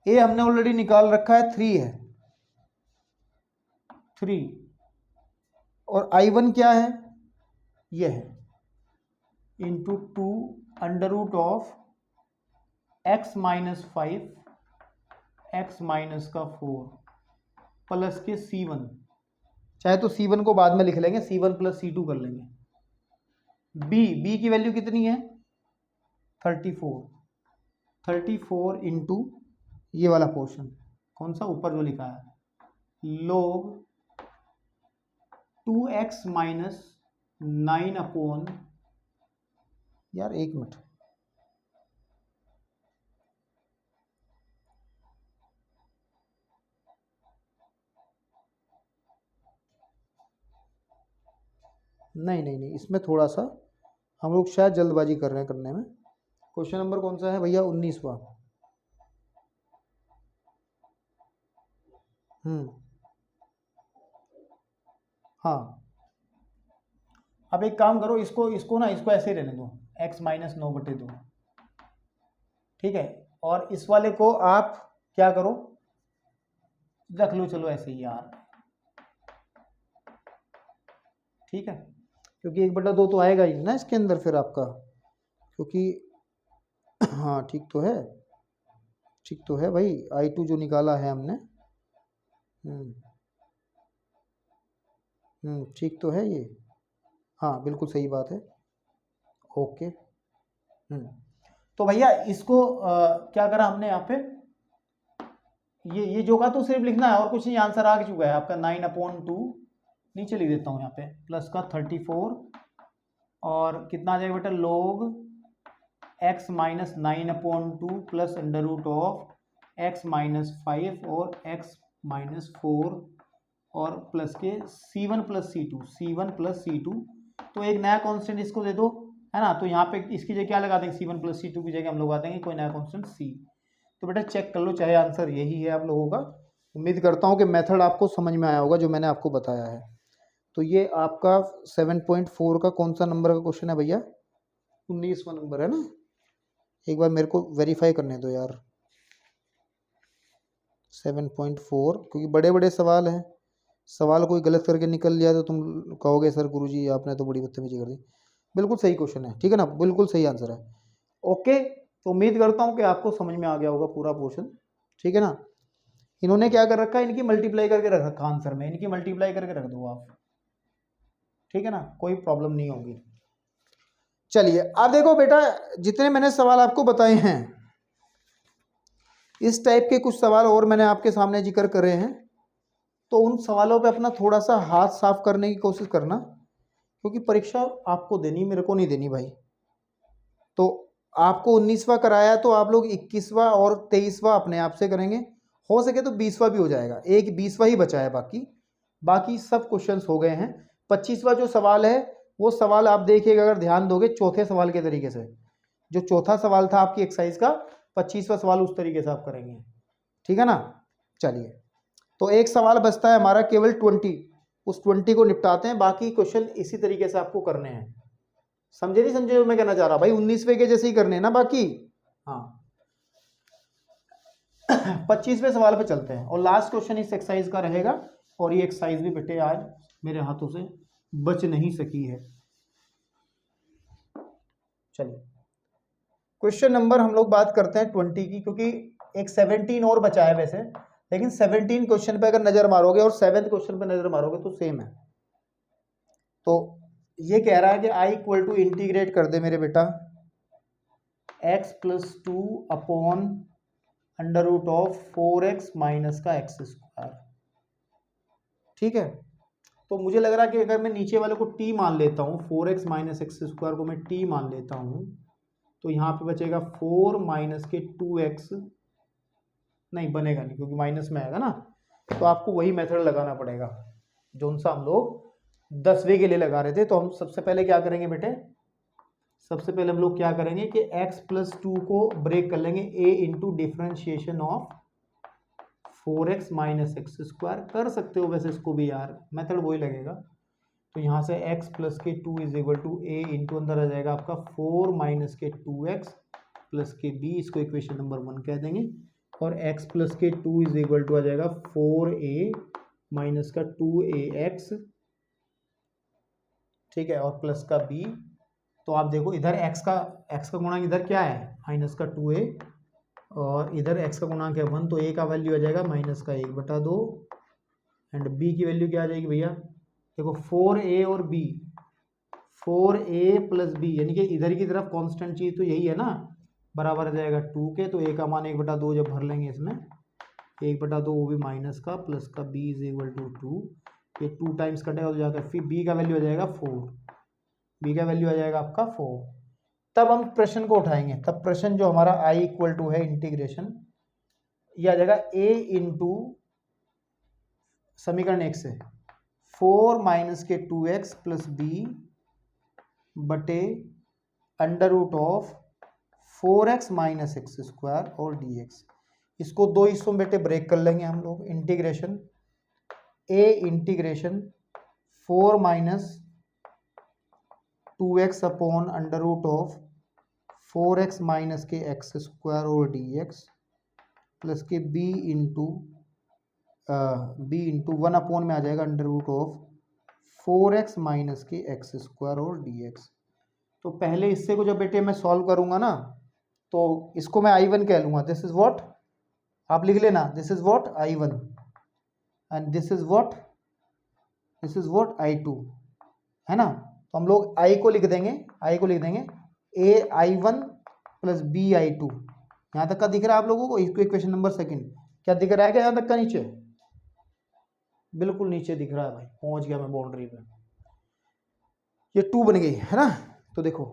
A हमने ऑलरेडी निकाल रखा है 3 है, 3, और I1 क्या है, ये है into 2 under root of x minus 5 x minus का 4 प्लस के C1, चाहे तो C1 को बाद में लिख लेंगे, C1 प्लस C2 कर लेंगे। B की वैल्यू कितनी है 34 इंटू ये वाला पोर्शन कौन सा ऊपर जो लिखा है, लोग 2x माइनस 9 अपॉन, यार एक मिनट, नहीं, इसमें थोड़ा सा हम लोग शायद जल्दबाजी कर रहे हैं करने में। क्वेश्चन नंबर कौन सा है भैया, 19वां। हाँ, अब एक काम करो, इसको ऐसे ही रहने दो, x माइनस 9/2, ठीक है, और इस वाले को आप क्या करो, रख लो, चलो ऐसे ही यार, ठीक है, क्योंकि 1/2 तो आएगा ही ना इसके अंदर फिर आपका, क्योंकि हाँ ठीक तो है भाई, I2 जो निकाला है हमने, ठीक तो है ये, हाँ बिल्कुल सही बात है, ओके। तो भैया इसको क्या करा हमने यहाँ पे, ये जो का तो सिर्फ लिखना है और कुछ नहीं, आंसर आ चुका है आपका 9/2, नीचे लिख देता हूँ यहाँ पे, प्लस का 34 और कितना आ जाएगा बेटा, log x minus 9/2 plus under root of x minus 5 और x माइनस 4 और प्लस के C1 प्लस C2, तो एक नया कांस्टेंट इसको दे दो, है ना, तो यहाँ पे इसकी जगह क्या लगा देंगे, C1 प्लस C2 की जगह हम लोग आ देंगे कोई नया कांस्टेंट C। तो बेटा चेक कर लो, चाहे आंसर यही है आप लोगों का। उम्मीद करता हूँ कि मेथड आपको समझ में आया होगा जो मैंने आपको बताया है। तो ये आपका 7.4 का कौन सा नंबर का क्वेश्चन है भैया, 19वां नंबर है ना, एक बार मेरे को वेरीफाई करने दो यार। 7.4, क्योंकि बड़े बड़े सवाल हैं, सवाल कोई गलत करके निकल लिया तो तुम कहोगे सर गुरुजी आपने तो बड़ी बदतमीजी कर दी। बिल्कुल सही क्वेश्चन है, ठीक है ना, बिल्कुल सही आंसर है। ओके, तो उम्मीद करता हूँ कि आपको समझ में आ गया होगा पूरा पोर्शन, ठीक है ना। इन्होंने क्या कर रखा है, इनकी मल्टीप्लाई करके रख रखा आंसर में, इनकी मल्टीप्लाई करके रख दो आप, ठीक है ना, कोई प्रॉब्लम नहीं होगी। चलिए अब देखो बेटा, जितने मैंने सवाल आपको बताए हैं इस टाइप के कुछ सवाल और मैंने आपके सामने जिक्र करे हैं, तो उन सवालों पे अपना थोड़ा सा हाथ साफ करने की कोशिश करना, क्योंकि परीक्षा आपको देनी, मेरे को नहीं देनी भाई। तो आपको 19वां कराया तो आप लोग 21वां और 23वां अपने आप से करेंगे, हो सके तो 20वां भी हो जाएगा, एक 20वां ही बचा है, बाकी सब क्वेश्चंस हो गए हैं। 25वां जो सवाल है वो सवाल आप देखिएगा, अगर ध्यान दोगे चौथे सवाल के तरीके से, जो चौथा सवाल था आपकी एक्सरसाइज का, 25वां सवाल उस तरीके से आप करेंगे, ठीक है ना। चलिए, तो एक सवाल बचता है हमारा केवल 20, उस 20 को निपटाते हैं, बाकी क्वेश्चन इसी तरीके से आपको करने हैं। समझे नहीं समझे मैं कहना चाह रहा भाई, 19वें के जैसे ही करने हैं ना बाकी। हाँ 25वें सवाल पे चलते हैं, और लास्ट क्वेश्चन इस एक्सरसाइज का रहेगा, और ये एक्सरसाइज भी बेटे आज मेरे हाथों से बच नहीं सकी है। चलिए, क्वेश्चन नंबर हम लोग बात करते हैं 20 की, क्योंकि एक 17 और बचा है वैसे, लेकिन 17 क्वेश्चन पे अगर नजर मारोगे और 7th क्वेश्चन पे नजर मारोगे तो सेम है। तो ये कह रहा है कि आई इक्वल टू इंटीग्रेट कर दे मेरे बेटा x+2 upon under root of 4x minus का x²। ठीक है, तो मुझे लग रहा है कि अगर मैं नीचे वाले को t मान लेता हूँ, 4x माइनस x² को मैं t मान लेता हूँ, तो यहाँ पे बचेगा 4 माइनस के 2x, नहीं बनेगा नहीं क्योंकि माइनस में आएगा ना, तो आपको वही मेथड लगाना पड़ेगा जो सा हम लोग 10वें के लिए लगा रहे थे। तो हम सबसे पहले क्या करेंगे बेटे, सबसे पहले हम लोग क्या करेंगे कि x+2 को ब्रेक कर लेंगे, a into differentiation of 4x minus x²। कर सकते हो वैसे इसको भी यार, मेथड वही लगेगा। तो यहाँ से x प्लस के 2 is equal to a into अंदर आ जाएगा आपका 4 माइनस के 2x प्लस के b, इसको इक्वेशन नंबर 1 कह देंगे, और x प्लस के 2 इज इक्वल टू आ जाएगा 4a माइनस का 2ax, ठीक है, और प्लस का b। तो आप देखो इधर x का गुणांक इधर क्या है, माइनस का 2a, और इधर x का गुणांक है 1, तो a का वैल्यू आ जाएगा माइनस का 1/2, एंड b की वैल्यू क्या आ जाएगी भैया, देखो 4a और b, 4a प्लस b, यानी कि इधर की तरफ कांस्टेंट चीज तो यही है ना, बराबर आ जाएगा 2 के, तो a का मान 1/2 जब भर लेंगे इसमें, 1/2 वो भी माइनस का, प्लस का b इज इक्वल टू 2, ये 2 टाइम्स कटेगा तो जाकर फिर b का वैल्यू आ जाएगा 4, b का वैल्यू आ जाएगा आपका 4। तब हम प्रश्न को उठाएंगे, तब प्रश्न जो हमारा i इक्वल टू है इंटीग्रेशन, ये आ जाएगा a इंटू समीकरण 1 से 4 माइनस के 2x प्लस b बटे under root of 4x minus x² और dx। इसको दो हिस्सों में बेटे ब्रेक कर लेंगे हम लोग, integration a integration 4 minus 2x upon under root of 4x minus के x² और dx प्लस के b इंटू 1 अपॉन में आ जाएगा under root of 4x minus के x² और dx। तो पहले इससे को जब बेटे मैं सॉल्व करूंगा ना, तो इसको मैं I1 कह लूंगा, दिस इज व्हाट, आप लिख लेना, this is what I1 and this is what I2, है ना। तो हम लोग I को लिख देंगे, ai1 प्लस bi2। यहाँ तक का दिख रहा है आप लोगों को, इसको इक्वेशन नंबर 2 क्या दिख रहा है, क्या यहाँ तक का नीचे, बिल्कुल नीचे दिख रहा है भाई, पहुंच गया मैं बाउंड्री पे, ये 2 बन गई है ना। तो देखो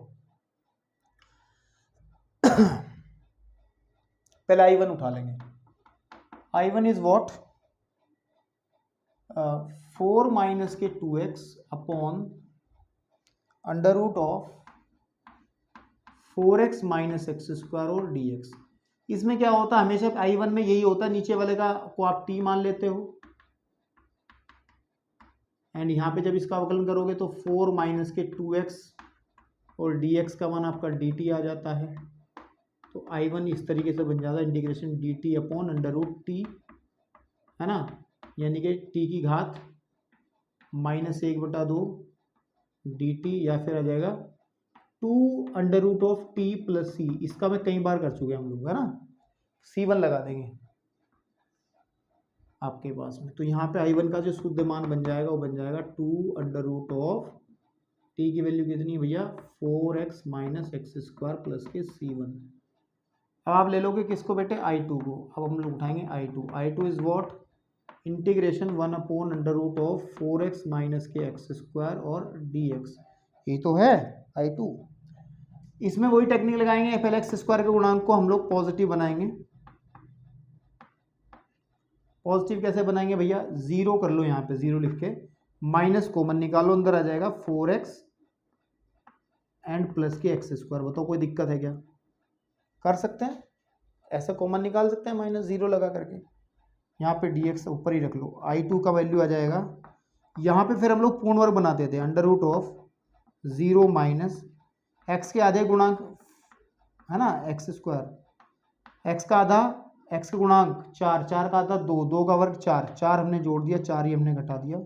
पहले I1 उठा लेंगे, I1 इज व्हाट 4 माइनस के 2x upon under root of 4x minus x² और dx। इसमें क्या होता है, हमेशा I1 में यही होता है, नीचे वाले का को आप t मान लेते हो, एंड यहाँ पे जब इसका अवकलन करोगे तो 4 माइनस के 2x और dx का मान आपका dt आ जाता है। तो I1 इस तरीके से बन जाता है integration dt upon under root t, है ना, यानी कि t की घात -1/2 dt, या फिर आ जाएगा 2 under root of t plus c। इसका मैं कई बार कर चुके हम लोग, है ना, c1 लगा देंगे आपके पास में। तो यहाँ पे I1 का जो शुद्ध मान बन जाएगा वो बन जाएगा 2 अंडर रूट ऑफ t की वैल्यू कितनी है भैया, 4x माइनस x² प्लस के c1। अब आप ले लोगे किसको बेटे, I2 को। अब हम लोग उठाएंगे I2 is what, integration 1 upon under root of 4x minus के x² और dx, ये तो है I2। इसमें वही टेक्निक लगाएंगे, एफ एल एक्स स्क्वायर के गुणांक को हम लोग पॉजिटिव बनाएंगे। पॉजिटिव कैसे बनाएंगे भैया, जीरो कर लो, यहाँ पे जीरो लिख के माइनस कॉमन निकालो, अंदर आ जाएगा 4x एंड प्लस के एक्स स्क्वायर। बताओ कोई दिक्कत है क्या, कर सकते हैं, ऐसा कॉमन निकाल सकते हैं माइनस जीरो लगा करके। यहाँ पे dx ऊपर ही रख लो, I2 का वैल्यू आ जाएगा, यहाँ पे फिर हम लोग पूर्ण वर्ग बनाते थे, under root of 0 minus x के आधे गुणांक है ना, एक्स स्क्वायर, एक्स का आधा, एक्स का गुणांक 4, 4 का आधा 2, 2 का वर्ग 4, 4 हमने जोड़ दिया, 4 ही हमने घटा दिया।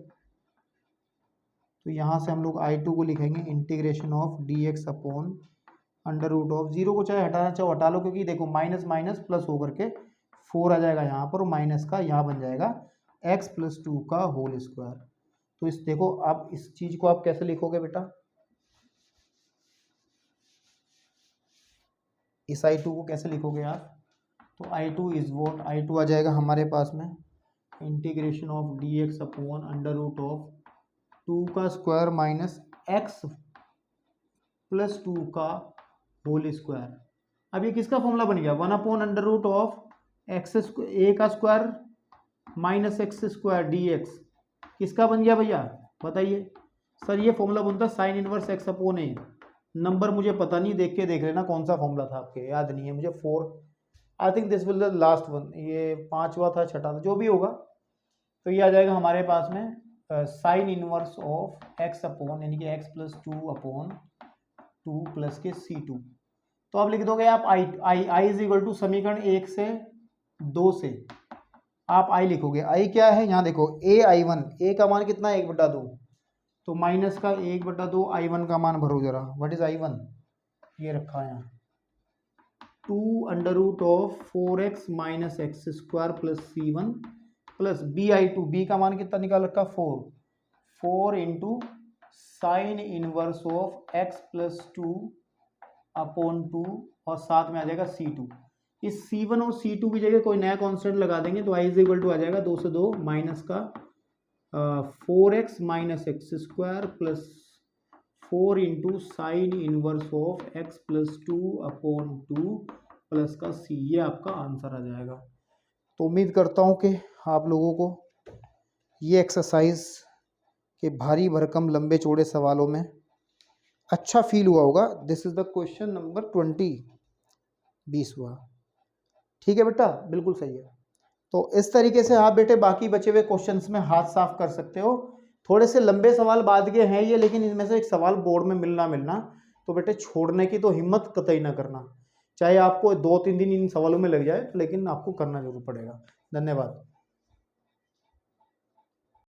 तो यहाँ से हम लोग I2 को लिखेंगे integration of dx upon under root of, zero को चाहे हटाना चाहो हटा लो, क्योंकि देखो माइनस माइनस प्लस होकर के 4 आ जाएगा यहाँ पर, और माइनस का यहाँ बन जाएगा x प्लस 2 का होल स्क्वायर। तो इस देखो आप इस चीज को आप कैसे लिखोगे बेटा, इस I2 को कैसे लिखोगे आप, तो I2 इज वॉट, I2 आ जाएगा हमारे पास में integration of dx upon under root of 2 का स्क्वायर माइनस x प्लस 2 का होल स्क्वायर। अब ये किसका फॉर्मूला बन गया, 1 upon under root of x a का square minus x square d x, किसका बन गया भैया बताइए। सर ये फॉर्मूला बनता है साइन इनवर्स एक्स अपॉन ए, नंबर मुझे पता नहीं, देख के देख लेना कौन सा फॉर्मूला था, आपके याद नहीं है मुझे, 4 I think this will the last one, ये 5वां था 6वां था जो भी होगा। तो ये आ जाएगा हमारे पास में sign inverse of x upon यानी कि एक्स प्लस 2 अपॉन 2 प्लस के C2। तो आप लिख दोगे आप आई इज इक्वल टू समीकरण 1 से 2 से आप I लिखोगे, I क्या है यहाँ देखो, ai1, a का मान कितना है 1/2, तो माइनस का 1/2 I1 का मान भरो जरा, व्हाट इज I1, ये रखा है यहाँ 2 under root of 4x minus x square plus C1 plus bi2, b का मान कितना निकाल रखा 4 into sine inverse of x plus 2 upon 2 और साथ में आ जाएगा C2। इस C1 और C2 की जगह कोई नया कांस्टेंट लगा देंगे तो I इज इक्वल टू आ जाएगा 2 से 2 माइनस का 4x minus x square plus 4 into sine inverse of x plus 2 upon 2 plus का C, ये आपका आंसर आ जाएगा। तो उम्मीद करता हूँ कि आप लोगों को ये एक्सरसाइज के भारी भरकम लंबे चौड़े सवालों में अच्छा फील हुआ होगा। This is the question number 20 ठीक है बेटा, बिल्कुल सही है। तो इस तरीके से आप बेटे बाकी बचे हुए क्वेश्चंस में हाथ साफ कर सकते हो। थोड़े से लंबे सवाल बाद के हैं ये, लेकिन इनमें से एक सवाल बोर्ड में मिलना तो बेटे छोड़ने की तो हिम्मत कतई ना करना, चाहे आपको 2-3 दिन इन सवालों में लग जाए, लेकिन आपको करना जरूर पड़ेगा। धन्यवाद।